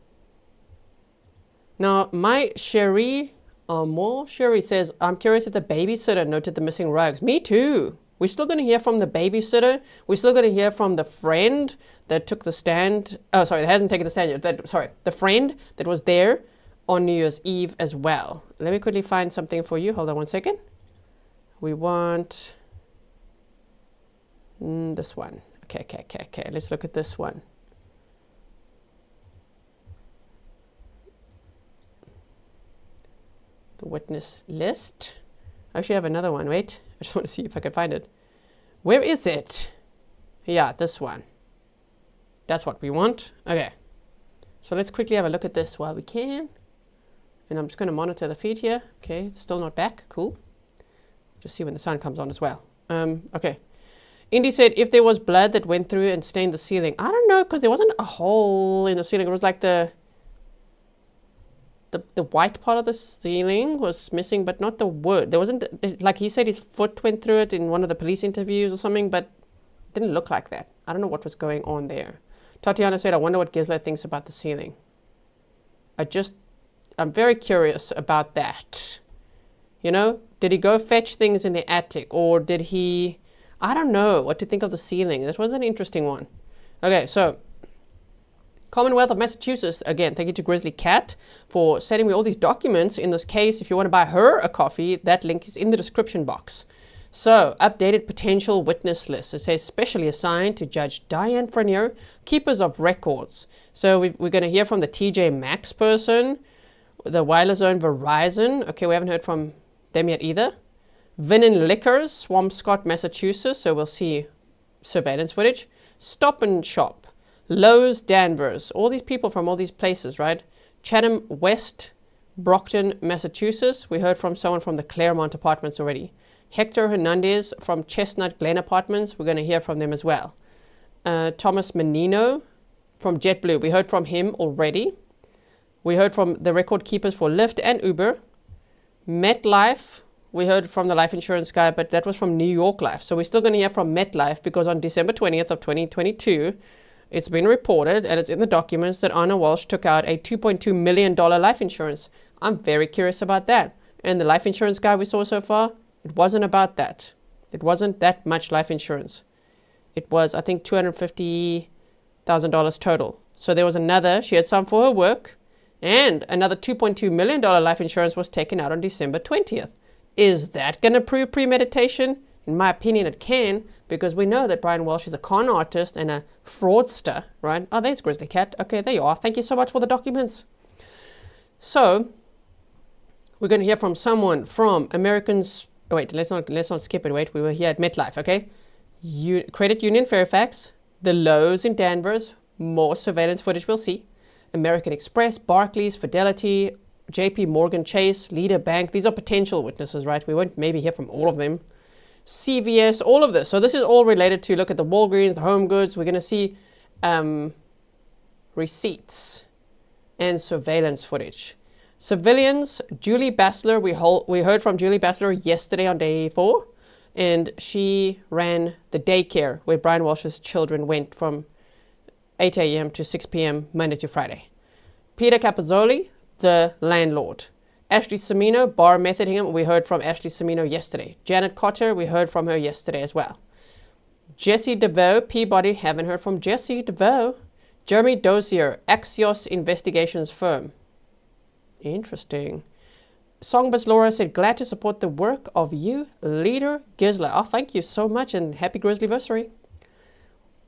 now my Sherry says, I'm curious if the babysitter noted the missing rugs. Me too. We're still going to hear from the babysitter. We're still going to hear from the friend that took the stand. Oh, sorry, that hasn't taken the stand yet. The friend that was there on New Year's Eve as well. Let me quickly find something for you. Hold on 1 second. We want this one. Okay. Let's look at this one. The witness list. I actually have another one. Wait, I just want to see if I can find it. Where is it? Yeah, this one. That's what we want. Okay. So let's quickly have a look at this while we can. And I'm just going to monitor the feed here. Okay, it's still not back. Cool. Just see when the sun comes on as well. Okay. Indy said if there was blood that went through and stained the ceiling. I don't know, because there wasn't a hole in the ceiling. It was like the white part of the ceiling was missing, but not the wood. There wasn't, like he said, his foot went through it in one of the police interviews or something, but it didn't look like that. I don't know what was going on there. Tatiana said, I wonder what Grizzly thinks about the ceiling. I'm very curious about that. You know, did he go fetch things in the attic, or did he, I don't know what to think of the ceiling. That was an interesting one. Okay, so Commonwealth of Massachusetts, again, thank you to Grizzly Cat for sending me all these documents. In this case, if you want to buy her a coffee, that link is in the description box. So, updated potential witness list. It says specially assigned to Judge Diane Freniere, keepers of records. So we're going to hear from the TJ Maxx person, the Wireless Zone Verizon. Okay, we haven't heard from them yet either. Vinin Liquors, Swampscott, Massachusetts. So we'll see surveillance footage. Stop and Shop. Lowe's, Danvers, all these people from all these places, right? Chatham West, Brockton, Massachusetts. We heard from someone from the Claremont Apartments already. Hector Hernandez from Chestnut Glen Apartments. We're going to hear from them as well. Thomas Menino from JetBlue. We heard from him already. We heard from the record keepers for Lyft and Uber. MetLife. We heard from the life insurance guy, but that was from New York Life. So we're still going to hear from MetLife because on December 20th of 2022, it's been reported, and it's in the documents, that Anna Walshe took out a $2.2 million life insurance. I'm very curious about that. And the life insurance guy we saw so far, it wasn't about that. It wasn't that much life insurance. It was, I think, $250,000 total. So there was another, she had some for her work, and another $2.2 million life insurance was taken out on December 20th. Is that going to prove premeditation? In my opinion, it can, because we know that Brian Walshe is a con artist and a fraudster, right? Oh, there's Grizzly Cat. Okay, there you are. Thank you so much for the documents. So, we're going to hear from someone from Americans. Oh, wait, let's not skip it. Wait, we were here at MetLife, okay? Credit Union Fairfax, the Lowe's in Danvers, more surveillance footage we'll see. American Express, Barclays, Fidelity, JP Morgan Chase, Leader Bank. These are potential witnesses, right? We won't maybe hear from all of them. CVS, all of this. So this is all related to, look at the Walgreens, the Home Goods. We're going to see receipts and surveillance footage. Civilians, Julie Bassler. We heard from Julie Bassler yesterday on day 4. And she ran the daycare where Brian Walsh's children went from 8 a.m. to 6 p.m. Monday to Friday. Peter Capozzoli, the landlord. Ashley Semino, bar method him. We heard from Ashley Semino yesterday. Janet Cotter, we heard from her yesterday as well. Jesse DeVoe, Peabody, haven't heard from Jesse DeVoe. Jeremy Dozier, Axios Investigations Firm. Interesting. Songbus Laura said, glad to support the work of you, leader Grizzly. Oh, thank you so much, and happy Grizzlyversary.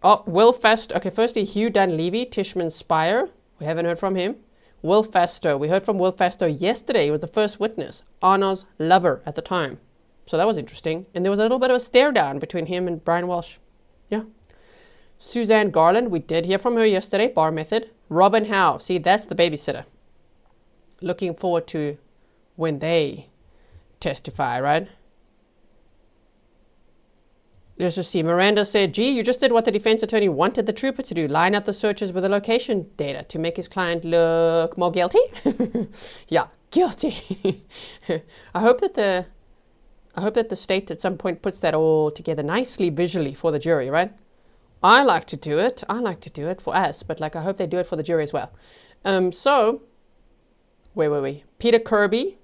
Oh, Will Fast. Okay, firstly, Hugh Dunleavy, Tishman Spire. We haven't heard from him. Will Fasto. We heard from Will Fasto yesterday. He was the first witness. Anna's lover at the time. So that was interesting. And there was a little bit of a stare down between him and Brian Walshe. Yeah. Suzanne Garland. We did hear from her yesterday. Bar method. Robin Howe. See, that's the babysitter. Looking forward to when they testify, right? Let's just see. Miranda said, gee, you just did what the defense attorney wanted the trooper to do. Line up the searches with the location data to make his client look more guilty. Yeah. guilty. I hope that the state at some point puts that all together nicely visually for the jury, right? I like to do it. I like to do it for us, but like I hope they do it for the jury as well. So, where were we? Peter Kirby.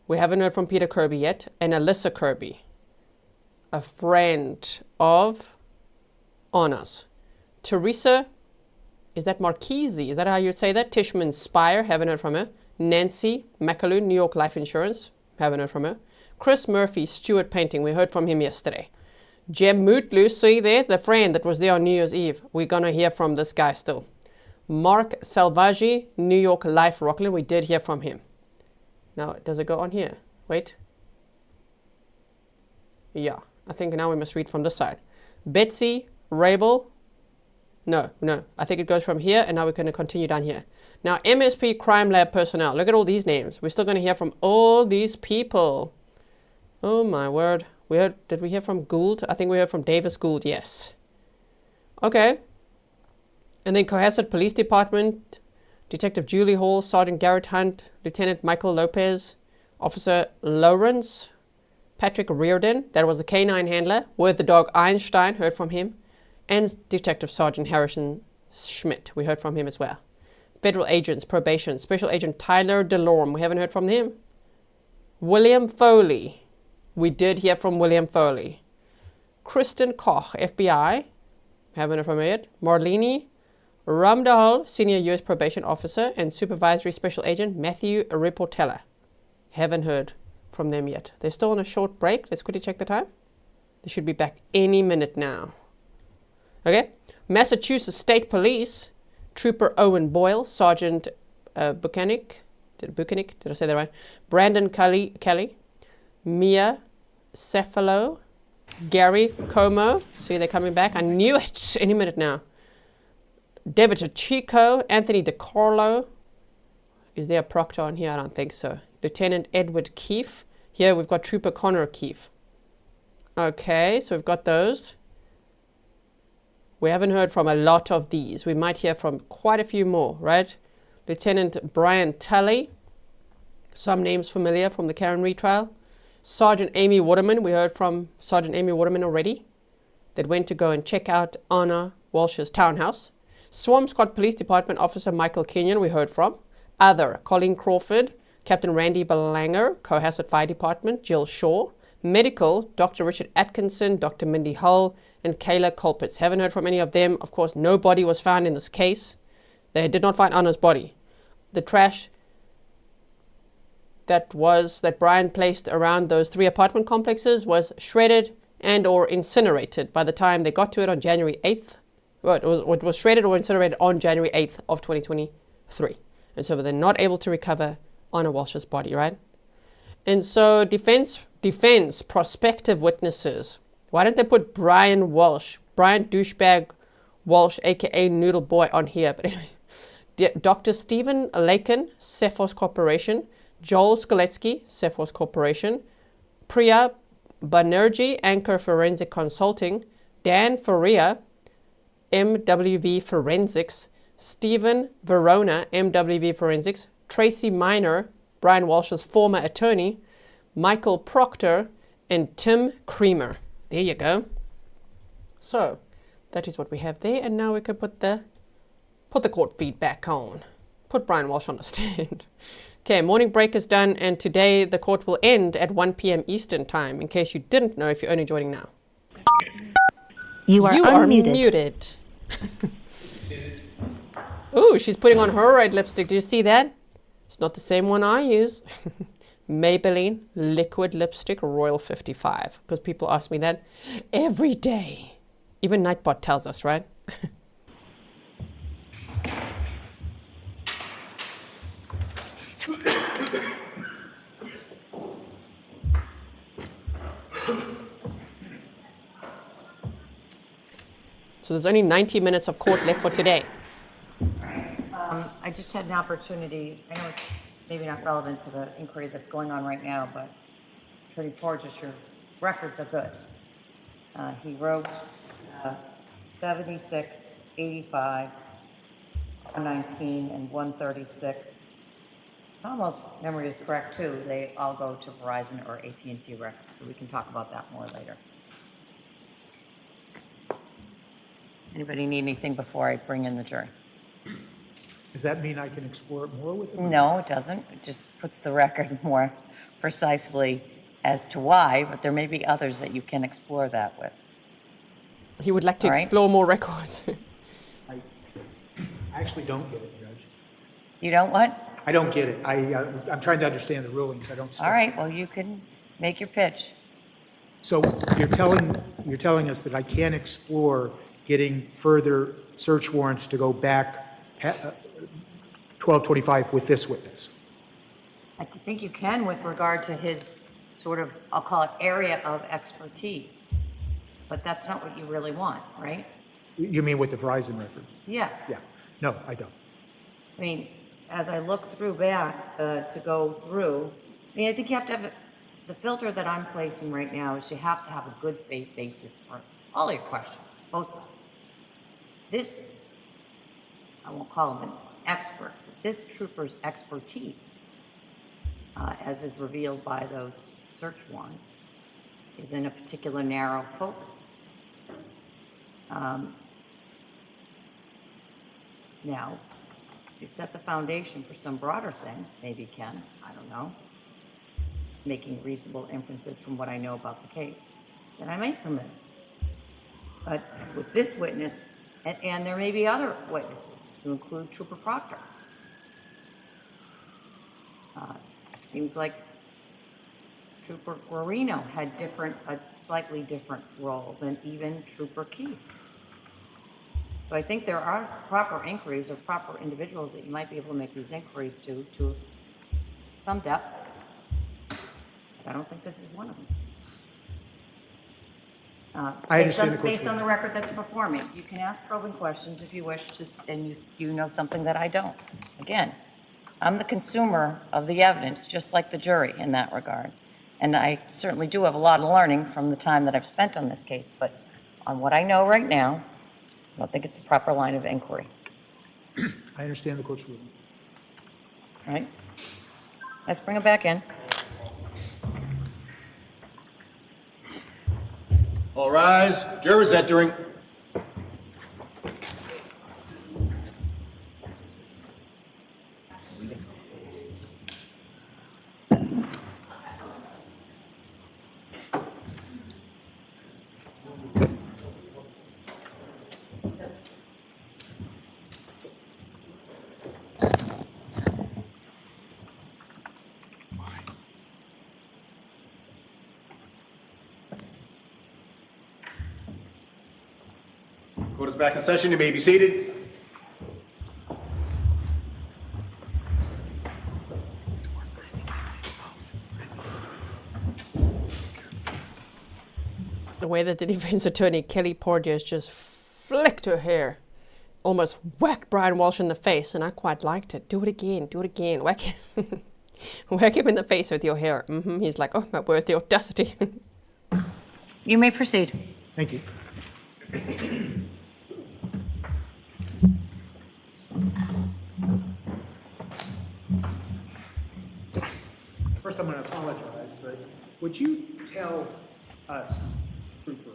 We haven't heard from Peter Kirby yet. And Alyssa Kirby, a friend of Anna's. Teresa, is that Marchese? Is that how you'd say that? Tishman Spire, haven't heard from her. Nancy McAloon, New York Life Insurance, haven't heard from her. Chris Murphy, Stewart Painting, we heard from him yesterday. Jem Mootlu, see there, the friend that was there on New Year's Eve. We're going to hear from this guy still. Mark Salvaggi, New York Life Rockland, we did hear from him. Now, does it go on here? Wait. Yeah, I think now we must read from this side. Betsy Rabel. No, I think it goes from here, and now we're going to continue down here. Now, MSP Crime Lab personnel. Look at all these names. We're still going to hear from all these people. Oh, my word. Did we hear from Gould? I think we heard from Davis Gould, yes. Okay. And then Cohasset Police Department, Detective Julie Hall, Sergeant Garrett Hunt, Lieutenant Michael Lopez, Officer Lawrence, Patrick Reardon, that was the K9 handler, with the dog Einstein, heard from him, and Detective Sergeant Harrison Schmidt, we heard from him as well. Federal agents, probation, Special Agent Tyler DeLorme, we haven't heard from him. William Foley, we did hear from William Foley. Kristen Koch, FBI, haven't heard from her yet. Marlene Ramdahal, Senior U.S. Probation Officer, and Supervisory Special Agent Matthew Riportella. Haven't heard from them yet. They're still on a short break. Let's quickly check the time. They should be back any minute now. Okay. Massachusetts State Police, Trooper Owen Boyle, Sergeant Buchanan. Did I say that right? Brandon Kelly, Mia Cephalo, Gary Como. See, they're coming back. I knew it. Any minute now. David Chico, Anthony DiCarlo. Is there a proctor on here? I don't think so. Lieutenant Edward Keefe. Here we've got Trooper Connor Keefe. Okay, so we've got those. We haven't heard from a lot of these. We might hear from quite a few more, right? Lieutenant Brian Tully. Some names familiar from the Karen retrial. Sergeant Amy Waterman. We heard from Sergeant Amy Waterman already. That went to go and check out Anna Walsh's townhouse. Swampscott Police Department Officer Michael Kenyon, we heard from. Other, Colleen Crawford, Captain Randy Belanger, Cohasset Fire Department, Jill Shaw. Medical, Dr. Richard Atkinson, Dr. Mindy Hull, and Kayla Colpitz. Haven't heard from any of them. Of course, no body was found in this case. They did not find Anna's body. The trash that Brian placed around those 3 apartment complexes was shredded and or incinerated by the time they got to it on January 8th. Well, it was shredded or incinerated on January 8th of 2023. And so they're not able to recover Anna Walsh's body, right? And so defense prospective witnesses. Why don't they put Brian Douchebag Walsh, a.k.a. Noodle Boy, on here? But anyway, Dr. Stephen Lakin, Cephos Corporation. Joel Skoletsky, Cephos Corporation. Priya Banerjee, Anchor Forensic Consulting. Dan Faria, MWV Forensics, Stephen Verona, MWV Forensics, Tracy Minor, Brian Walsh's former attorney, Michael Proctor, and Tim Creamer. There you go. So, that is what we have there, and now we can put the court feed back on. Put Brian Walsh on the stand. Okay, morning break is done, and today the court will end at 1 p.m. Eastern Time, in case you didn't know if you're only joining now. You are muted. Ooh, she's putting on her red lipstick. Do you see that? It's not the same one I use. Maybelline Liquid Lipstick Royal 55. Because people ask me that every day. Even Nightbot tells us, right? So there's only 90 minutes of court left for today. I just had an opportunity, I know it's maybe not relevant to the inquiry that's going on right now, but Attorney Porges, your records are good. He wrote 76, 85, 119, and 136. Almost memory is correct too. They all go to Verizon or AT&T records, so we can talk about that more later. Anybody need anything before I bring in the jury? Does that mean I can explore it more with them? No, it doesn't. It just puts the record more precisely as to why, but there may be others that you can explore that with. He would like to All right. explore more records. I actually don't get it, Judge. You don't what? I don't get it. I'm trying to understand the rulings. I don't. All right, well, you can make your pitch. So you're telling us that I can explore getting further search warrants to go back 1225 with this witness? I think you can with regard to his sort of, I'll call it area of expertise. But that's not what you really want, right? You mean with the Verizon records? Yes. Yeah. No, I don't. I mean, as I look through back to go through, I mean, I think you have to have, the filter that I'm placing right now is you have to have a good faith basis for all your questions, both sides. This, I won't call him an expert, but this trooper's expertise, as is revealed by those search warrants, is in a particular narrow focus. Now, if you set the foundation for some broader thing, maybe Ken, I don't know, making reasonable inferences from what I know about the case, then I might permit it. But with this witness, and there may be other witnesses, to include Trooper Proctor, seems like Trooper Guarino had a slightly different role than even Trooper Keefe. So I think there are proper inquiries or proper individuals that you might be able to make these inquiries to some depth. But I don't think this is one of them. I understand the question. Based on the record that's before me, you can ask probing questions if you wish, and you know something that I don't. Again, I'm the consumer of the evidence, just like the jury in that regard. And I certainly do have a lot of learning from the time that I've spent on this case, but on what I know right now, I don't think it's a proper line of inquiry. I understand the court's ruling. All right? Let's bring it back in. All rise. Jurors entering. Court is back in session. You may be seated. The way that the defense attorney, Kelly Porteous, just flicked her hair, almost whacked Brian Walshe in the face, and I quite liked it. Do it again, whack him. Whack him in the face with your hair. He's like, oh my word, the audacity. You may proceed. Thank you. First, I'm going to apologize, but would you tell us, Trooper,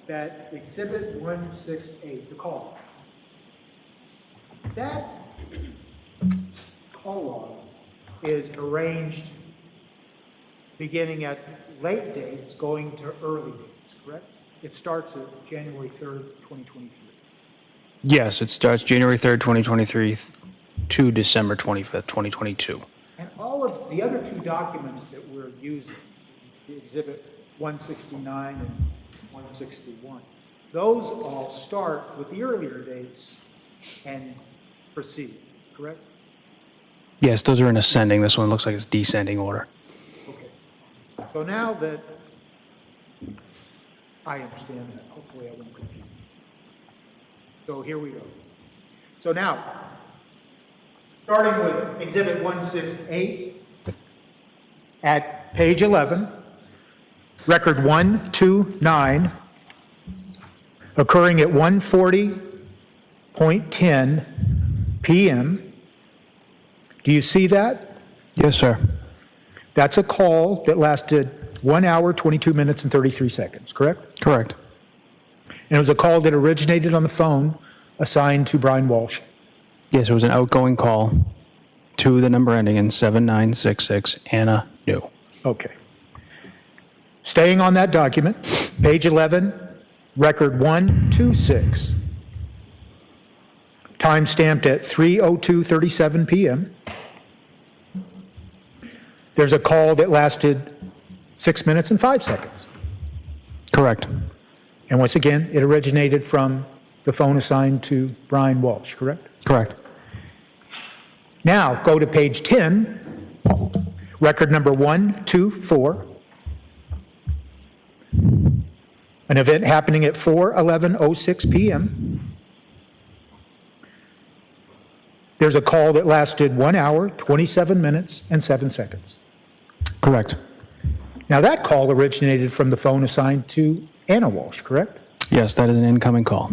that Exhibit 168, the call log, that call log is arranged beginning at late dates going to early dates, correct? It starts at January 3rd, 2023. Yes, it starts January 3rd, 2023 to December 25th, 2022. And all of the other two documents that we're using, the Exhibit 169 and 161, those all start with the earlier dates and proceed, correct? Yes, those are in ascending. This one looks like it's descending order. Okay. So now that I understand that, hopefully I won't confuse you. So here we go. So now, starting with Exhibit 168 at page 11, record 129, occurring at 1:40.10 p.m. Do you see that? Yes, sir. That's a call that lasted 1 hour, 22 minutes, and 33 seconds, correct? Correct. And it was a call that originated on the phone assigned to Brian Walshe. Yes, it was an outgoing call to the number ending in 7966, Anna New. Okay. Staying on that document, page 11, record 126, time stamped at 3:02:37 p.m. There's a call that lasted 6 minutes and 5 seconds. Correct. And once again, it originated from the phone assigned to Brian Walshe, correct? Correct. Now, go to page 10, record number 124. An event happening at 4:11:06 p.m. There's a call that lasted 1 hour, 27 minutes, and 7 seconds. Correct. Now, that call originated from the phone assigned to Anna Walshe, correct? Yes, that is an incoming call.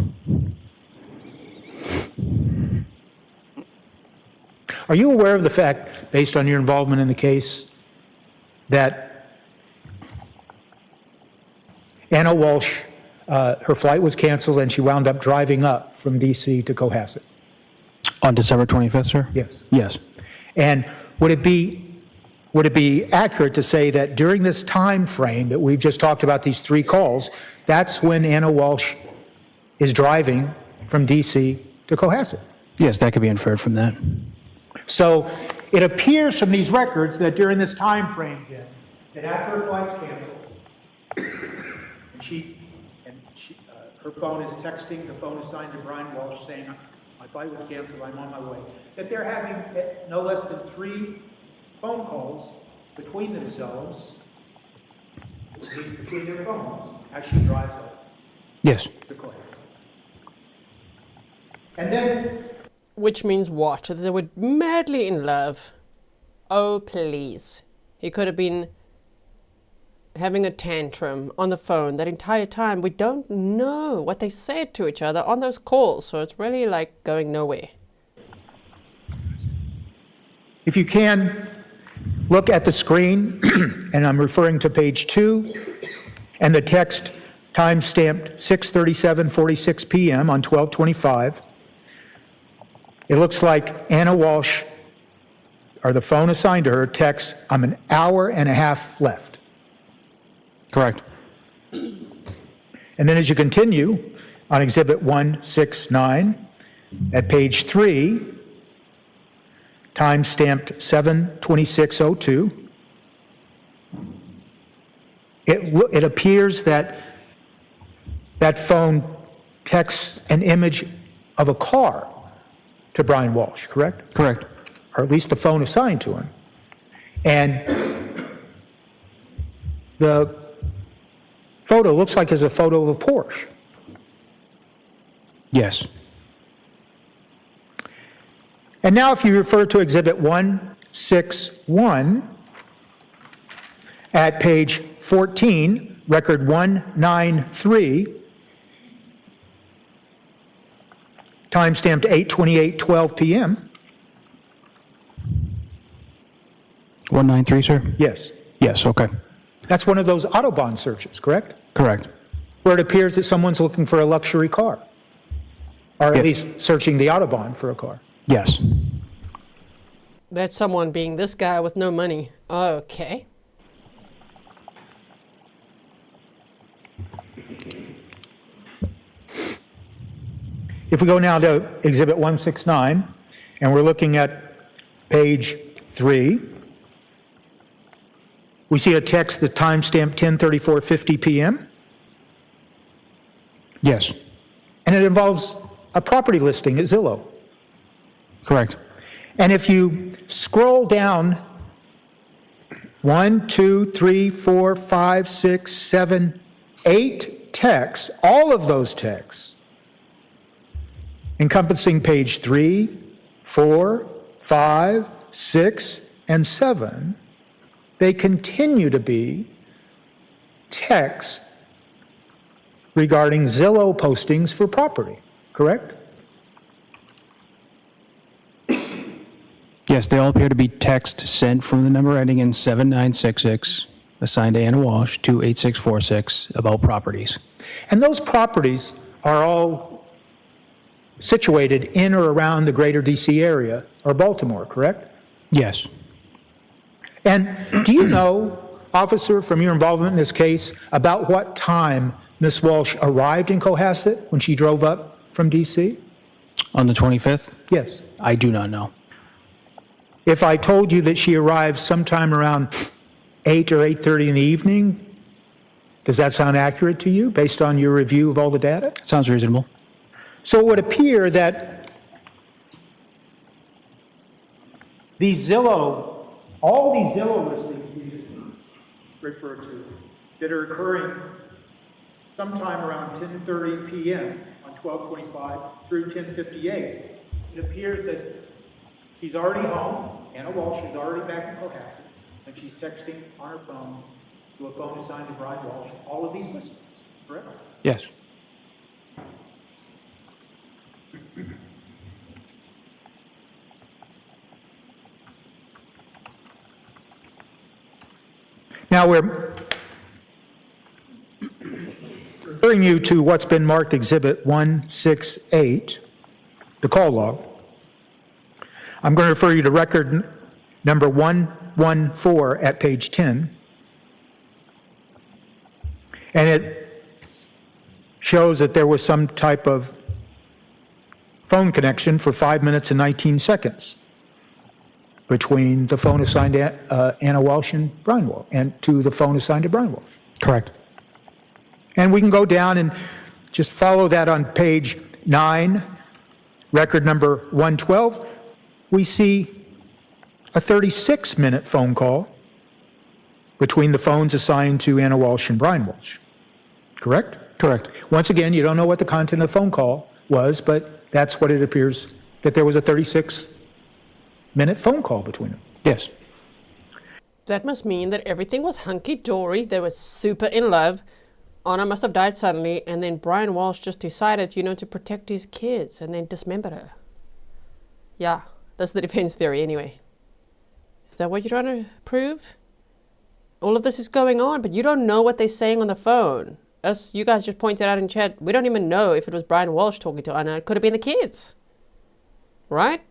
Are you aware of the fact, based on your involvement in the case, that Anna Walshe, her flight was canceled and she wound up driving up from D.C. to Cohasset? On December 25th, sir? Yes. Yes. And would it be accurate to say that during this time frame that we've just talked about, these 3 calls, that's when Anna Walshe is driving from D.C. to Cohasset? Yes, that could be inferred from that. So it appears from these records that during this time frame, Jen, that after her flight's canceled, and her phone is texting the phone assigned to Brian Walshe saying, my flight was canceled, I'm on my way, that they're having no less than 3 phone calls between themselves, at least between their phones, as she drives up Yes. to Cohasset. And then Which means what? That they were madly in love. Oh, please. He could have been having a tantrum on the phone that entire time. We don't know what they said to each other on those calls, so it's really like going nowhere. if you can, look at the screen, and I'm referring to page 2, and the text time-stamped 6:37:46 p.m. on 12/25. It looks like Anna Walshe, or the phone assigned to her, texts, I'm an hour and a half left. Correct. And then as you continue on Exhibit 169, at page 3, time-stamped 7/26:02, it appears that that phone texts an image of a car to Brian Walshe, correct? Correct. Or at least the phone assigned to him. And the photo looks like it's a photo of a Porsche. Yes. And now if you refer to Exhibit 161 at page 14, record 193, time-stamped 8:28:12 p.m. 193, sir? Yes. Yes, okay. That's one of those Autobahn searches, correct? Correct. Where it appears that someone's looking for a luxury car, or at Yes. least searching the Autobahn for a car. Yes. That's someone being this guy with no money. Okay. If we go now to Exhibit 169, and we're looking at page 3, we see a text that time-stamped 10:34:50 p.m., Yes. and it involves a property listing at Zillow. Correct. And if you scroll down 1, 2, 3, 4, 5, 6, 7, 8 texts, all of those texts, encompassing page 3, 4, 5, 6, and 7, they continue to be texts regarding Zillow postings for property, correct? Yes, they all appear to be text sent from the number ending in 7966, assigned to Anna Walshe, to 8646, about properties. And those properties are all situated in or around the greater DC area or Baltimore, correct? Yes. And do you know, officer, from your involvement in this case, about what time Miss Walshe arrived in Cohasset when she drove up from DC? On the 25th? Yes. I do not know. If I told you that she arrived sometime around 8 or 8:30 in the evening, does that sound accurate to you based on your review of all the data? Sounds reasonable. So it would appear that all these Zillow listings we just referred to that are occurring sometime around 10:30 p.m. on 12/25 through 10:58, it appears that he's already home, Anna Walshe is already back in Cohasset, and she's texting on her phone to a phone assigned to Brian Walshe all of these listings, correct? Yes. Now we're referring you to what's been marked Exhibit 168, the call log. I'm going to refer you to record number 114 at page 10. And it shows that there was some type of phone connection for 5 minutes and 19 seconds between the phone assigned to Anna Walshe and Brian Walshe, and to the phone assigned to Brian Walshe. Correct. And we can go down and just follow that on page 9, record number 112. We see a 36-minute phone call between the phones assigned to Anna Walshe and Brian Walshe. Correct? Correct. Once again, you don't know what the content of the phone call was, but that's what it appears, that there was a 36-minute phone call between them. Yes. That must mean that everything was hunky-dory. They were super in love. Anna must have died suddenly, and then Brian Walshe just decided, to protect his kids and then dismember her. Yeah, that's the defense theory anyway. Is that what you're trying to prove? All of this is going on, but you don't know what they're saying on the phone. Us, you guys just pointed out in chat, we don't even know if it was Brian Walshe talking to Anna. It could have been the kids. Right?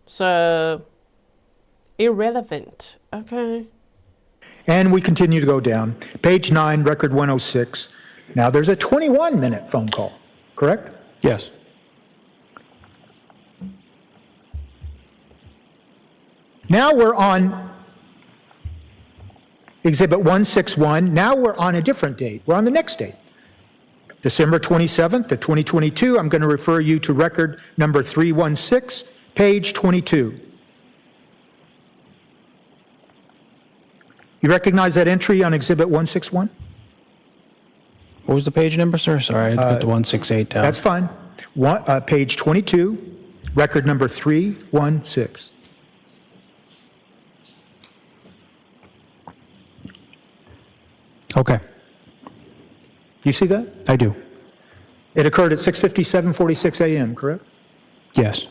So, irrelevant. Okay. And we continue to go down. Page 9, record 106. Now there's a 21-minute phone call, correct? Yes. Now we're on Exhibit 161. Now we're on a different date. We're on the next date. December 27th of 2022. I'm going to refer you to record number 316, page 22. You recognize that entry on Exhibit 161? What was the page number, sir? Sorry, I put the 168 down. That's fine. Page 22, record number 316. Okay. You see that? I do. It occurred at 6:57:46 a.m., correct? Yes.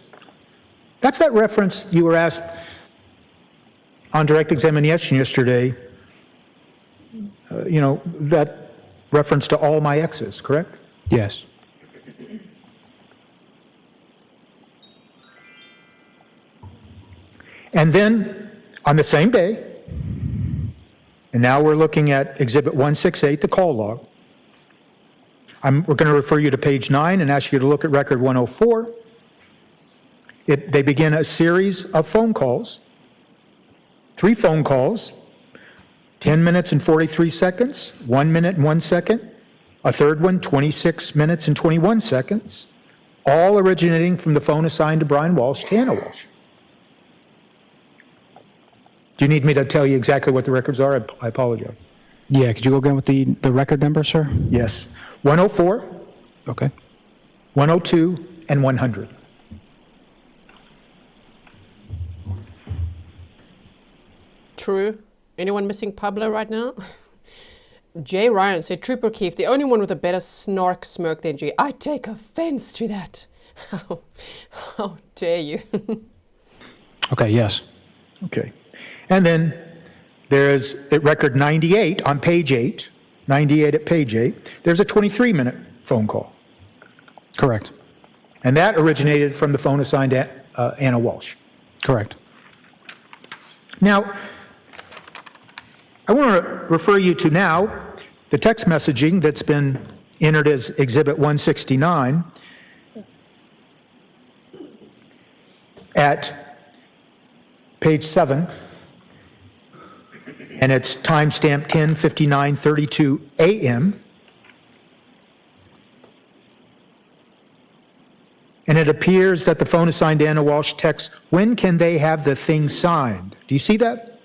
That's that reference you were asked on direct examination yesterday, that reference to all my exes, correct? Yes. And then on the same day, and now we're looking at Exhibit 168, the call log. We're going to refer you to page 9 and ask you to look at record 104. They begin a series of phone calls, 3 phone calls, 10 minutes and 43 seconds, 1 minute and 1 second, a third one, 26 minutes and 21 seconds, all originating from the phone assigned to Brian Walshe, to Anna Walshe. Do you need me to tell you exactly what the records are? I apologize. Yeah, could you go again with the record number, sir? Yes. 104, Okay. 102, and 100. True. Anyone missing Pablo right now? Jay Ryan said, Trooper Keefe, the only one with a better snark smirk than G. I take offense to that. How dare you? Okay, yes. Okay. And then there's at record 98 on page 8, 98 at page 8, there's a 23-minute phone call. Correct. And that originated from the phone assigned to Anna Walshe. Correct. Now, I want to refer you to now the text messaging that's been entered as Exhibit 169 at page 7, and it's timestamped 10:59:32 a.m. And it appears that the phone assigned to Anna Walshe texts, "When can they have the thing signed?" Do you see that?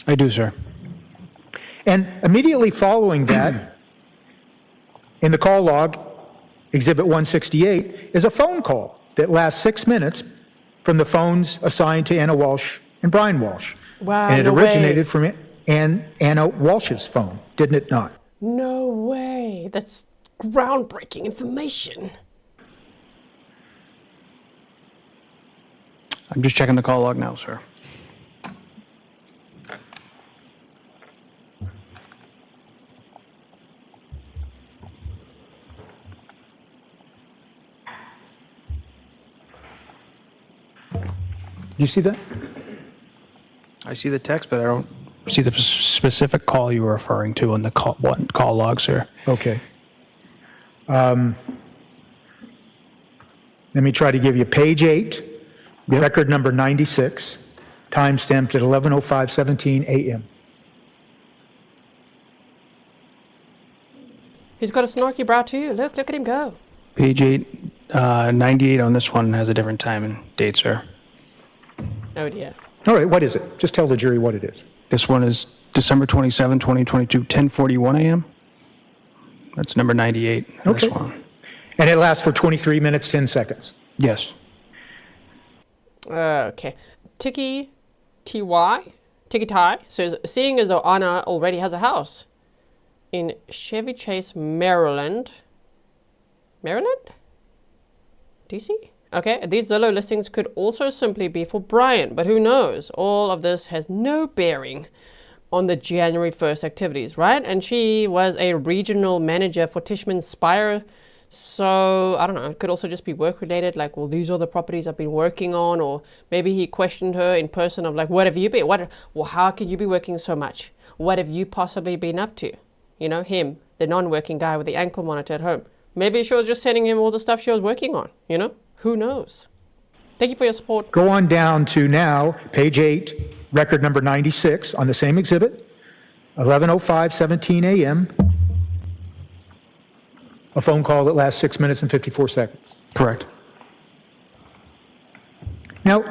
I do, sir. And immediately following that, in the call log, Exhibit 168, is a phone call that lasts 6 minutes from the phones assigned to Anna Walshe and Brian Walshe. Wow, And it no originated way. from Anna Walsh's phone, didn't it not? No way. That's groundbreaking information. I'm just checking the call log now, sir. You see that? I see the text, but I don't see the specific call you were referring to on the call log, sir. Okay. Let me try to give you page 8, Yep. record number 96, time stamped at 11:05:17 a.m. He's got a snarky brow too. Look at him go. Page 8, 98 on this one has a different time and date, sir. Oh dear. All right, what is it? Just tell the jury what it is. This one is December 27, 2022, 10:41 a.m. That's number 98 on Okay. this one. And it lasts for 23 minutes, 10 seconds. Yes. Okay. Tiki Ty says, seeing as though Anna already has a house in Chevy Chase, Maryland. Maryland? DC? Okay, these Zillow listings could also simply be for Brian, but who knows? All of this has no bearing on the January 1st activities, right? And she was a regional manager for Tishman Spire. So, I don't know, it could also just be work-related, like, well, these are the properties I've been working on, or maybe he questioned her in person of, like, what have you been, how can you be working so much? What have you possibly been up to? You know, him, the non-working guy with the ankle monitor at home. Maybe she was just sending him all the stuff she was working on, you know? Who knows? Thank you for your support. Go on down to now, page 8, record number 96, on the same exhibit, 11:05:17 a.m., a phone call that lasts 6 minutes and 54 seconds. Correct. Now,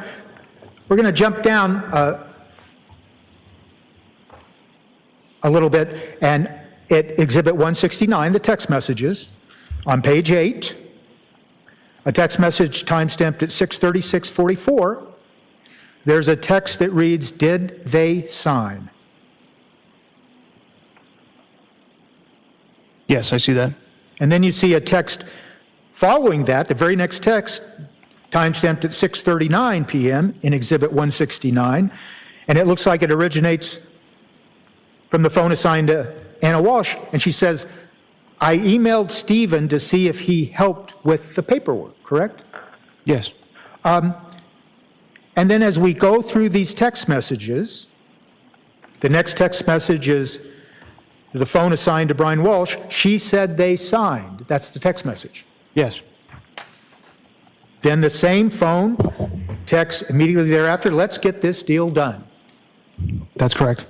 we're going to jump down a little bit, and at Exhibit 169, the text messages, on page 8, a text message timestamped at 6:36:44, there's a text that reads, "Did they sign?" Yes, I see that. And then you see a text following that, the very next text, timestamped at 6:39 p.m. in Exhibit 169, and it looks like it originates from the phone assigned to Anna Walshe, and she says, "I emailed Stephen to see if he helped with the paperwork," correct? Yes. And then as we go through these text messages, the next text message is the phone assigned to Brian Walshe. "She said they signed." That's the text message. Yes. Then the same phone texts immediately thereafter, "Let's get this deal done." That's correct.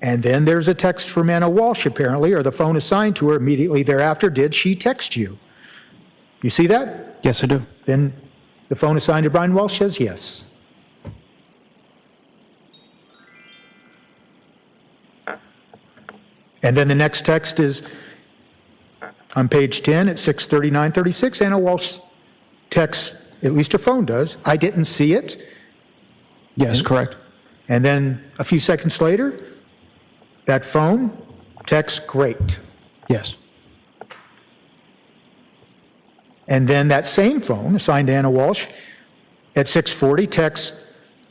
And then there's a text from Anna Walshe, apparently, or the phone assigned to her immediately thereafter, "Did she text you?" You see that? Yes, I do. Then the phone assigned to Brian Walshe says yes. And then the next text is on page 10 at 6:39:36. Anna Walshe texts, at least her phone does, "I didn't see it." Yes, correct. And then a few seconds later, that phone texts, "Great." Yes. And then that same phone assigned to Anna Walshe at 6:40 texts,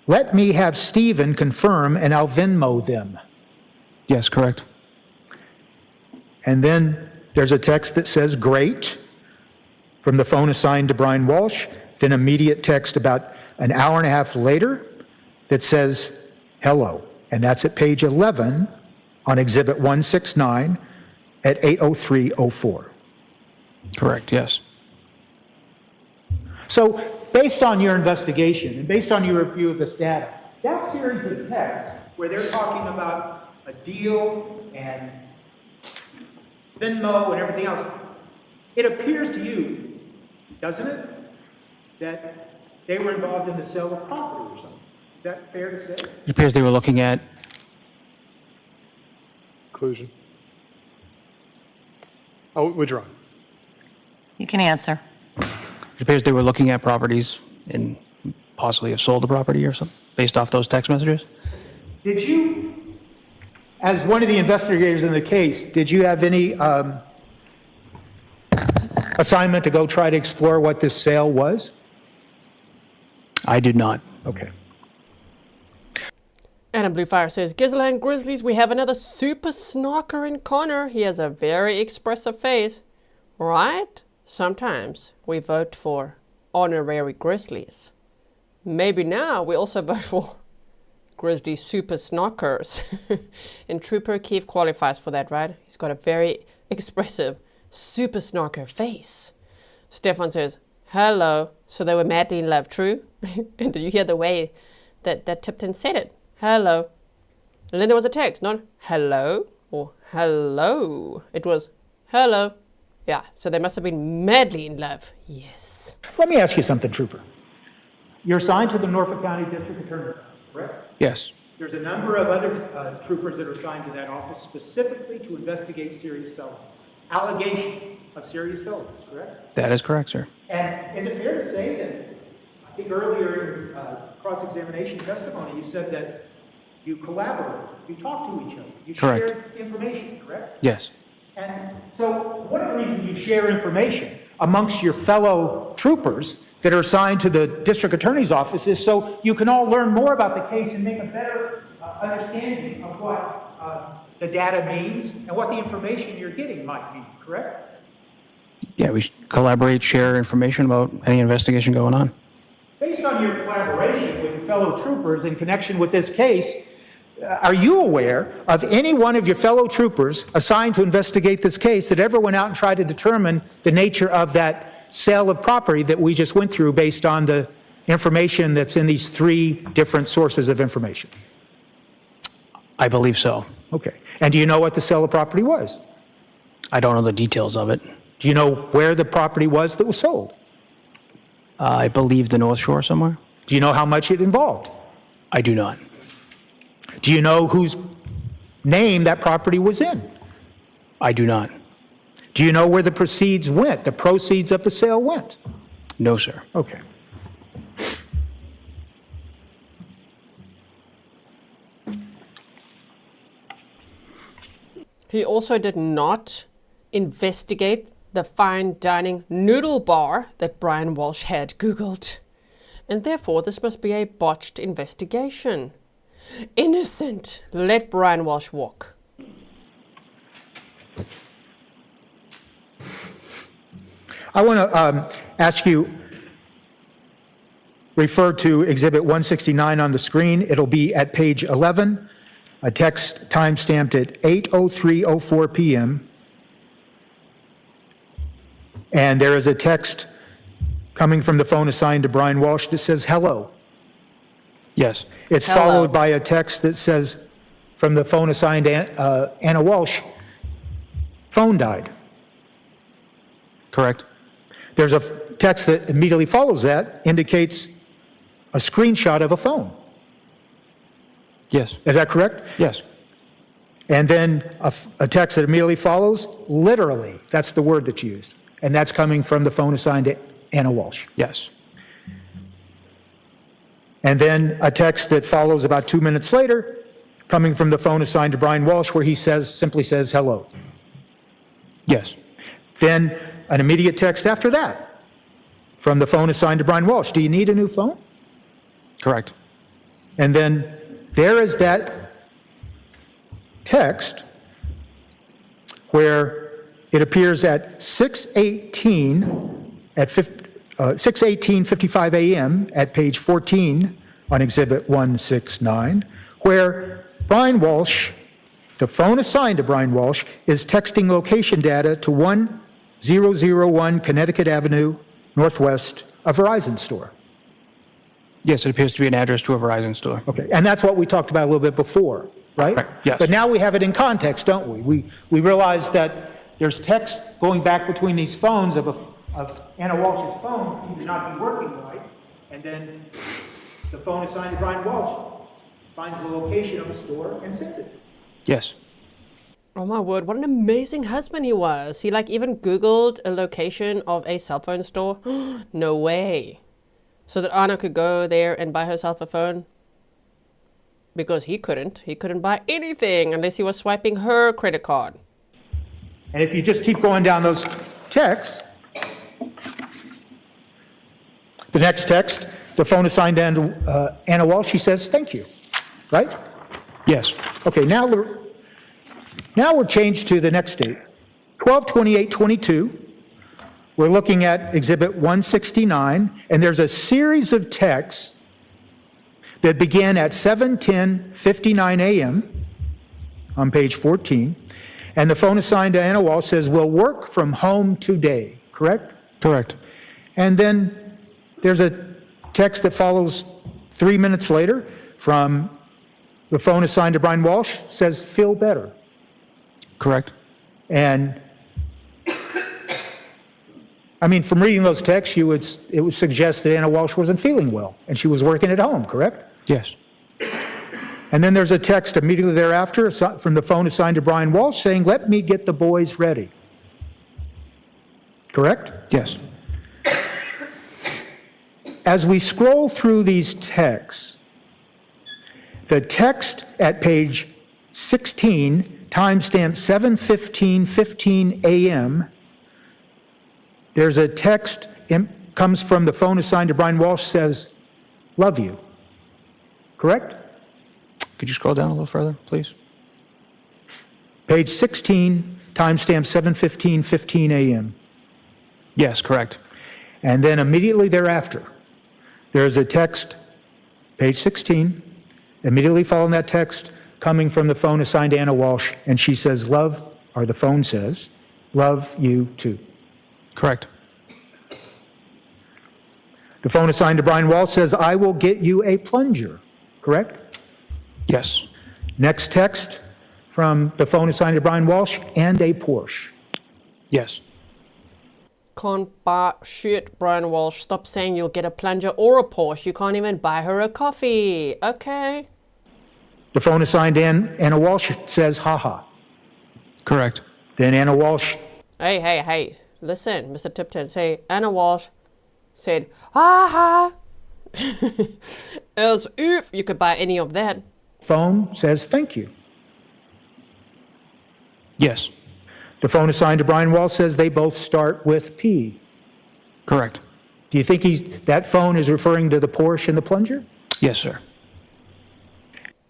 Let me have Stephen confirm and I'll Venmo them. Yes, correct. And then there's a text that says, great, from the phone assigned to Brian Walshe. Then immediate text about an hour and a half later that says, hello. And that's at page 11 on Exhibit 169 at 8:03:04. Correct, yes. So based on your investigation and based on your review of this data, that series of texts where they're talking about a deal and Venmo and everything else, it appears to you, doesn't it, that they were involved in the sale of property or something? Is that fair to say? It appears they were looking at, Conclusion. Oh, withdrawn. You can answer. it appears they were looking at properties and possibly have sold the property or something based off those text messages. Did you, as one of the investigators in the case, did you have any assignment to go try to explore what this sale was? I did not. Okay. Adam Bluefire says, Grizzly and Grizzlies, we have another super snarker in Connor. He has a very expressive face. Right? Sometimes we vote for honorary Grizzlies. Maybe now we also vote for Grizzly super snarkers. And Trooper Keefe qualifies for that, right? He's got a very expressive super snarker face. Stefan says, hello. So they were madly in love, true? And did you hear the way that Tipton said it? Hello. And then there was a text, not hello or hello. It was hello. Yeah, so they must have been madly in love. Yes. Let me ask you something, Trooper. You're assigned to the Norfolk County District Attorney's Office, correct? Yes. There's a number of other troopers that are assigned to that office specifically to investigate serious felonies, allegations of serious felonies, correct? That is correct, sir. And is it fair to say that, I think earlier in cross-examination testimony, you said that you collaborate, you talk to each other, you Correct. share information, correct? Yes. And so one of the reasons you share information amongst your fellow troopers that are assigned to the district attorney's office is so you can all learn more about the case and make a better understanding of what the data means and what the information you're getting might mean, correct? Yeah, we collaborate, share information about any investigation going on. Based on your collaboration with fellow troopers in connection with this case, are you aware of any one of your fellow troopers assigned to investigate this case that ever went out and tried to determine the nature of that sale of property that we just went through based on the information that's in these three different sources of information? I believe so. Okay. And do you know what the sale of property was? I don't know the details of it. Do you know where the property was that was sold? I believe the North Shore somewhere. Do you know how much it involved? I do not. Do you know whose name that property was in? I do not. Do you know where the proceeds went, the proceeds of the sale went? No, sir. Okay. He also did not investigate the fine dining noodle bar that Brian Walshe had Googled. And therefore, this must be a botched investigation. Innocent. Let Brian Walshe walk. I want to ask you, refer to Exhibit 169 on the screen. It'll be at page 11, a text time-stamped at 8:03:04 p.m. And there is a text coming from the phone assigned to Brian Walshe that says, hello. Yes. It's Hello. followed by a text that says, from the phone assigned to Anna Walshe, phone died. Correct. There's a text that immediately follows that, indicates a screenshot of a phone. Yes. Is that correct? Yes. And then a text that immediately follows, literally, that's the word that's used. And that's coming from the phone assigned to Anna Walshe. Yes. And then a text that follows about 2 minutes later, coming from the phone assigned to Brian Walshe, where he simply says, hello. Yes. Then an immediate text after that, from the phone assigned to Brian Walshe. Do you need a new phone? Correct. And then there is that text where it appears at 6:18:55 a.m. at page 14 on Exhibit 169, where Brian Walshe, the phone assigned to Brian Walshe, is texting location data to 1001 Connecticut Avenue, Northwest, a Verizon store. Yes, it appears to be an address to a Verizon store. Okay, and that's what we talked about a little bit before, right? Right, yes. But now we have it in context, don't we? We realize that there's text going back between these phones of Anna Walsh's phone seemed to not be working right, and then the phone assigned to Brian Walshe finds the location of a store and sends it to him. Yes. Oh my word, what an amazing husband he was. He like even Googled a location of a cell phone store. No way. So that Anna could go there and buy herself a phone? Because he couldn't. He couldn't buy anything unless he was swiping her credit card. And if you just keep going down those texts, the next text, the phone assigned to Anna Walshe, she says, thank you, right? Yes. Okay, now we're changed to the next date, 12/28/22. We're looking at Exhibit 169, and there's a series of texts that begin at 7:10:59 a.m. on page 14, and the phone assigned to Anna Walshe says, "Will work from home today," correct? Correct. And then there's a text that follows 3 minutes later from the phone assigned to Brian Walshe, says, "Feel better." Correct. And I mean, from reading those texts, it would suggest that Anna Walshe wasn't feeling well, and she was working at home, correct? Yes. And then there's a text immediately thereafter from the phone assigned to Brian Walshe saying, "Let me get the boys ready." Correct? Yes. As we scroll through these texts, the text at page 16, timestamp 7:15:15 a.m., there's a text, comes from the phone assigned to Brian Walshe, says, "Love you." Correct? Could you scroll down a little further, please? Page 16, timestamp 7:15:15 a.m. Yes, correct. And then immediately thereafter, there's a text, page 16, immediately following that text, coming from the phone assigned to Anna Walshe, and she says, "Love," or the phone says, "Love you too." Correct. The phone assigned to Brian Walshe says, "I will get you a plunger," correct? Yes. Next text from the phone assigned to Brian Walshe, "and a Porsche." Yes. Can't buy shit, Brian Walshe. Stop saying you'll get a plunger or a Porsche. You can't even buy her a coffee. Okay. The phone assigned to Anna Walshe says, "haha." Correct. Then Anna Walshe, Hey. Listen, Mr. Tipton. Say, Anna Walshe said, ha. As if you could buy any of that. phone says, "Thank you." Yes. The phone assigned to Brian Walshe says they both start with P. Correct. Do you think that phone is referring to the Porsche and the plunger? Yes, sir.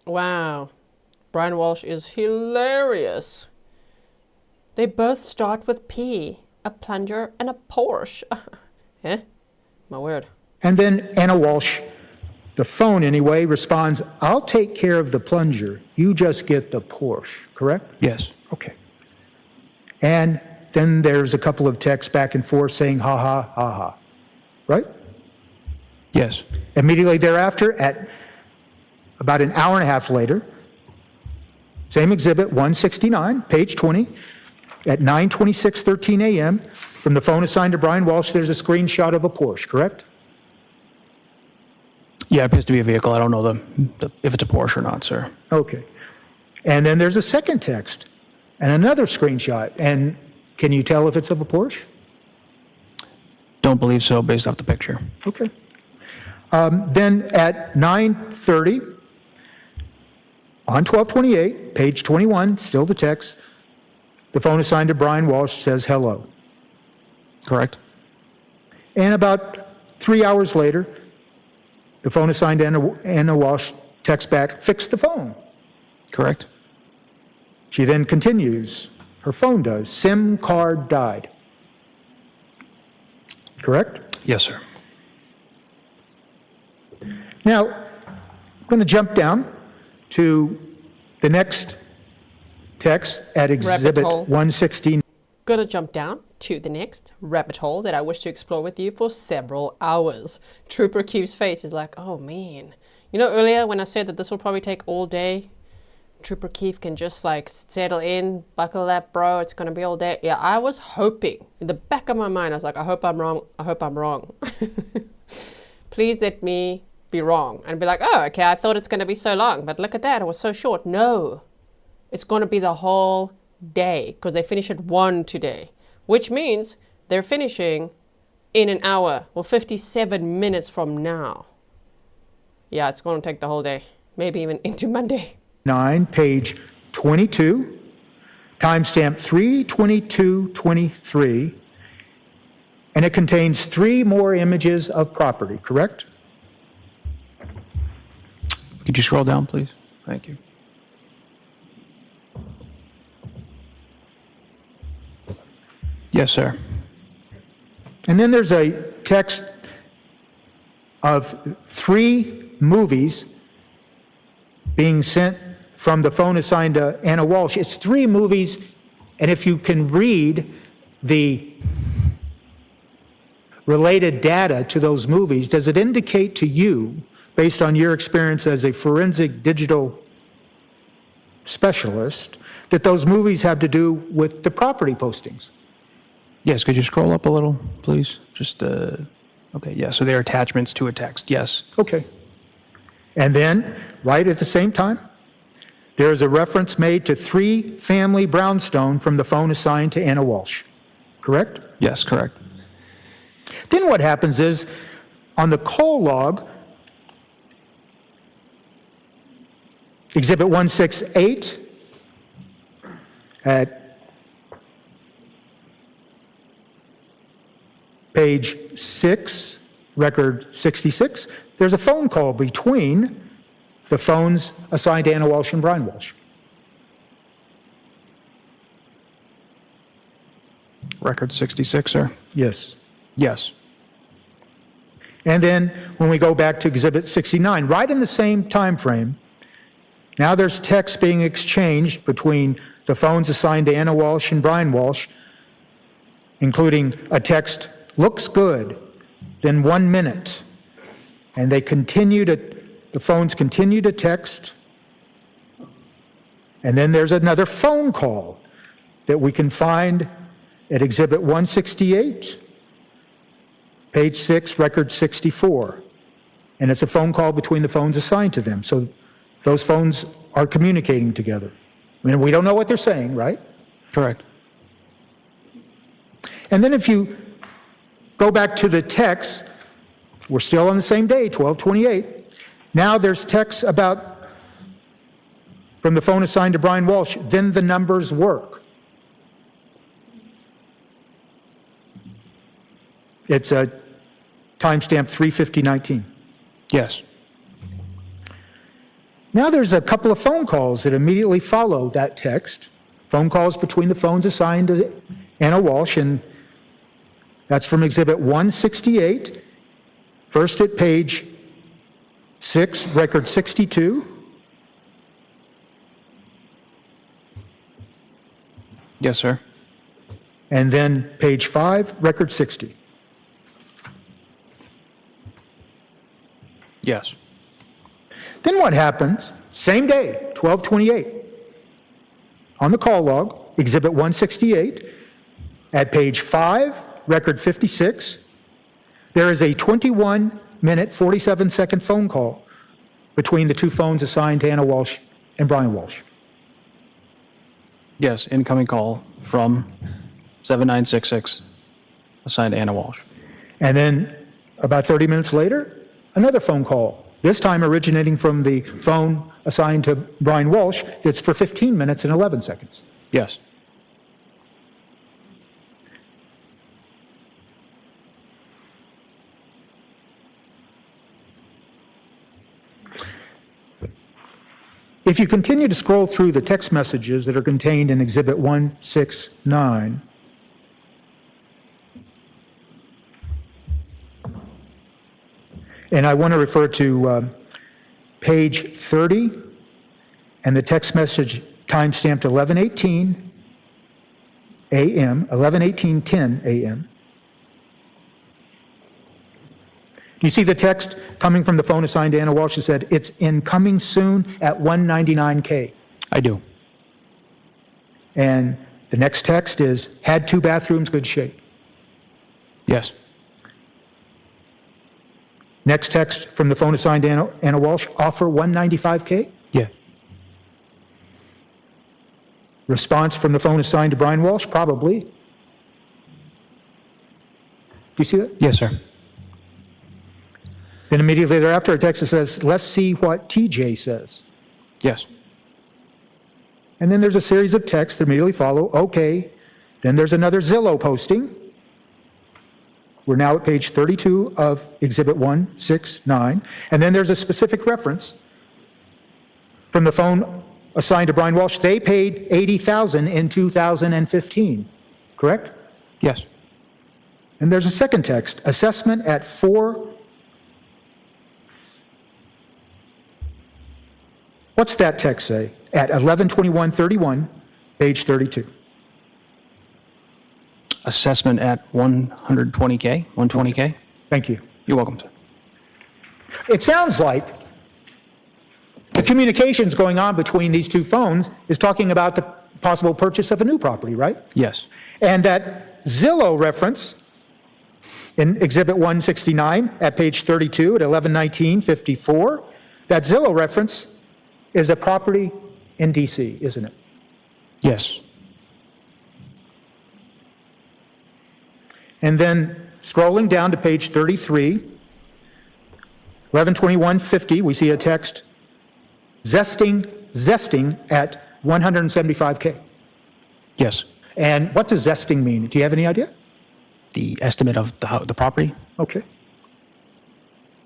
Wow. Brian Walshe is hilarious. They both start with P. A plunger and a Porsche. Eh? My word. And then Anna Walshe, the phone anyway, responds, "I'll take care of the plunger. You just get the Porsche," correct? Yes. Okay. And then there's a couple of texts back and forth saying, "ha ha," right? Yes. Immediately thereafter, at about an hour and a half later, same exhibit, 169, page 20, at 9:26:13 a.m., from the phone assigned to Brian Walshe, there's a screenshot of a Porsche, correct? Yeah, it appears to be a vehicle. I don't know if it's a Porsche or not, sir. Okay. And then there's a second text and another screenshot. And can you tell if it's of a Porsche? Don't believe so based off the picture. Okay. Then at 9:30, on 12/28, page 21, still the text, the phone assigned to Brian Walshe says, "Hello." Correct. And about 3 hours later, the phone assigned to Anna Walshe text back, fix the phone. Correct? She then continues, her phone does, SIM card died. Correct? Yes, sir. Now, I'm going to jump down to the next text at Exhibit Rabbit hole. 116. Gonna jump down to the next rabbit hole that I wish to explore with you for several hours. Trooper Keefe's face is like, oh man. You know, earlier when I said that this will probably take all day, Trooper Keefe can just like settle in, buckle up, bro, it's gonna be all day. Yeah, I was hoping, in the back of my mind, I was like, I hope I'm wrong, I hope I'm wrong. Please let me be wrong. And be like, oh, okay, I thought it's gonna be so long, but look at that, it was so short. No, it's gonna be the whole day, because they finish at 1 today, which means they're finishing in an hour or 57 minutes from now. Yeah, it's going to take the whole day, maybe even into Monday. 9, page 22, timestamp 3/22/23, and it contains 3 more images of property, correct? Could you scroll down, please? Thank you. Yes, sir. And then there's a text of 3 movies being sent from the phone assigned to Anna Walshe. It's 3 movies, and if you can read the related data to those movies, does it indicate to you, based on your experience as a forensic digital specialist, that those movies have to do with the property postings? Yes, could you scroll up a little, please? Just, okay, yeah, so they're attachments to a text, yes. Okay. And then, right at the same time, there is a reference made to 3 family brownstone from the phone assigned to Anna Walshe, correct? Yes, correct. Then what happens is, on the call log, Exhibit 168 at page 6, record 66, there's a phone call between the phones assigned to Anna Walshe and Brian Walshe. Record 66, sir? Yes. Yes. And then when we go back to Exhibit 69, right in the same time frame, now there's text being exchanged between the phones assigned to Anna Walshe and Brian Walshe, including a text, looks good, then 1 minute. And the phones continue to text. And then there's another phone call that we can find at Exhibit 168, page 6, record 64. And it's a phone call between the phones assigned to them. So those phones are communicating together. I mean, we don't know what they're saying, right? Correct. And then if you go back to the text, we're still on the same day, 12/28. Now there's text about, from the phone assigned to Brian Walshe, then the numbers work. It's a timestamp 3/50/19. Yes. Now there's a couple of phone calls that immediately follow that text. Phone calls between the phones assigned to Anna Walshe, and that's from Exhibit 168, first at page 6, record 62. Yes, sir. And then page 5, record 60. Yes. Then what happens, same day, 12/28, on the call log, Exhibit 168, at page 5, record 56, there is a 21-minute, 47-second phone call between the 2 phones assigned to Anna Walshe and Brian Walshe. Yes, incoming call from 7966, assigned to Anna Walshe. And then about 30 minutes later, another phone call, this time originating from the phone assigned to Brian Walshe, that's for 15 minutes and 11 seconds. Yes. If you continue to scroll through the text messages that are contained in Exhibit 169, and I want to refer to page 30 and the text message timestamped 11:18 a.m., 11:18:10 a.m. You see the text coming from the phone assigned to Anna Walsh that said, it's incoming soon at 199K. I do. And the next text is, had 2 bathrooms, good shape. Yes. Next text from the phone assigned to Anna Walsh, offer 195K. Yeah. Response from the phone assigned to Brian Walsh, probably. Do you see that? Yes, sir. Then immediately thereafter, a text that says, let's see what TJ says. Yes. And then there's a series of texts that immediately follow, okay. Then there's another Zillow posting. We're now at page 32 of Exhibit 169. And then there's a specific reference from the phone assigned to Brian Walsh. They paid $80,000 in 2015, correct? Yes. And there's a second text, assessment at 4. What's that text say? At 11/21/31, page 32. Assessment at 120K, 120K? Thank you. You're welcome, sir. It sounds like the communications going on between these two phones is talking about the possible purchase of a new property, right? Yes. And that Zillow reference in Exhibit 169 at page 32 at 11/19/54, that Zillow reference is a property in DC, isn't it? Yes. And then scrolling down to page 33, 11/21/50, we see a text, zesting at 175K. Yes. And what does zesting mean? Do you have any idea? The estimate of the property? Okay.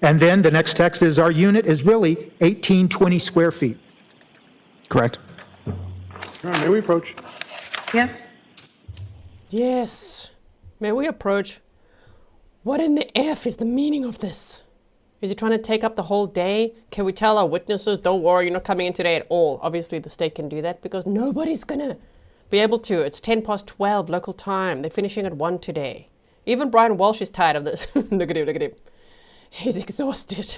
And then the next text is, our unit is really 1820 square feet. Correct. All right, may we approach? Yes? Yes. May we approach? What in the F is the meaning of this? Is he trying to take up the whole day? Can we tell our witnesses, don't worry, you're not coming in today at all? Obviously, the state can do that because nobody's going to be able to. It's 12:10 local time. They're finishing at 1 today. Even Brian Walsh is tired of this. Look at him. He's exhausted.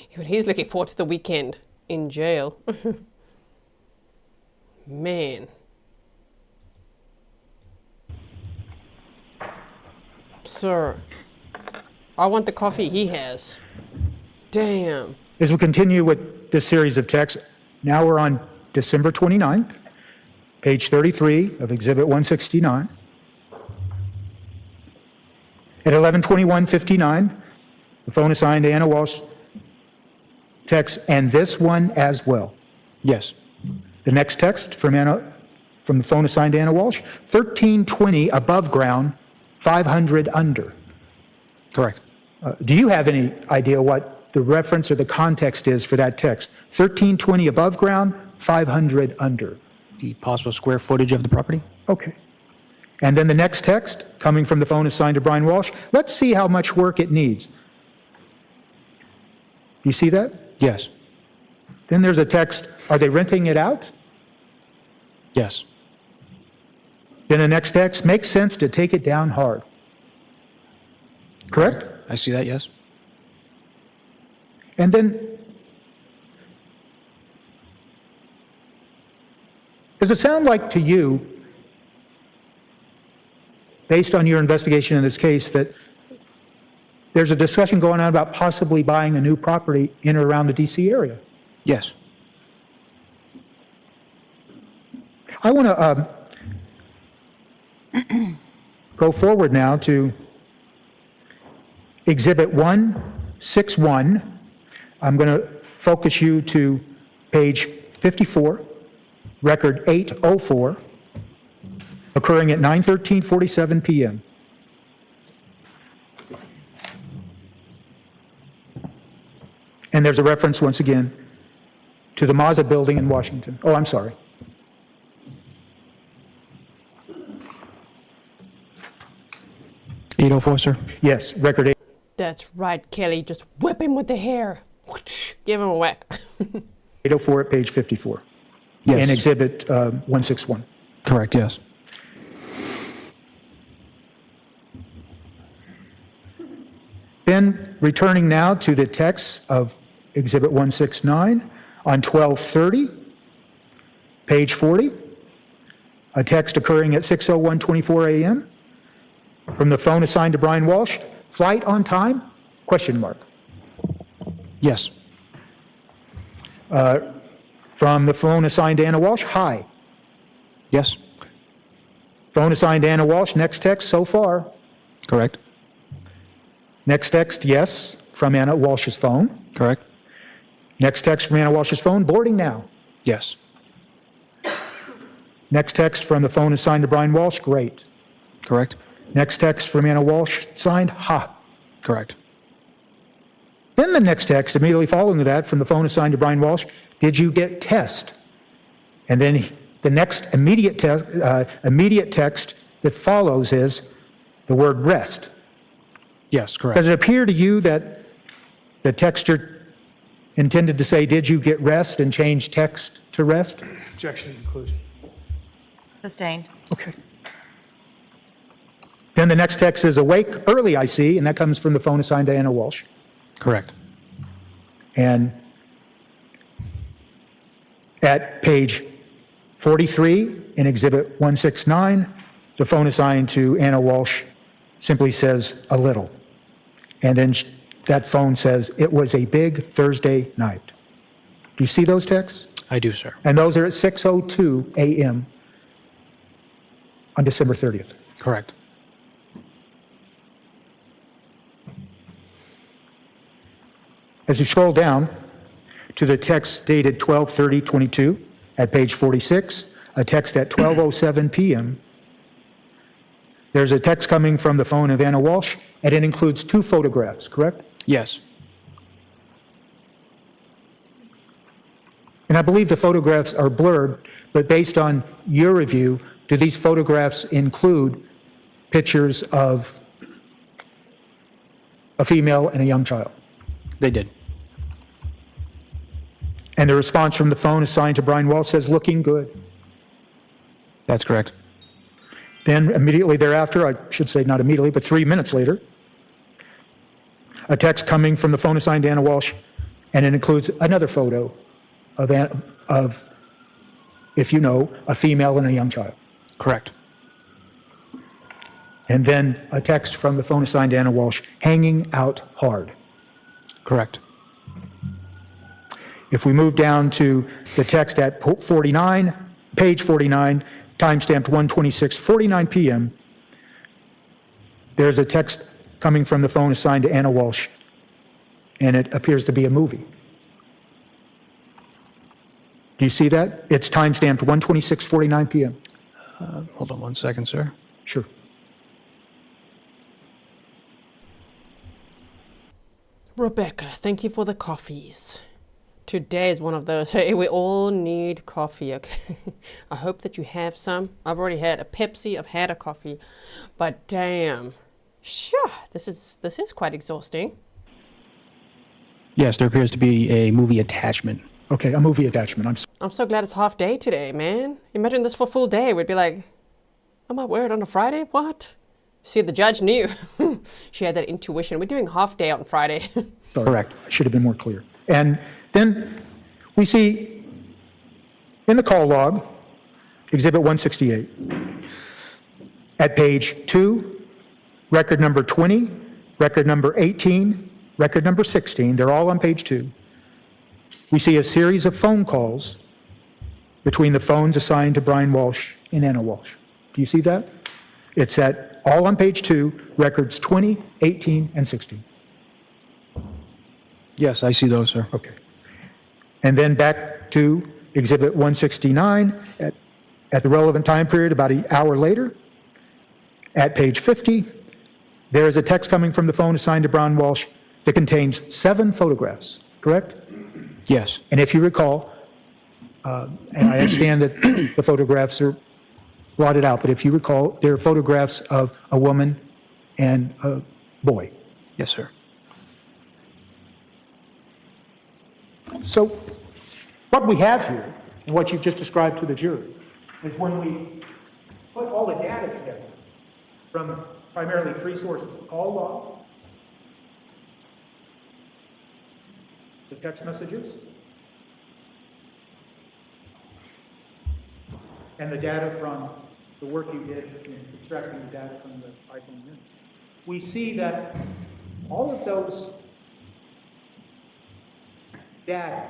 He's looking forward to the weekend in jail. Man. Sir, I want the coffee he has. Damn. As we continue with this series of texts, now we're on December 29th, page 33 of Exhibit 169. At 11/21/59, the phone assigned to Anna Walsh text, and this one as well. Yes. The next text from the phone assigned to Anna Walsh, 1320 above ground, 500 under. Correct. Do you have any idea what the reference or the context is for that text? 1320 above ground, 500 under. The possible square footage of the property? Okay. And then the next text, coming from the phone assigned to Brian Walsh, let's see how much work it needs. You see that? Yes. Then there's a text, are they renting it out? Yes. Then the next text, makes sense to take it down hard. Correct? I see that, yes. And then, does it sound like to you, based on your investigation in this case, that there's a discussion going on about possibly buying a new property in or around the DC area? Yes. I want to go forward now to Exhibit 161. I'm going to focus you to page 54, record 804, occurring at 9:13:47 p.m. And there's a reference once again to the Mazda building in Washington. Oh, I'm sorry. .804, sir. Yes, record 8. That's right, Kelly. Just whip him with the hair. Whoosh, give him a whack. 804 at page 54. Yes. And exhibit 161. Correct, yes. Then returning now to the text of exhibit 169 on 12/30, page 40, a text occurring at 6:01:24 a.m. from the phone assigned to Brian Walshe. Flight on time? Question mark. Yes. From the phone assigned to Anna Walshe. Hi. Yes. Phone assigned to Anna Walshe. Next text so far. Correct. Next text, yes, from Anna Walsh's phone. Correct. Next text from Anna Walsh's phone. Boarding now. Yes. Next text from the phone assigned to Brian Walshe. Great. Correct. Next text from Anna Walshe, signed, ha. Correct. Then the next text, immediately following that, from the phone assigned to Brian Walshe, did you get test? And then the next immediate text that follows is the word rest. Yes, correct. Does it appear to you that the texter intended to say, did you get rest, and change text to rest? Objection to conclusion. Sustained. Okay. Then the next text is awake early, I see, and that comes from the phone assigned to Anna Walshe. Correct. And at page 43 in Exhibit 169, the phone assigned to Anna Walshe simply says a little. And then that phone says, it was a big Thursday night. Do you see those texts? I do, sir. And those are at 6:02 a.m. on December 30th. Correct. As you scroll down to the text dated 12/30/22 at page 46, a text at 12:07 p.m., there's a text coming from the phone of Anna Walshe, and it includes 2 photographs, correct? Yes. And I believe the photographs are blurred, but based on your review, do these photographs include pictures of a female and a young child? They did. And the response from the phone assigned to Brian Walshe says, looking good. That's correct. Then immediately thereafter, I should say not immediately, but 3 minutes later, a text coming from the phone assigned to Anna Walshe, and it includes another photo of, if you know, a female and a young child. Correct. And then a text from the phone assigned to Anna Walshe, hanging out hard. Correct. If we move down to the text at 49, page 49, timestamped 1:26:49 p.m., there's a text coming from the phone assigned to Anna Walshe, and it appears to be a movie. Do you see that? It's timestamped 1:26:49 p.m. Hold on one second, sir. Sure. Rebecca, thank you for the coffees. Today is one of those, hey, we all need coffee, okay? I hope that you have some. I've already had a Pepsi, I've had a coffee, but damn, sure, this is quite exhausting. Yes, there appears to be a movie attachment. Okay, a movie attachment. I'm so glad it's half day today, man. Imagine this for full day. We'd be like, oh my word, on a Friday? What? See, the judge knew. She had that intuition. We're doing half day on Friday. Sorry, Correct. I should have been more clear. And then we see in the call log, Exhibit 168, at page 2, record number 20, record number 18, record number 16, they're all on page 2. We see a series of phone calls between the phones assigned to Brian Walshe and Anna Walshe. Do you see that? It's all on page 2, records 20, 18, and 16. Yes, I see those, sir. Okay. And then back to Exhibit 169 at the relevant time period, about an hour later, at page 50, there is a text coming from the phone assigned to Brian Walshe that contains 7 photographs, correct? Yes. And if you recall, And I understand that the photographs are blotted out, but if you recall, there are photographs of a woman and a boy. Yes, sir. So what we have here, and what you've just described to the jury, is when we put all the data together from primarily three sources: the call log, the text messages, and the data from the work you did in extracting the data from the iPhone mini. We see that all of those data,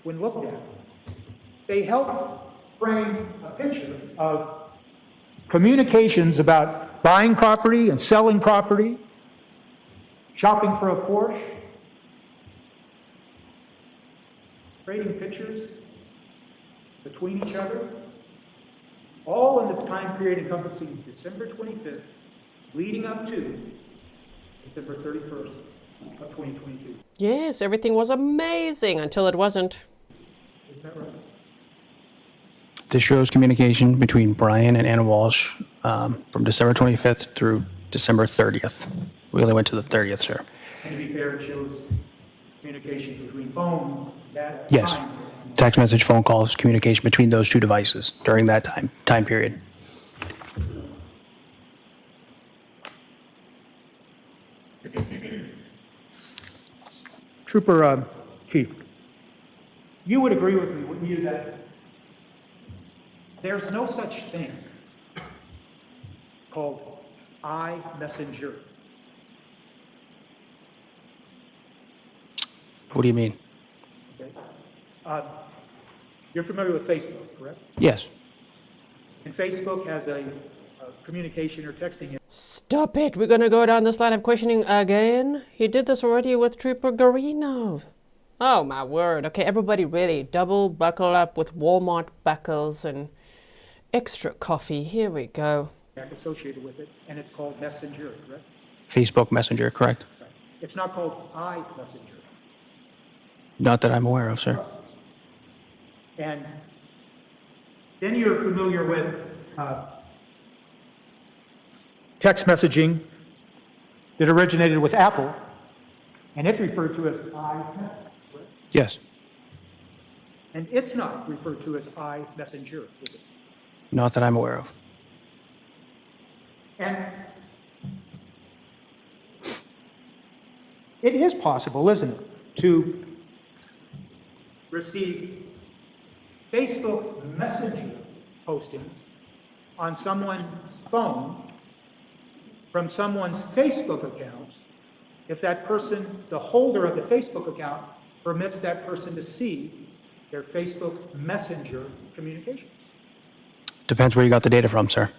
when looked at, they help frame a picture of communications about buying property and selling property, shopping for a Porsche, trading pictures between each other, all in the time period encompassing December 25th, leading up to December 31st of 2022. Yes, everything was amazing until it wasn't. Isn't that right? This shows communication between Brian and Anna Walsh from December 25th through December 30th. We only went to the 30th, sir. And to be fair, it shows communications between phones, data. Yes. time. Text message, phone calls, communication between those two devices during that time period. Trooper Keefe, you would agree with me, wouldn't you, that there's no such thing called iMessenger? What do you mean? Okay. You're familiar with Facebook, correct? Yes. And Facebook has a communication or texting. Stop it. We're going to go down this line of questioning again. He did this already with Trooper Garino. Oh, my word. Okay, everybody really double buckle up with Walmart buckles and extra coffee. Here we go. Associated with it, and it's called Messenger, correct? Facebook Messenger, correct? Right. It's not called iMessenger. Not that I'm aware of, sir. And then you're familiar with text messaging that originated with Apple, and it's referred to as iMessage, right? Yes. And it's not referred to as iMessenger, is it? Not that I'm aware of. And it is possible, isn't it, to receive Facebook Messenger postings on someone's phone from someone's Facebook account if that person, the holder of the Facebook account, permits that person to see their Facebook Messenger communications. Depends where you got the data from, sir.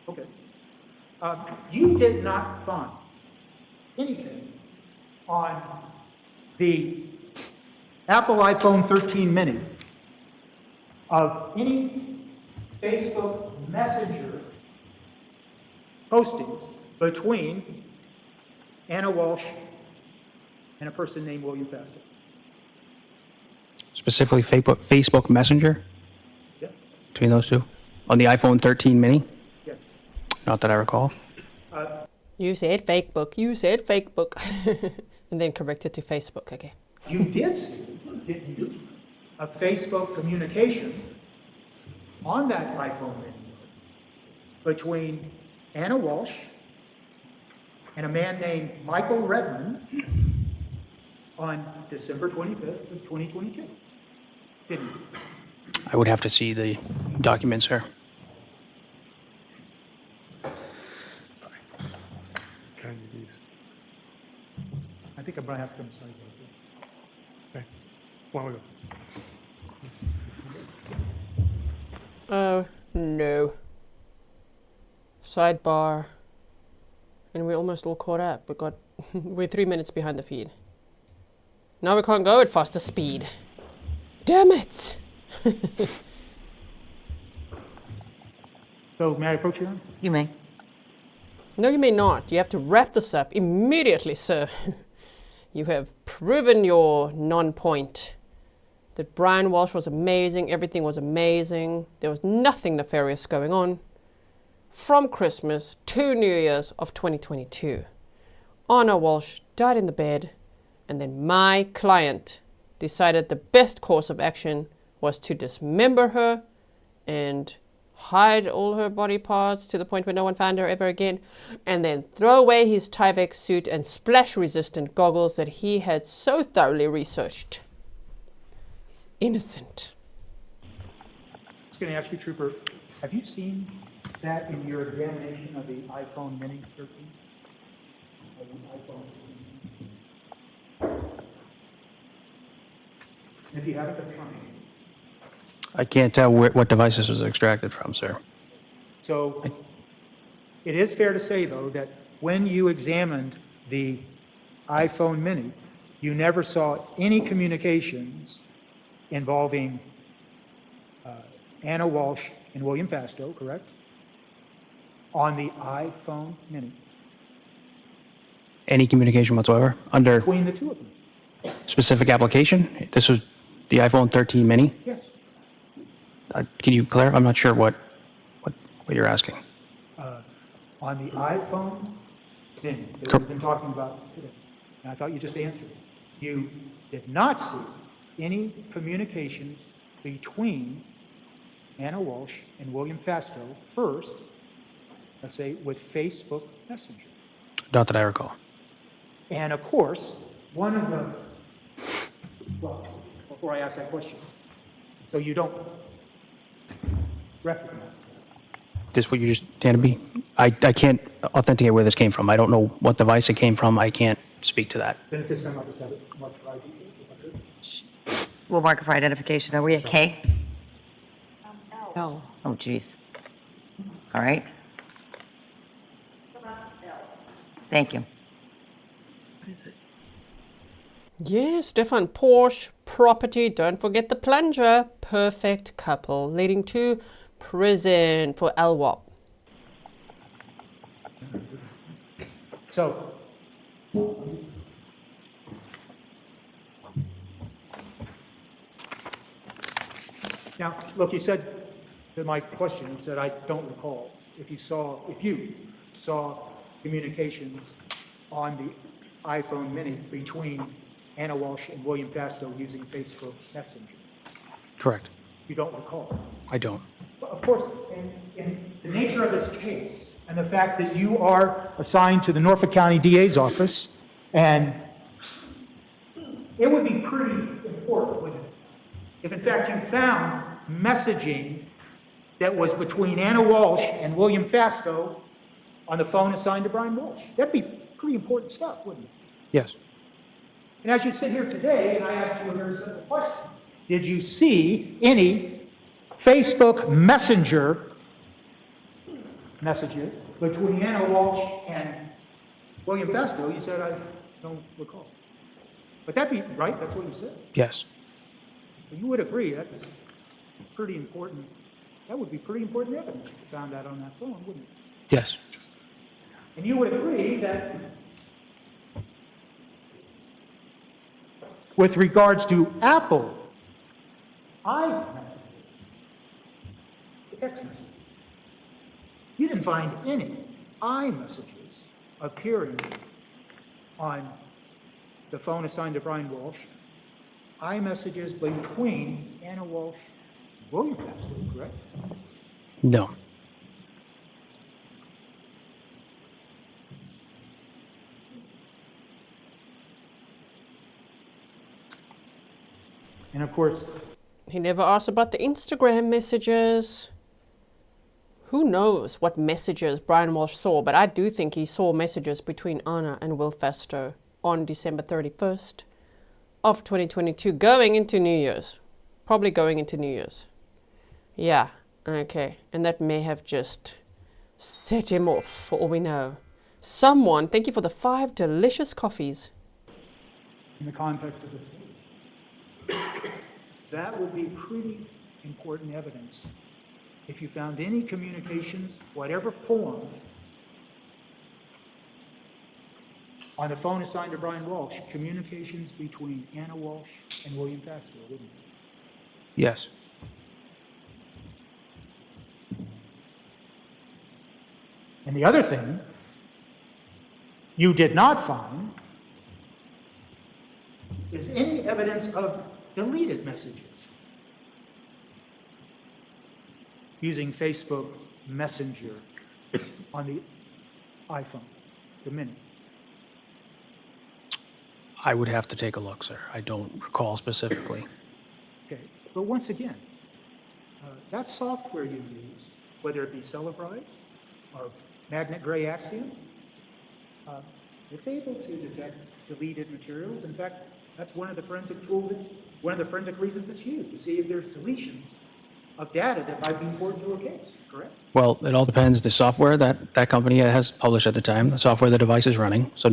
Okay. You did not find anything on the Apple iPhone 13 mini of any Facebook Messenger postings between Anna Walsh and a person named William Festa. Specifically Facebook Messenger Yes? between those two? On the iPhone 13 mini? Yes. Not that I recall. You said Facebook. You said Facebook. And then corrected to Facebook. Okay. You did see, didn't you, a Facebook communication on that iPhone mini between Anna Walsh and a man named Michael Redmond on December 25th of 2022, didn't you? I would have to see the document, sir. Can I do these? I think I'm going to have to come inside. Okay. Why don't we go? Oh, no. Sidebar. And we're almost all caught up. We're 3 minutes behind the feed. Now we can't go at faster speed. Damn it! So, may I approach you now? You may. No, you may not. You have to wrap this up immediately, sir. You have proven your non-point that Brian Walshe was amazing, everything was amazing, there was nothing nefarious going on from Christmas to New Year's of 2022. Anna Walshe died in the bed, and then my client decided the best course of action was to dismember her and hide all her body parts to the point where no one found her ever again, and then throw away his Tyvek suit and splash-resistant goggles that he had so thoroughly researched. He's innocent. I was going to ask you, Trooper, have you seen that in your examination of the iPhone Mini 13? If you haven't, that's fine. I can't tell what device this was extracted from, sir. So it is fair to say, though, that when you examined the iPhone Mini, you never saw any communications involving Anna Walshe and William Fastow, correct? On the iPhone Mini. Any communication whatsoever under Between the two of them? specific application? This was the iPhone 13 mini? Yes. Can you clarify? I'm not sure what you're asking. On the iPhone Mini that we've been talking about today, and I thought you just answered it. You did not see any communications between Anna Walshe and William Fastow first, let's say, with Facebook Messenger. Not that I recall. And of course, one of the, well, before I ask that question, so you don't recognize that? This what you just handed me? I can't authenticate where this came from. I don't know what device it came from. I can't speak to that. Then at this time, I'll just have it marked for ID. We'll mark it for identification. Are we at K? No. Oh, geez. All right. Thank you. What is it? Yes, Stefan, Porsche, property, don't forget the plunger. Perfect couple, leading to prison for LWOP. So, now, look, you said to my question, you said, I don't recall if you saw communications on the iPhone Mini between Anna Walshe and William Fastow using Facebook Messenger. Correct. You don't recall? I don't. Well, of course, in the nature of this case and the fact that you are assigned to the Norfolk County DA's office, and it would be pretty important, wouldn't it, if in fact you found messaging that was between Anna Walshe and William Fastow on the phone assigned to Brian Walshe. That'd be pretty important stuff, wouldn't it? Yes. And as you sit here today, and I ask you a very simple question, did you see any Facebook Messenger messages between Anna Walshe and William Fastow? You said, I don't recall. But that'd be, right? That's what you said. Yes. You would agree that's pretty important. That would be pretty important evidence if you found that on that phone, wouldn't it? Yes. And you would agree that with regards to Apple iMessages, the text messages, you didn't find any iMessages appearing on the phone assigned to Brian Walshe, iMessages between Anna Walshe and William Fastow, correct? No. And of course, He never asked about the Instagram messages. Who knows what messages Brian Walshe saw, but I do think he saw messages between Anna and Will Fastow on December 31st of 2022, going into New Year's. Probably going into New Year's. Yeah, okay. And that may have just set him off, for all we know. Someone, thank you for the 5 delicious coffees. in the context of this case, that would be pretty important evidence. If you found any communications, whatever form, on the phone assigned to Brian Walshe, communications between Anna Walshe and William Fastow, wouldn't it? Yes. And the other thing you did not find is any evidence of deleted messages using Facebook Messenger on the iPhone, the Mini. I would have to take a look, sir. I don't recall specifically. Okay, but once again, that software you use, whether it be Cellebrite or Magnet Gray Axiom, it's able to detect deleted materials. In fact, that's one of the forensic tools, one of the forensic reasons it's used, to see if there's deletions of data that might be important to a case, correct? Well, it all depends. The software that company has published at the time, the software the device is running. So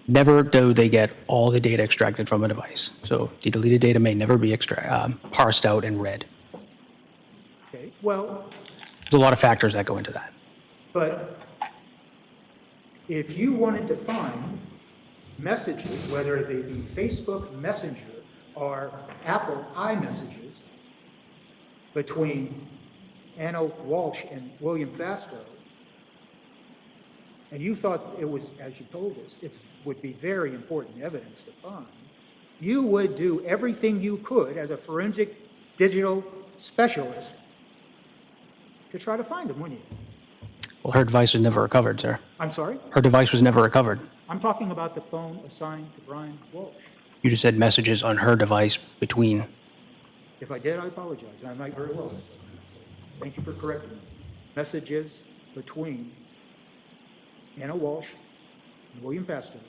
never do they get all the data extracted from a device. So the deleted data may never be parsed out and read. Okay, well, There's a lot of factors that go into that. but if you wanted to find messages, whether they be Facebook Messenger or Apple iMessages, between Anna Walshe and William Fastow, and you thought it was, as you told us, it would be very important evidence to find, you would do everything you could as a forensic digital specialist to try to find them, wouldn't you? Well, her device was never recovered, sir. I'm sorry? Her device was never recovered. I'm talking about the phone assigned to Brian Walshe. You just said messages on her device between. If I did, I apologize, and I might very well have said that. So thank you for correcting me. Messages between Anna Walshe and William Fastow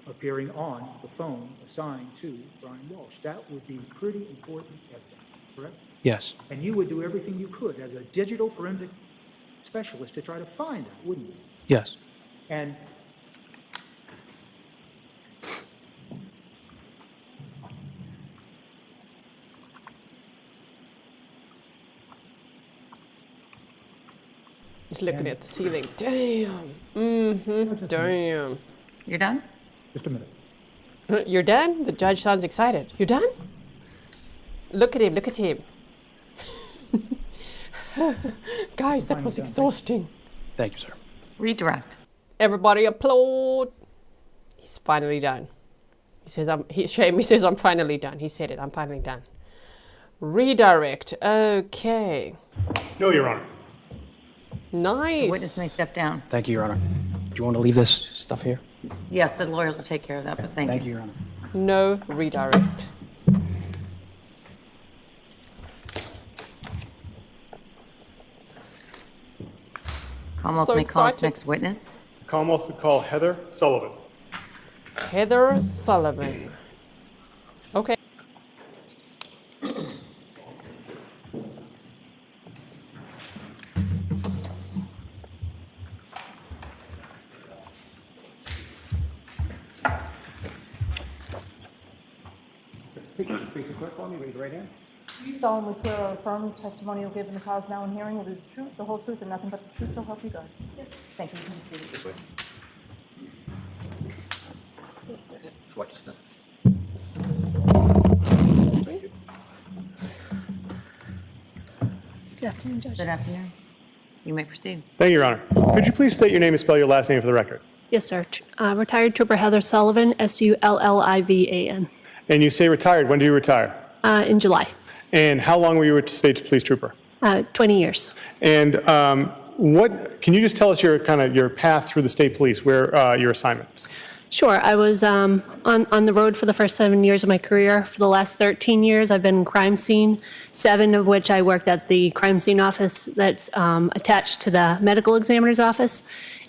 appearing on the phone assigned to Brian Walshe. That would be pretty important evidence, correct? Yes. And you would do everything you could as a digital forensic specialist to try to find that, wouldn't you? Yes. And He's looking at the ceiling. Damn. Mm-hmm. Damn. You're done? just a minute. You're done? The judge sounds excited. You're done? Look at him. Look at him. Guys, that was exhausting. Thank you, sir. Redirect. Everybody applaud. He's finally done. He says, he says, I'm finally done. He said it. I'm finally done. Redirect. Okay. No, Your Honor. Nice. The witness may step down. Thank you, Your Honor. Do you want to leave this stuff here? Yes, the lawyers will take care of that, but thank you. Your Honor. No redirect. Commonwealth So may call its excited. next witness. Commonwealth would call Heather Sullivan. Heather Sullivan. Okay. Please quick for me, raise your right hand. Do you solemnly swear or affirm testimony you'll give in the cause now in hearing will be the truth, the whole truth, and nothing but the truth, so help you God? Yes. Thank you. You can be seated. Watch your stuff. Good afternoon, Judge. Good afternoon. You may proceed. Thank you, Your Honor. Could you please state your name and spell your last name for the record? Yes, sir. Retired Trooper Heather Sullivan, Sullivan. And you say retired. When do you retire? In July. And how long were you a state police trooper? 20 years. And what can you just tell us your path through the state police, where your assignments? Sure. I was on the road for the first 7 years of my career. For the last 13 years, I've been in crime scene, 7 of which I worked at the crime scene office that's attached to the medical examiner's office.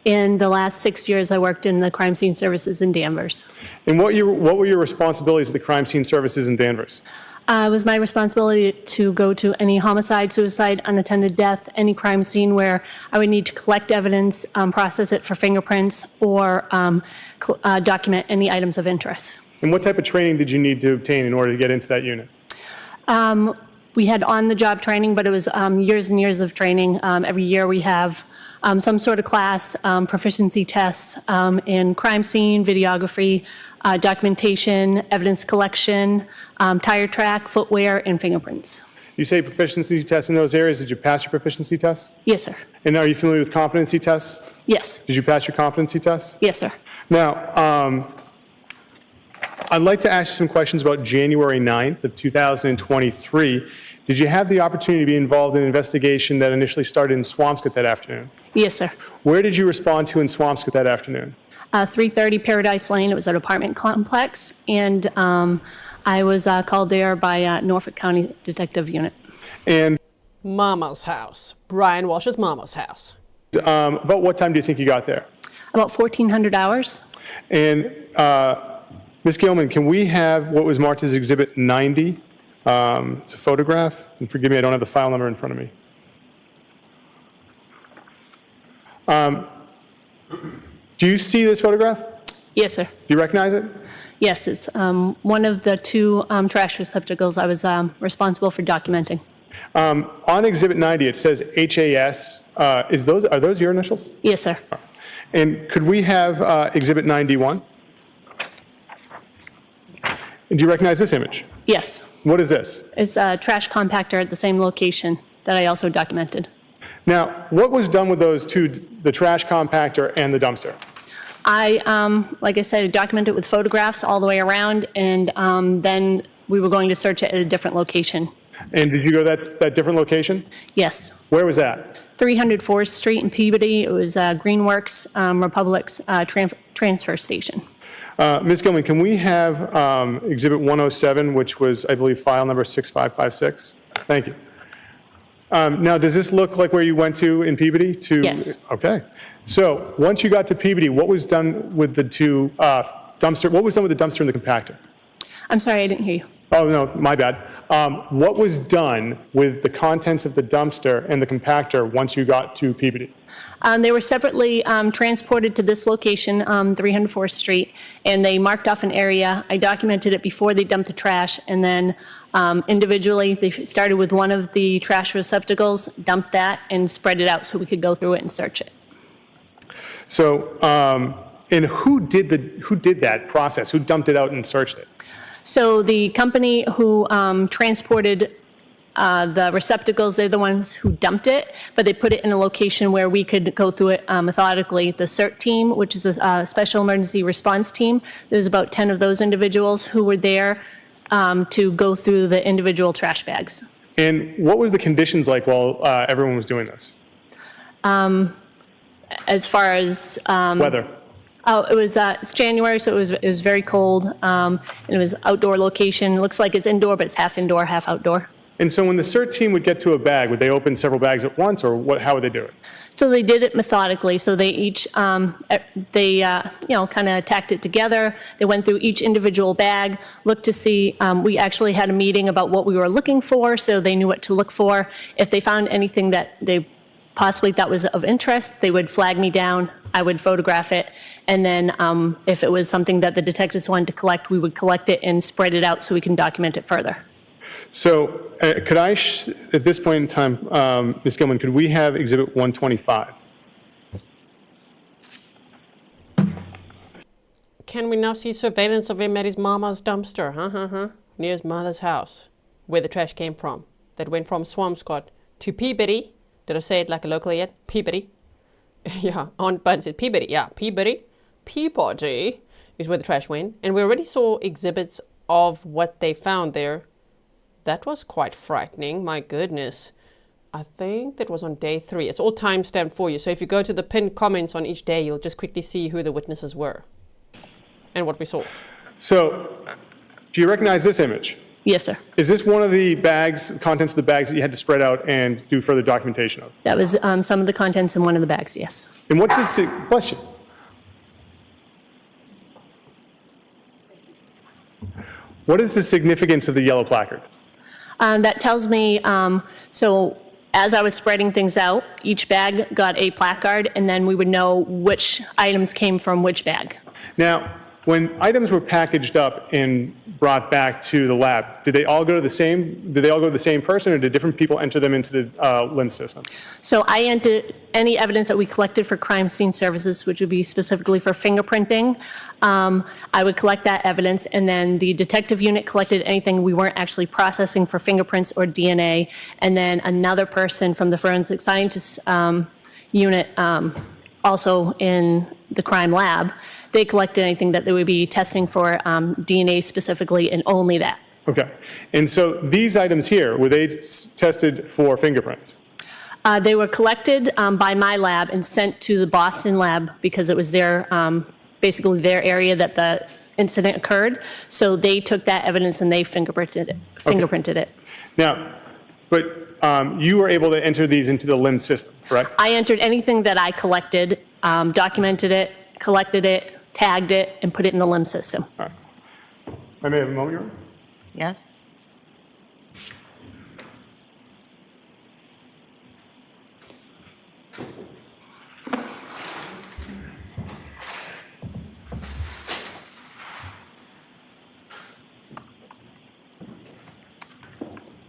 In the last 6 years, I worked in the crime scene services in Danvers. And what were your responsibilities at the crime scene services in Danvers? It was my responsibility to go to any homicide, suicide, unattended death, any crime scene where I would need to collect evidence, process it for fingerprints, or document any items of interest. And what type of training did you need to obtain in order to get into that unit? We had on-the-job training, but it was years and years of training. Every year we have some sort of class, proficiency tests in crime scene, videography, documentation, evidence collection, tire track, footwear, and fingerprints. You say proficiency tests in those areas. Did you pass your proficiency tests? Yes, sir. And are you familiar with competency tests? Yes. Did you pass your competency tests? Yes, sir. Now, I'd like to ask you some questions about January 9th of 2023. Did you have the opportunity to be involved in an investigation that initially started in Swampscott that afternoon? Yes, sir. Where did you respond to in Swampscott that afternoon? 330 Paradise Lane. It was an apartment complex, and I was called there by Norfolk County Detective Unit. And Mama's house. Brian Walsh's mama's house. about what time do you think you got there? About 1,400 hours. And Ms. Gilman, can we have what was marked as Exhibit 90? It's a photograph. And forgive me, I don't have the file number in front of me. Do you see this photograph? Yes, sir. Do you recognize it? Yes, it's one of the two trash receptacles I was responsible for documenting. On Exhibit 90, it says HAS. Are those your initials? Yes, sir. And could we have Exhibit 91? And do you recognize this image? Yes. What is this? It's a trash compactor at the same location that I also documented. Now, what was done with those two, the trash compactor and the dumpster? I, like I said, documented with photographs all the way around, and then we were going to search it at a different location. And did you go to that different location? Yes. Where was that? 300 Forest Street in Peabody. It was Greenworks Republic's transfer station. Ms. Gilman, can we have Exhibit 107, which was, I believe, file number 6556? Thank you. Now, does this look like where you went to in Peabody? Yes. Okay. So once you got to Peabody, what was done with the two dumpster? What was done with the dumpster and the compactor? I'm sorry, I didn't hear you. Oh, no, my bad. What was done with the contents of the dumpster and the compactor once you got to Peabody? They were separately transported to this location, 300 4th Street, and they marked off an area. I documented it before they dumped the trash, and then individually, they started with one of the trash receptacles, dumped that, and spread it out so we could go through it and search it. So, and who did that process? Who dumped it out and searched it? So the company who transported the receptacles, they're the ones who dumped it, but they put it in a location where we could go through it methodically. The CERT team, which is a special emergency response team, there's about 10 of those individuals who were there to go through the individual trash bags. And what was the conditions like while everyone was doing this? As far as Weather. oh, it's January, so it was very cold, and it was outdoor location. It looks like it's indoor, but it's half indoor, half outdoor. And so when the CERT team would get to a bag, would they open several bags at once, or how would they do it? So they did it methodically. So they each, kind of tacked it together. They went through each individual bag, looked to see. We actually had a meeting about what we were looking for, so they knew what to look for. If they found anything that they possibly thought was of interest, they would flag me down. I would photograph it, and then if it was something that the detectives wanted to collect, we would collect it and spread it out so we can document it further. So could I, at this point in time, Ms. Gilman, could we have Exhibit 125? Can we now see surveillance of him at his mama's dumpster, near his mother's house, where the trash came from, that went from Swampscott to Peabody? Did I say it like a local yet? Peabody. Yeah, on Buns it's Peabody. Yeah, Peabody. Peabody is where the trash went. And we already saw exhibits of what they found there. That was quite frightening, my goodness. I think that was on day 3. It's all time-stamped for you. So if you go to the pinned comments on each day, you'll just quickly see who the witnesses were and what we saw. So do you recognize this image? Yes, sir. Is this one of the bags, contents of the bags that you had to spread out and do further documentation of? That was some of the contents in one of the bags, yes. And what's this? Bless you. What is the significance of the yellow placard? That tells me, so as I was spreading things out, each bag got a placard, and then we would know which items came from which bag. Now, When items were packaged up and brought back to the lab, did they all go to the same person, or did different people enter them into the LIMS system? So I entered any evidence that we collected for crime scene services, which would be specifically for fingerprinting. I would collect that evidence, and then the detective unit collected anything we weren't actually processing for fingerprints or DNA, and then another person from the forensic scientists unit, also in the crime lab, they collected anything that they would be testing for DNA specifically, and only that. Okay. And so these items here, were they tested for fingerprints? They were collected by my lab and sent to the Boston lab because it was their, basically their area that the incident occurred. So they took that evidence and they fingerprinted it. Now, but you were able to enter these into the LIMS system, correct? I entered anything that I collected, documented it, collected it, tagged it, and put it in the LIMS system. All right. I may have a moment, Your Honor. Yes?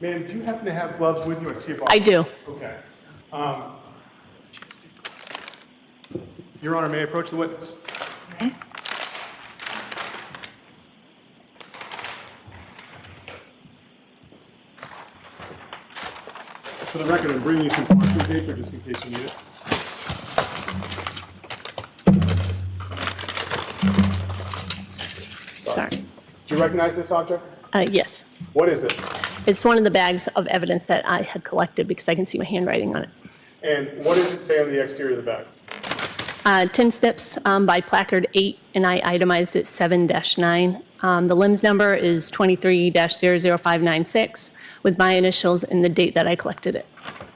Ma'am, do you happen to have gloves with you? I see a box. I do. Okay. Your Honor, may I approach the witness? Okay. For the record, I'm bringing you some parchment paper just in case you need it. Sorry. Do you recognize this object? Yes. What is it? It's one of the bags of evidence that I had collected because I can see my handwriting on it. And what does it say on the exterior of the bag? Tin snips by placard 8, and I itemized it 7-9. The LIMS number is 23-00596 with my initials and the date that I collected it.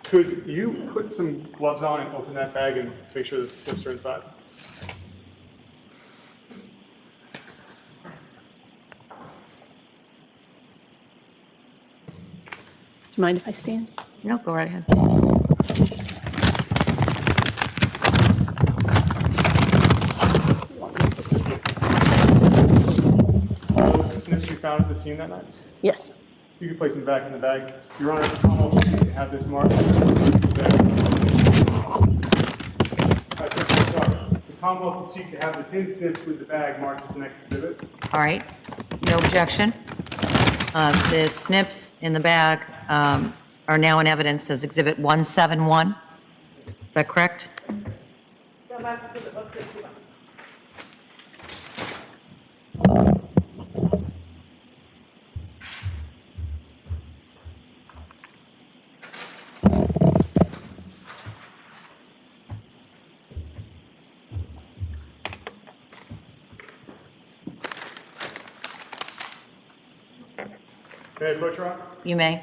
Could you put some gloves on and open that bag and make sure that the snips are inside? Do you mind if I stand? No, go right ahead. Those the snips you found at the scene that night? Yes. You can place them back in the bag. Your Honor, I'll have this marked. The Commonwealth would seek to have the tin snips with the bag marked as the next exhibit. All right, no objection. The snips in the bag are now in evidence as Exhibit 171. Is that correct? May I approach, Your Honor? You may.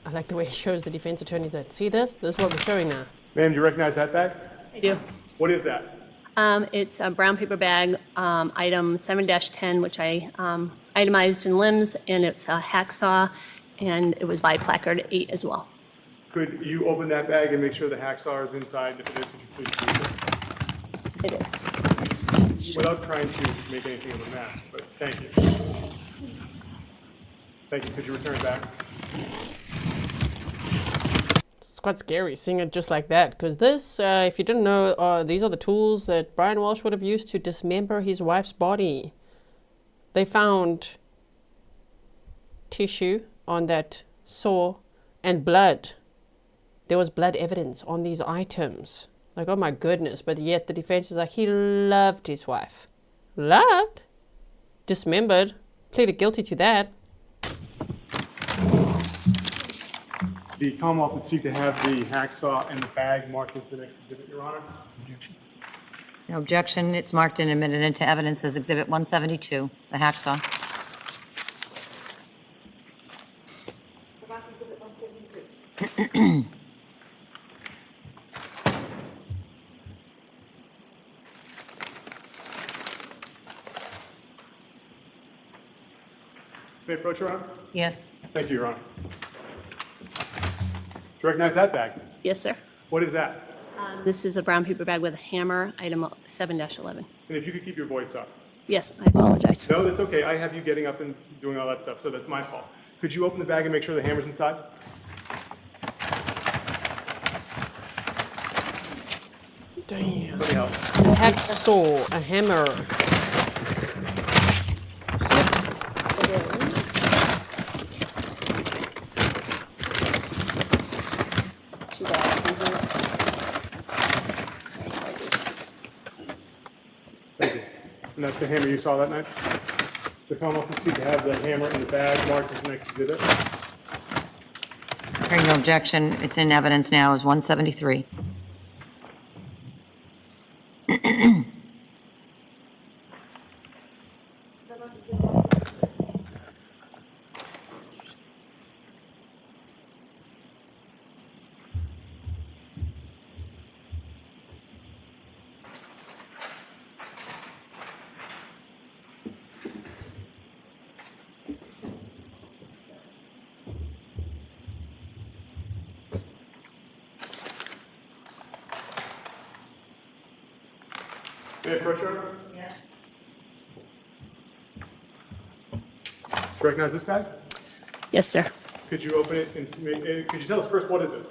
I like the way he shows the defense attorneys that, see this? This is what we're showing now. Ma'am, do you recognize that bag? I do. What is that? It's a brown paper bag, item 7-10, which I itemized in LIMS, and it's a hacksaw, and it was by placard 8 as well. Could you open that bag and make sure the hacksaw is inside? If it is, would you please do so? It is. Without trying to make anything of a mess, but thank you. Thank you. Could you return it back? It's quite scary seeing it just like that, because this, if you didn't know, these are the tools that Brian Walshe would have used to dismember his wife's body. They found tissue on that saw and blood. There was blood evidence on these items. Like, oh my goodness, but yet the defense is like, he loved his wife. Loved? Dismembered. Pleaded guilty to that. The Commonwealth would seek to have the hacksaw and the bag marked as the next exhibit, Your Honor. Objection. No objection. It's marked and admitted into evidence as Exhibit 172, the hacksaw. May I approach, Your Honor? Yes. Thank you, Your Honor. Do you recognize that bag? Yes, sir. What is that? This is a brown paper bag with a hammer, item 7-11. And if you could keep your voice up. Yes, I apologize. No, that's okay. I have you getting up and doing all that stuff, so that's my fault. Could you open the bag and make sure the hammer's inside? Damn. Let me help. A hacksaw, a hammer. 6. She does. Thank you. And that's the hammer you saw that night? The Commonwealth proceeds to have the hammer in the bag marked as the next exhibit. Hearing no objection, it's in evidence now as 173. May I approach her? Yes. Do you recognize this bag? Yes, sir. Could you open it and could you tell us first what is it?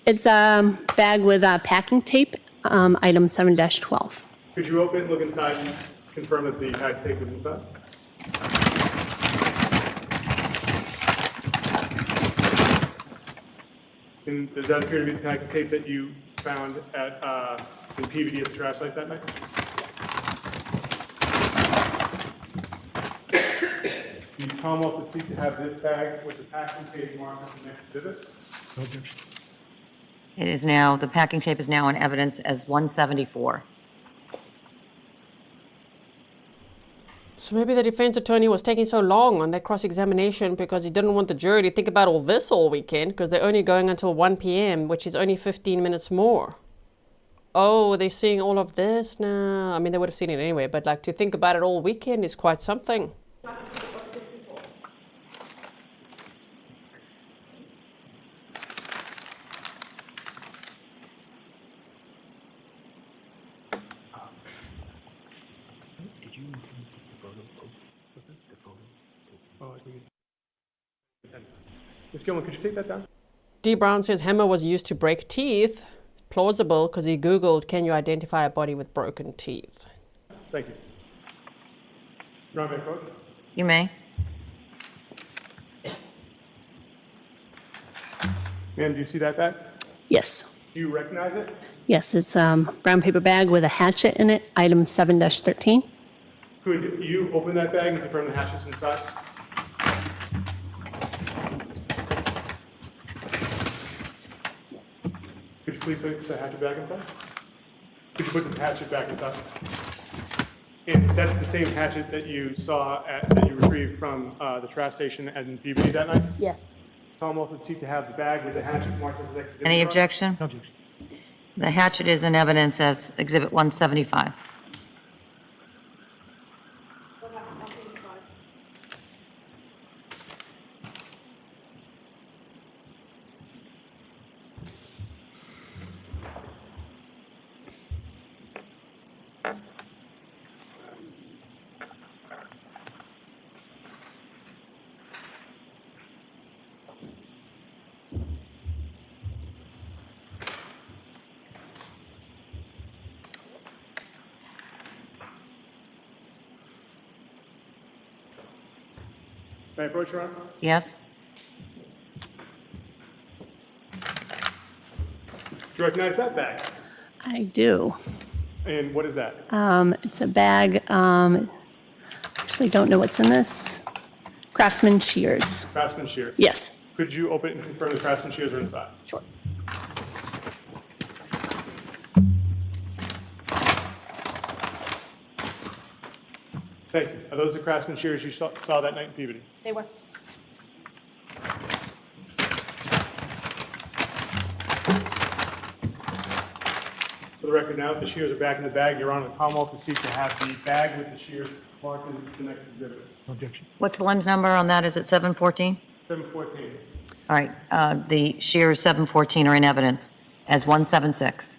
It's a bag with packing tape, item 7-12. Could you open it, look inside, and confirm that the packing tape is inside? And does that appear to be the packing tape that you found at in PVD at the trash site that night? The Commonwealth would seek to have this bag with the packing tape marked as the next exhibit. No objection. It is now, the packing tape is now in evidence as 174. So maybe the defense attorney was taking so long on that cross-examination because he didn't want the jury to think about all this all weekend because they're only going until 1 p.m., which is only 15 minutes more. Oh, they're seeing all of this now. I mean, they would have seen it anyway, but like to think about it all weekend is quite something. Ms. Gilman, could you take that down? D. Brown says hammer was used to break teeth. Plausible because he Googled, can you identify a body with broken teeth? Thank you. Your Honor, may I approach? You may. Ma'am, do you see that bag? Yes. Do you recognize it? Yes, it's a brown paper bag with a hatchet in it, item 7-13. Could you open that bag and confirm the hatchet's inside? Could you please put the hatchet back inside? Could you put the hatchet back inside? And that's the same hatchet that you saw that you retrieved from the trash station at PVD that night? Yes. Commonwealth would seek to have the bag with the hatchet marked as the next exhibit. Any objection? No objection. The hatchet is in evidence as Exhibit 175. May I approach, Your Honor? Yes? Do you recognize that bag? I do. And what is that? It's a bag, actually don't know what's in this. Craftsman shears. Craftsman shears. Yes. Could you open it and confirm the Craftsman shears are inside? Sure. Thank you. Are those the Craftsman shears you saw that night in Peabody? They were. For the record now, if the shears are back in the bag, Your Honor, the Commonwealth would seek to have the bag with the shears marked as the next exhibit. Objection. What's the lim's number on that? Is it 714? 714. All right, the shears 714 are in evidence as 176.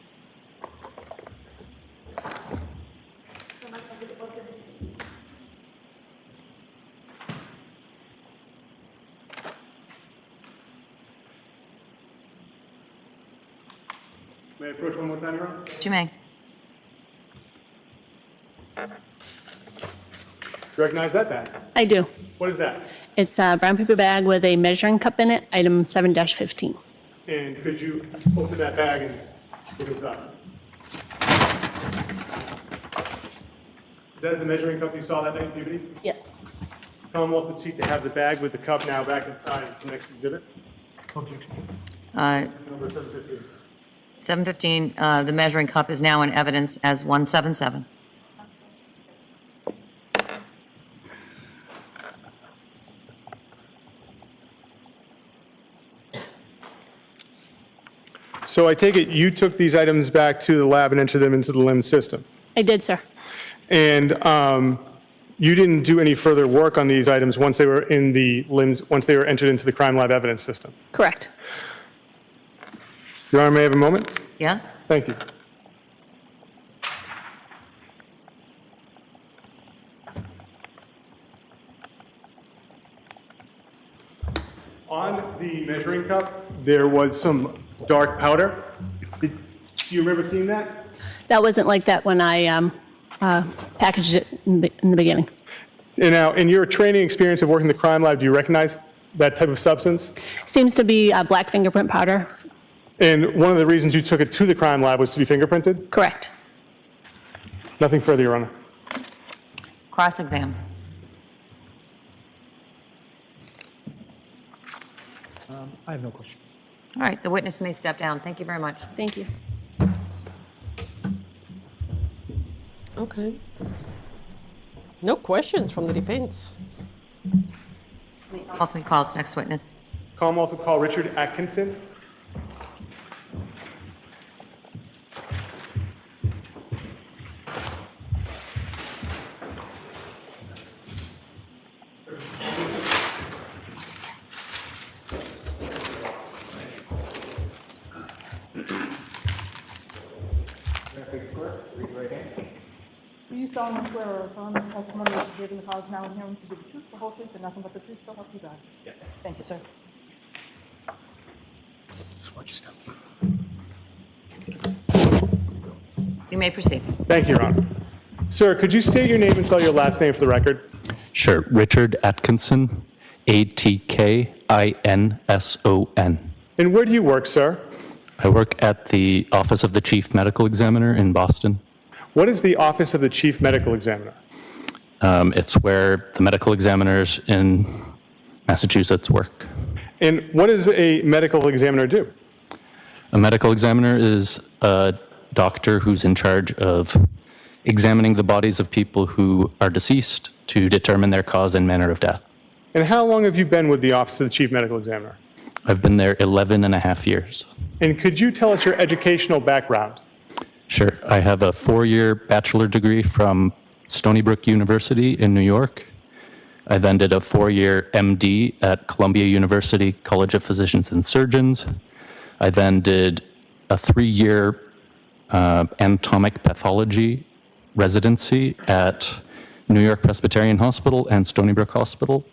May I approach one more time, Your Honor? What you may. Do you recognize that bag? I do. What is that? It's a brown paper bag with a measuring cup in it, item 7-15. And could you open that bag and look inside? Is that the measuring cup you saw that night, Peabody? Yes. Commonwealth would seek to have the bag with the cup now back inside as the next exhibit. Objection. Number 715. 715, the measuring cup is now in evidence as 177. So I take it you took these items back to the lab and entered them into the LIMS system. I did, sir. And you didn't do any further work on these items once they were in the LIMS, once they were entered into the crime lab evidence system. Correct. Your Honor, may I have a moment? Yes? Thank you. On the measuring cup, there was some dark powder. Do you remember seeing that? That wasn't like that when I packaged it in the beginning. And now, in your training experience of working in the crime lab, do you recognize that type of substance? Seems to be black fingerprint powder. And one of the reasons you took it to the crime lab was to be fingerprinted? Correct. Nothing further, Your Honor. Cross-exam. I have no questions. All right, the witness may step down. Thank you very much. Thank you. Okay. No questions from the defense. Off we calls next witness. Commonwealth will call Richard Atkinson. Do you solemnly swear or affirm the testimony that you give in the cause now and hearing to be the truth, the whole truth, and nothing but the truth, so help you God? Yes. Thank you, sir. Just watch your step. You may proceed. Thank you, Your Honor. Sir, could you state your name and spell your last name for the record? Sure. Richard Atkinson, Atkinson. And where do you work, sir? I work at the Office of the Chief Medical Examiner in Boston. What is the Office of the Chief Medical Examiner? It's where the medical examiners in Massachusetts work. And what does a medical examiner do? A medical examiner is a doctor who's in charge of examining the bodies of people who are deceased to determine their cause and manner of death. And how long have you been with the Office of the Chief Medical Examiner? I've been there 11 and a half years. And could you tell us your educational background? Sure. I have a 4-year bachelor degree from Stony Brook University in New York. I then did a 4-year MD at Columbia University College of Physicians and Surgeons. I then did a 3-year anatomic pathology residency at New York Presbyterian Hospital and Stony Brook Hospital.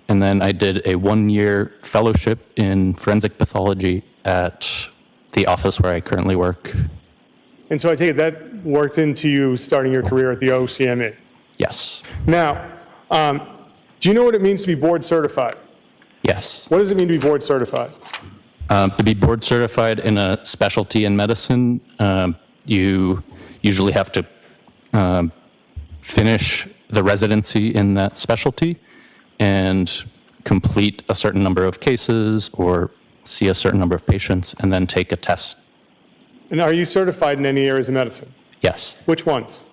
And then I did a 1-year fellowship in forensic pathology at the office where I currently work. And so I take it that worked into you starting your career at the OCME. Yes. Now, do you know what it means to be board certified? Yes. What does it mean to be board certified? To be board certified in a specialty in medicine, you usually have to finish the residency in that specialty and complete a certain number of cases or see a certain number of patients and then take a test. And are you certified in any areas of medicine? Yes. Which ones?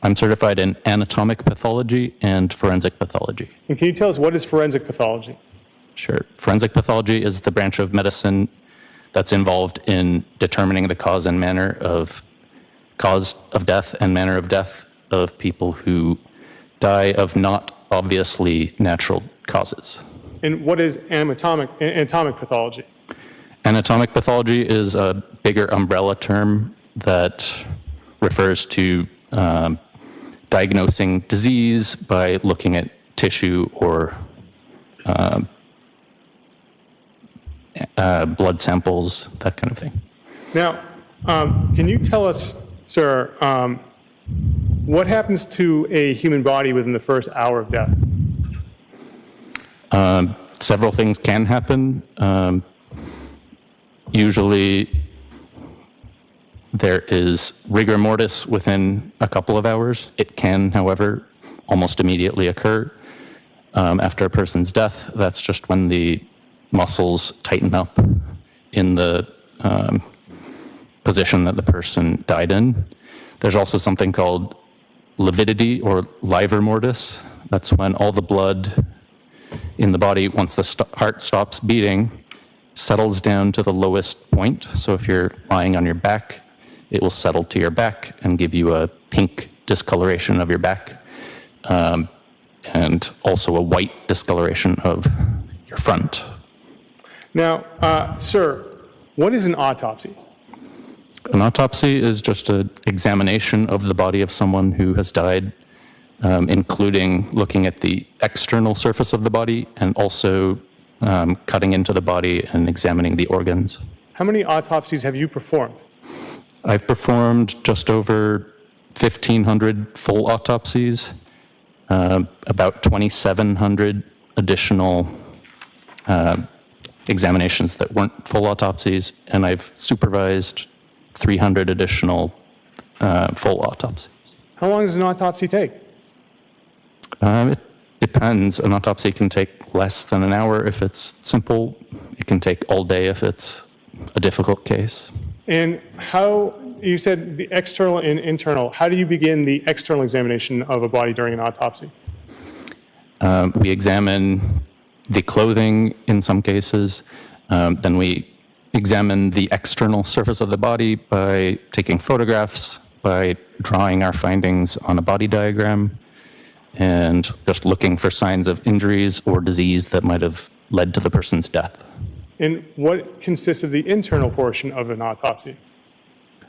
I'm certified in anatomic pathology and forensic pathology. And can you tell us what is forensic pathology? Sure. Forensic pathology is the branch of medicine that's involved in determining the cause and manner of cause of death and manner of death of people who die of not obviously natural causes. And what is anatomic pathology? Anatomic pathology is a bigger umbrella term that refers to diagnosing disease by looking at tissue or blood samples, that kind of thing. Now, Can you tell us, sir, what happens to a human body within the first hour of death? Several things can happen. Usually, there is rigor mortis within a couple of hours. It can, however, almost immediately occur after a person's death. That's just when the muscles tighten up in the position that the person died in. There's also something called lividity or livor mortis. That's when all the blood in the body, once the heart stops beating, settles down to the lowest point. So if you're lying on your back, it will settle to your back and give you a pink discoloration of your back, and also a white discoloration of your front. Now, sir, what is an autopsy? An autopsy is just an examination of the body of someone who has died, including looking at the external surface of the body and also cutting into the body and examining the organs. How many autopsies have you performed? I've performed just over 1,500 full autopsies, about 2,700 additional examinations that weren't full autopsies, and I've supervised 300 additional full autopsies. How long does an autopsy take? It depends. An autopsy can take less than an hour if it's simple. It can take all day if it's a difficult case. And how, you said the external and internal, how do you begin the external examination of a body during an autopsy? We examine the clothing in some cases. Then we examine the external surface of the body by taking photographs, by drawing our findings on a body diagram, and just looking for signs of injuries or disease that might have led to the person's death. And what consists of the internal portion of an autopsy?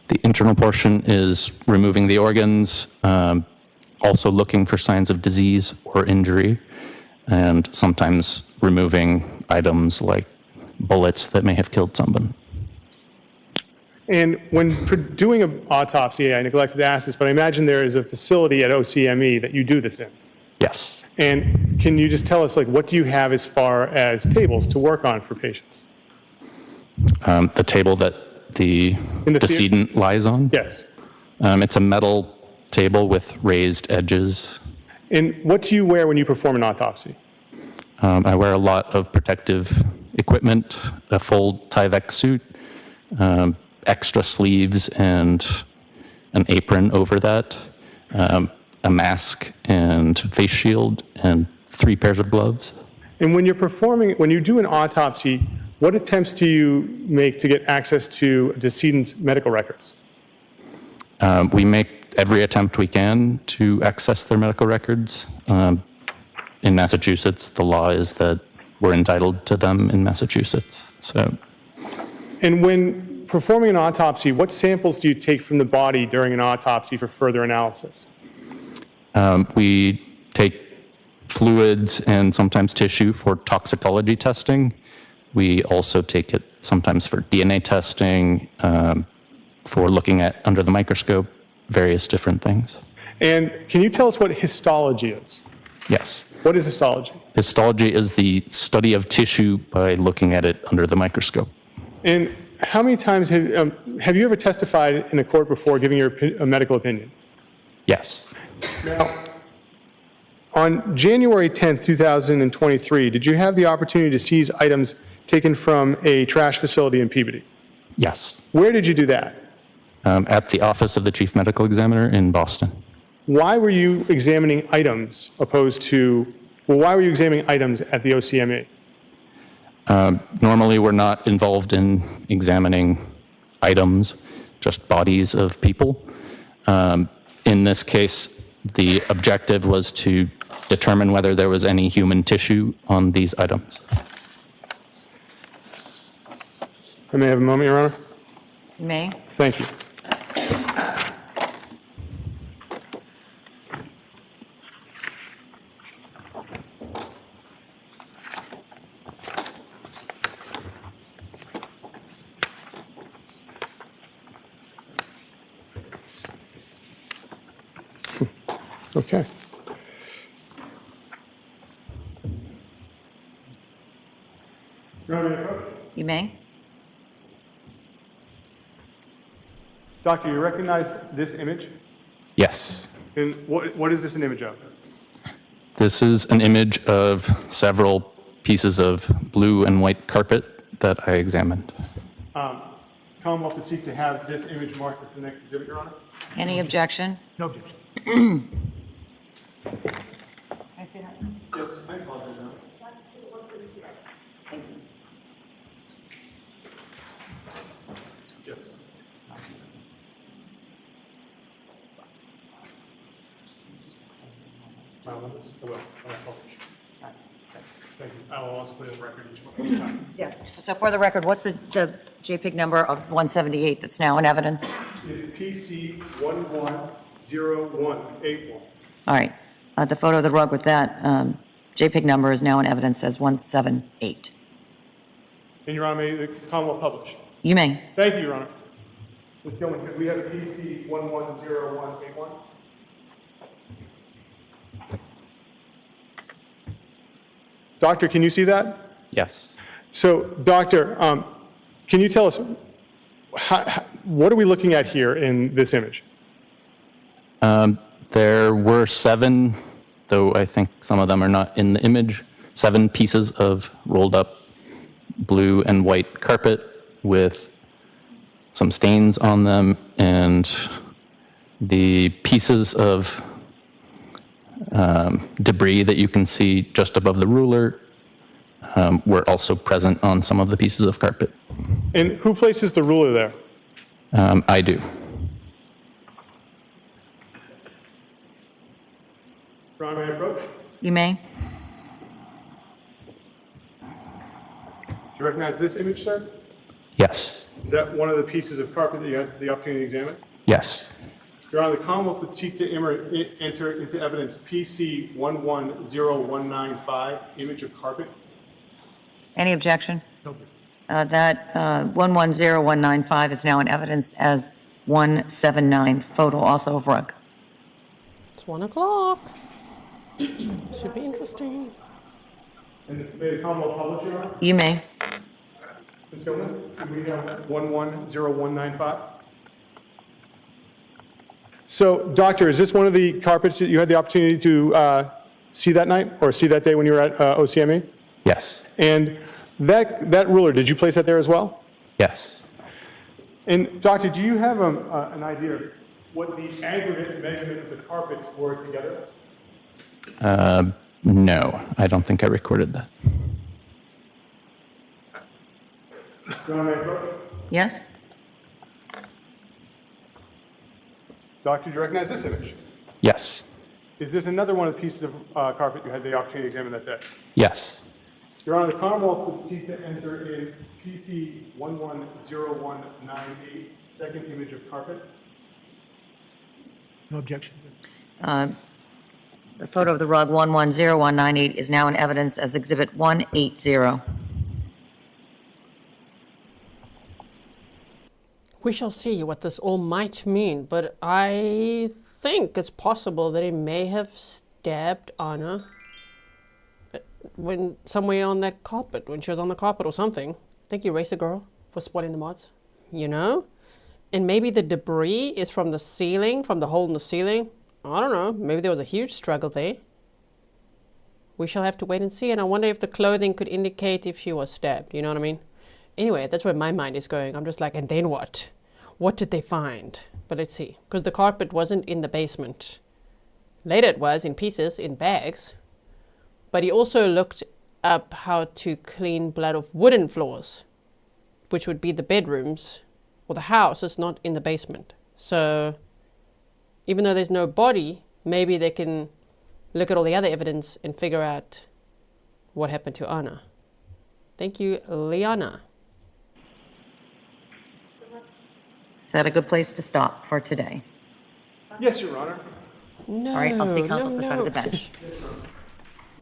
The internal portion is removing the organs, also looking for signs of disease or injury, and sometimes removing items like bullets that may have killed someone. And when doing an autopsy, I neglected to ask this, but I imagine there is a facility at OCME that you do this in. Yes. And can you just tell us, like, what do you have as far as tables to work on for patients? The table that the decedent lies on? Yes. It's a metal table with raised edges. And what do you wear when you perform an autopsy? I wear a lot of protective equipment, a full Tyvek suit, extra sleeves and an apron over that, a mask and face shield, and 3 pairs of gloves. And when you do an autopsy, what attempts do you make to get access to a decedent's medical records? We make every attempt we can to access their medical records. In Massachusetts, the law is that we're entitled to them in Massachusetts. So. And when performing an autopsy, what samples do you take from the body during an autopsy for further analysis? We take fluids and sometimes tissue for toxicology testing. We also take it sometimes for DNA testing, for looking at under the microscope, various different things. And can you tell us what histology is? Yes. What is histology? Histology is the study of tissue by looking at it under the microscope. And how many times have you ever testified in a court before giving your a medical opinion? Yes. Now, on January 10th, 2023, did you have the opportunity to seize items taken from a trash facility in Peabody? Yes. Where did you do that? At the Office of the Chief Medical Examiner in Boston. Why were you examining items why were you examining items at the OCME? Normally, we're not involved in examining items, just bodies of people. In this case, the objective was to determine whether there was any human tissue on these items. I may have a moment, Your Honor. May? Thank you. Okay. Your Honor, may I approach? You may. Doctor, you recognize this image? Yes. And what is this an image of? This is an image of several pieces of blue and white carpet that I examined. Commonwealth would seek to have this image marked as the next exhibit, Your Honor. Any objection? No objection. Can I see that? Yes, I apologize, Your Honor. Thank you. Yes. I will. Thank you. I will also put in the record each one. Yes, so for the record, what's the JPEG number of 178 that's now in evidence? It's PC 110181. All right, the photo of the rug with that JPEG number is now in evidence as 178. And Your Honor, may the Commonwealth publish? You may. Thank you, Your Honor. Ms. Gilman, could we have PC 110181? Doctor, can you see that? Yes. So, Doctor, can you tell us, what are we looking at here in this image? There were 7, though I think some of them are not in the image, 7 pieces of rolled up blue and white carpet with some stains on them, and the pieces of debris that you can see just above the ruler were also present on some of the pieces of carpet. And who places the ruler there? I do. Your Honor, may I approach? You may. Do you recognize this image, sir? Yes. Is that one of the pieces of carpet that you had the opportunity to examine? Yes. Your Honor, the Commonwealth would seek to enter into evidence PC 110195, image of carpet. Any objection? No. That 110195 is now in evidence as 179, photo also of rug. It's 1 o'clock. Should be interesting. And may the Commonwealth publish, Your Honor? You may. Ms. Gilman, do we have 110195? So, Doctor, is this one of the carpets that you had the opportunity to see that night or see that day when you were at OCME? Yes. And that ruler, did you place that there as well? Yes. And Doctor, do you have an idea of what the aggregate measurement of the carpets were together? No, I don't think I recorded that. Your Honor, may I approach? Yes? Doctor, do you recognize this image? Yes. Is this another one of the pieces of carpet you had the opportunity to examine that day? Yes. Your Honor, the Commonwealth would seek to enter in PC 110198, second image of carpet. No objection. The photo of the rug 110198 is now in evidence as Exhibit 180. We shall see what this all might mean, but I think it's possible that he may have stabbed Anna when somewhere on that carpet, when she was on the carpet or something. Thank you, Racer Girl, for spotting the mods. You know? And maybe the debris is from the ceiling, from the hole in the ceiling. I don't know. Maybe there was a huge struggle there. We shall have to wait and see, and I wonder if the clothing could indicate if she was stabbed. You know what I mean? Anyway, that's where my mind is going. I'm just like, and then what? What did they find? But let's see. Because the carpet wasn't in the basement. Later it was in pieces, in bags. But he also looked up how to clean blood off wooden floors, which would be the bedrooms, or the house is not in the basement. So even though there's no body, maybe they can look at all the other evidence and figure out what happened to Anna. Thank you, Liana. Is that a good place to stop for today? Yes, Your Honor. No, All right, I'll see counsel no, at the side of the no. bench.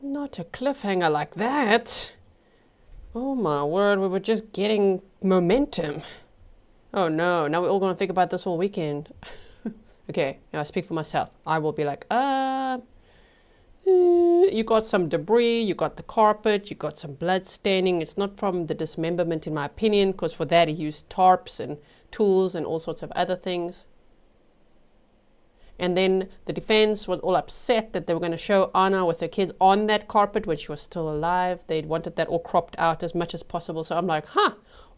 Not a cliffhanger like that. Oh my word, we were just getting momentum. Oh no, now we're all going to think about this all weekend. Okay, now I speak for myself. I will be like, you got some debris, you got the carpet, you got some blood staining. It's not from the dismemberment, in my opinion, because for that he used tarps and tools and all sorts of other things. And then the defense was all upset that they were going to show Anna with her kids on that carpet when she was still alive. They wanted that all cropped out as much as possible. So I'm like,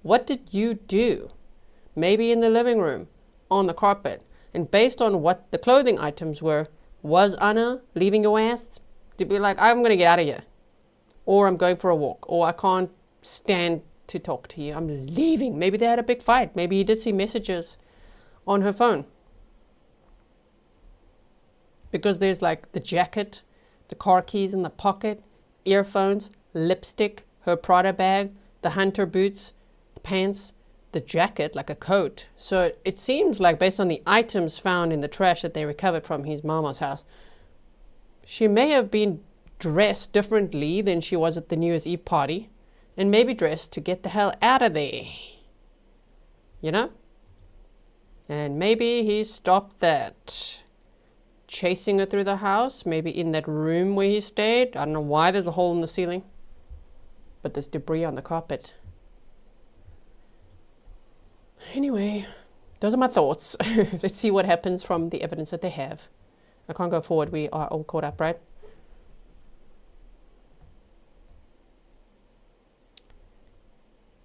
what did you do? Maybe in the living room, on the carpet. And based on what the clothing items were, was Anna leaving your ass to be like, I'm going to get out of here, or I'm going for a walk, or I can't stand to talk to you, I'm leaving? Maybe they had a big fight. Maybe he did see messages on her phone. Because there's like the jacket, the car keys in the pocket, earphones, lipstick, her Prada bag, the hunter boots, the pants, the jacket, like a coat. So it seems like, based on the items found in the trash that they recovered from his mama's house, she may have been dressed differently than she was at the New Year's Eve party, and maybe dressed to get the hell out of there. You know? And maybe he stopped that. Chasing her through the house, maybe in that room where he stayed. I don't know why there's a hole in the ceiling, but there's debris on the carpet. Anyway, those are my thoughts. Let's see what happens from the evidence that they have. I can't go forward. We are all caught up, right?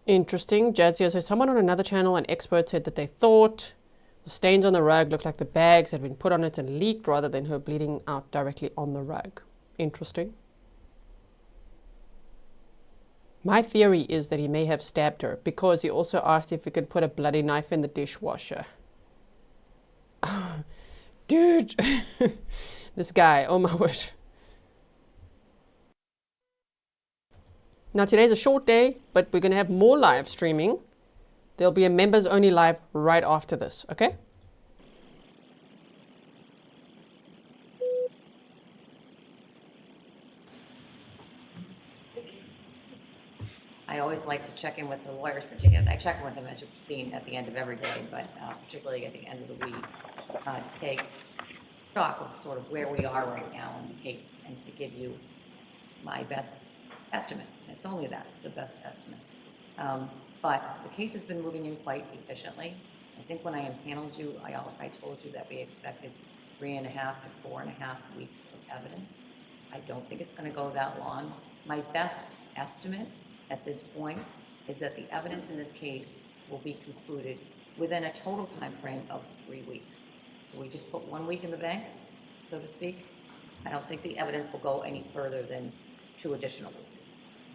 Interesting. Jadzia says, someone on another channel, an expert, said that they thought the stains on the rug looked like the bags had been put on it and leaked rather than her bleeding out directly on the rug. Interesting. My theory is that he may have stabbed her, because he also asked if he could put a bloody knife in the dishwasher. Dude, this guy, oh my word. Now today's a short day, but we're going to have more live streaming. There'll be a members only live right after this, okay? I always like to check in with the lawyers, particularly. I check in with them, as you've seen, at the end of every day, but particularly at the end of the week, to take stock of sort of where we are right now in the case, and to give you my best estimate. It's only that, it's the best estimate. But the case has been moving in quite efficiently. I think when I impaneled you, I told you that we expected 3.5 to 4.5 weeks of evidence. I don't think it's going to go that long. My best estimate at this point is that the evidence in this case will be concluded within a total time frame of 3 weeks. So we just put 1 week in the bank, so to speak. I don't think the evidence will go any further than 2 additional weeks.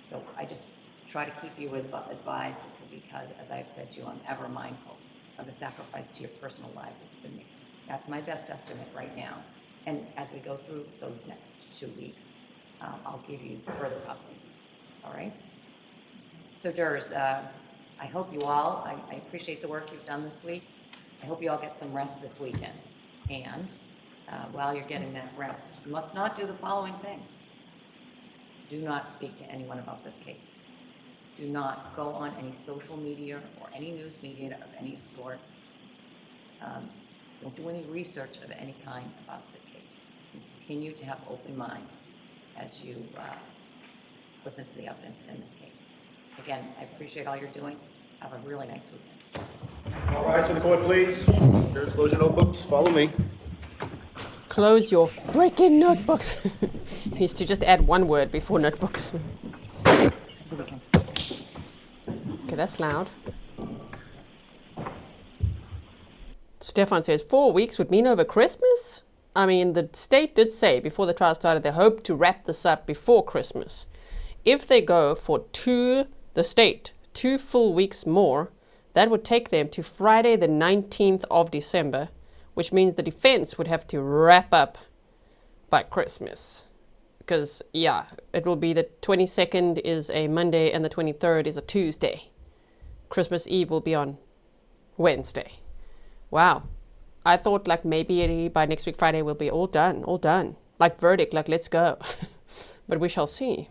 So I just try to keep you as advised, because, as I've said to you, I'm ever mindful of the sacrifice to your personal lives that you've been making. That's my best estimate right now. And as we go through those next 2 weeks, I'll give you further updates. All right? So, jurors, I hope you all, I appreciate the work you've done this week. I hope you all get some rest this weekend. And while you're getting that rest, you must not do the following things. Do not speak to anyone about this case. Do not go on any social media or any news media of any sort. Don't do any research of any kind about this case. And continue to have open minds as you listen to the evidence in this case. Again, I appreciate all you're doing. Have a really nice weekend. All rise for the court, please. Jurors, close your notebooks. Follow me. Close your freaking notebooks. He needs to just add one word before notebooks. Okay, that's loud. Stefan says 4 weeks would mean over Christmas? I mean, the state did say before the trial started they hope to wrap this up before Christmas. If they go for 2 full weeks more, that would take them to Friday the 19th of December, which means the defense would have to wrap up by Christmas. Because, yeah, it will be the 22nd is a Monday and the 23rd is a Tuesday. Christmas Eve will be on Wednesday. Wow. I thought like maybe by next week Friday we'll be all done. Like verdict, like let's go. But we shall see.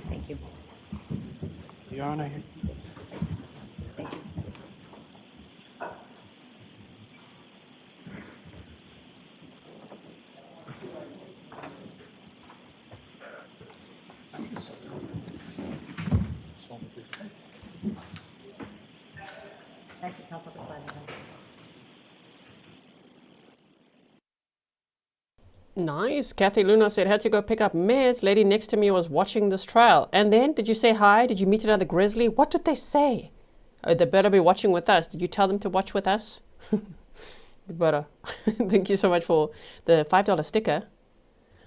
Thank you. Your Honor. Nice to counsel beside me. Nice. Kathy Luna said, had to go pick up meds. Lady next to me was watching this trial. And then, did you say hi? Did you meet another Grizzly? What did they say? Oh, they better be watching with us. Did you tell them to watch with us? You better. Thank you so much for the $5 sticker.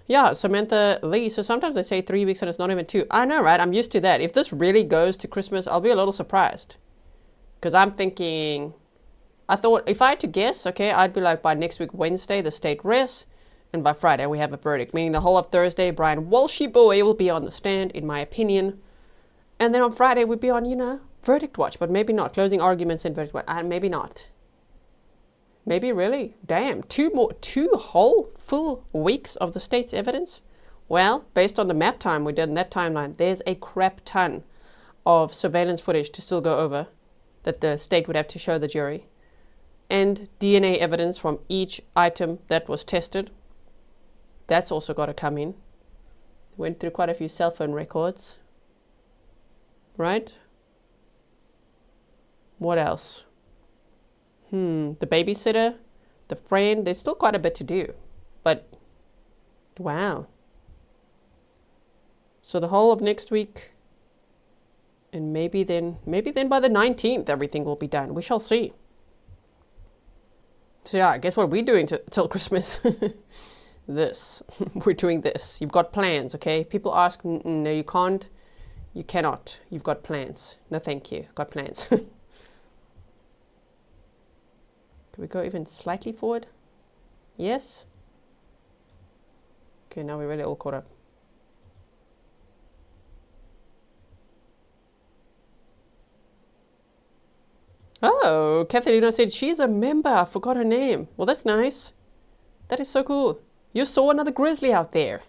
Yeah, Samantha Lee. So sometimes they say 3 weeks and it's not even 2. I know, right? I'm used to that. If this really goes to Christmas, I'll be a little surprised. Because I'm thinking, I thought if I had to guess, okay, I'd be like by next week, Wednesday, the state rests. And by Friday, we have a verdict, meaning the whole of Thursday, Brian Walshe boy will be on the stand, in my opinion. And then on Friday, we'd be on, you know, verdict watch, but maybe not. Closing arguments and verdict watch. Maybe not. Maybe really. Damn, 2 whole full weeks of the state's evidence? Well, based on the map time we did in that timeline, there's a crap ton of surveillance footage to still go over that the state would have to show the jury. And DNA evidence from each item that was tested. That's also got to come in. Went through quite a few cell phone records. Right? What else? The babysitter, the friend, there's still quite a bit to do. But, wow. So the whole of next week, and maybe then by the 19th, everything will be done. We shall see. So yeah, guess what we're doing till Christmas? This. We're doing this. You've got plans, okay? People ask, no, you can't. You cannot. You've got plans. No, thank you. Got plans. Can we go even slightly forward? Yes? Okay, now we're really all caught up. Oh, Katharina said she's a member. I forgot her name. Well, that's nice. That is so cool. You saw another Grizzly out there.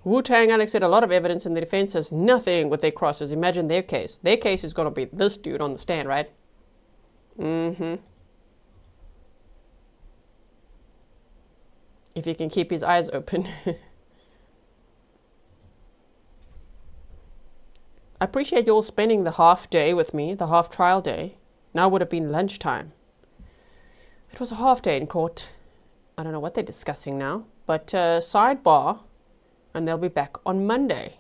Wu-Tang Alex said a lot of evidence and the defense has nothing with their crosses. Imagine their case. Their case is going to be this dude on the stand, right? If he can keep his eyes open. I appreciate you all spending the half day with me, the half trial day. Now would have been lunchtime. It was a half day in court. I don't know what they're discussing now, but sidebar, and they'll be back on Monday.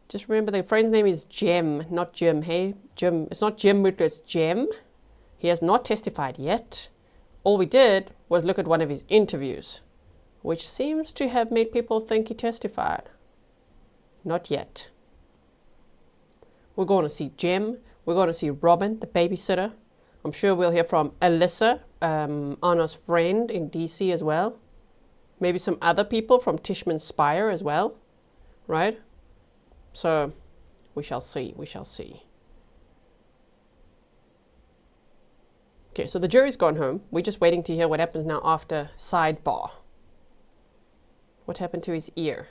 Just remember the friend's name is Jem, not Jim. Hey, Jim. It's not Jim Mutter, it's Jem. He has not testified yet. All we did was look at one of his interviews, which seems to have made people think he testified. Not yet. We're going to see Jem. We're going to see Robin, the babysitter. I'm sure we'll hear from Alyssa, Anna's friend in DC as well. Maybe some other people from Tishman Spire as well, right? So we shall see, we shall see. Okay, so the jury's gone home. We're just waiting to hear what happens now after sidebar. What happened to his ear?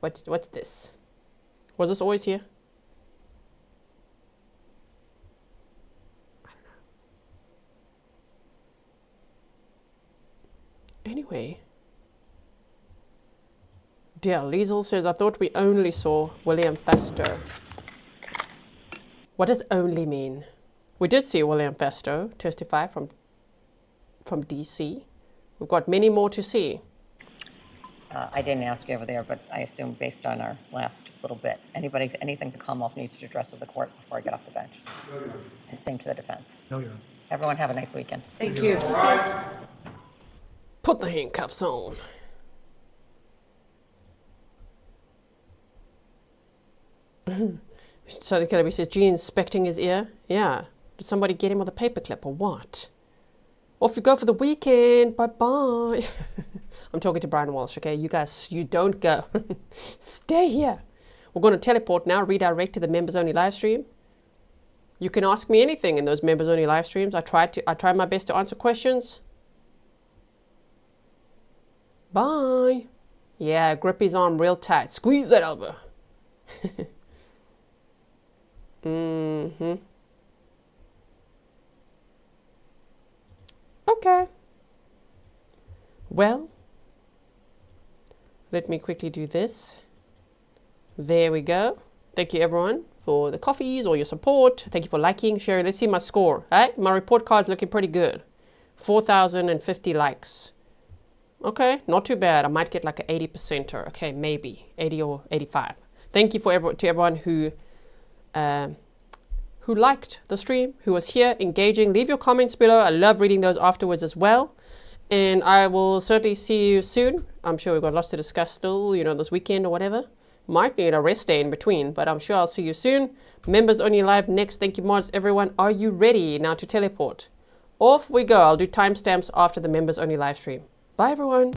What's this? Was this always here? Anyway, dear Liesel says, I thought we only saw William Fastow. What does only mean? We did see William Fastow testify from DC. We've got many more to see. I didn't ask you over there, but I assume based on our last little bit, anything the Commonwealth needs to address with the court before I get off the bench? No, Your Honor. And same to the defense. No, Your Honor. Everyone have a nice weekend. Thank you. Put the handcuffs on. So the Kirby says, G inspecting his ear? Yeah. Did somebody get him with a paperclip or what? Off you go for the weekend. Bye-bye. I'm talking to Brian Walshe, okay? You guys, you don't go. Stay here. We're going to teleport now, redirect to the members-only live stream. You can ask me anything in those members-only live streams. I try my best to answer questions. Bye. Yeah, grip his arm real tight. Squeeze that elbow. Okay. Well, let me quickly do this. There we go. Thank you everyone for the coffees or your support. Thank you for liking, sharing. Let's see my score. Right? My report card's looking pretty good. 4,050 likes. Okay, not too bad. I might get like an 80%er. Okay, maybe 80 or 85. Thank you to everyone who liked the stream, who was here engaging. Leave your comments below. I love reading those afterwards as well. And I will certainly see you soon. I'm sure we've got lots to discuss still, you know, this weekend or whatever. Might need a rest day in between, but I'm sure I'll see you soon. Members only live next. Thank you, mods. Everyone, are you ready now to teleport? Off we go. I'll do timestamps after the members only live stream. Bye, everyone.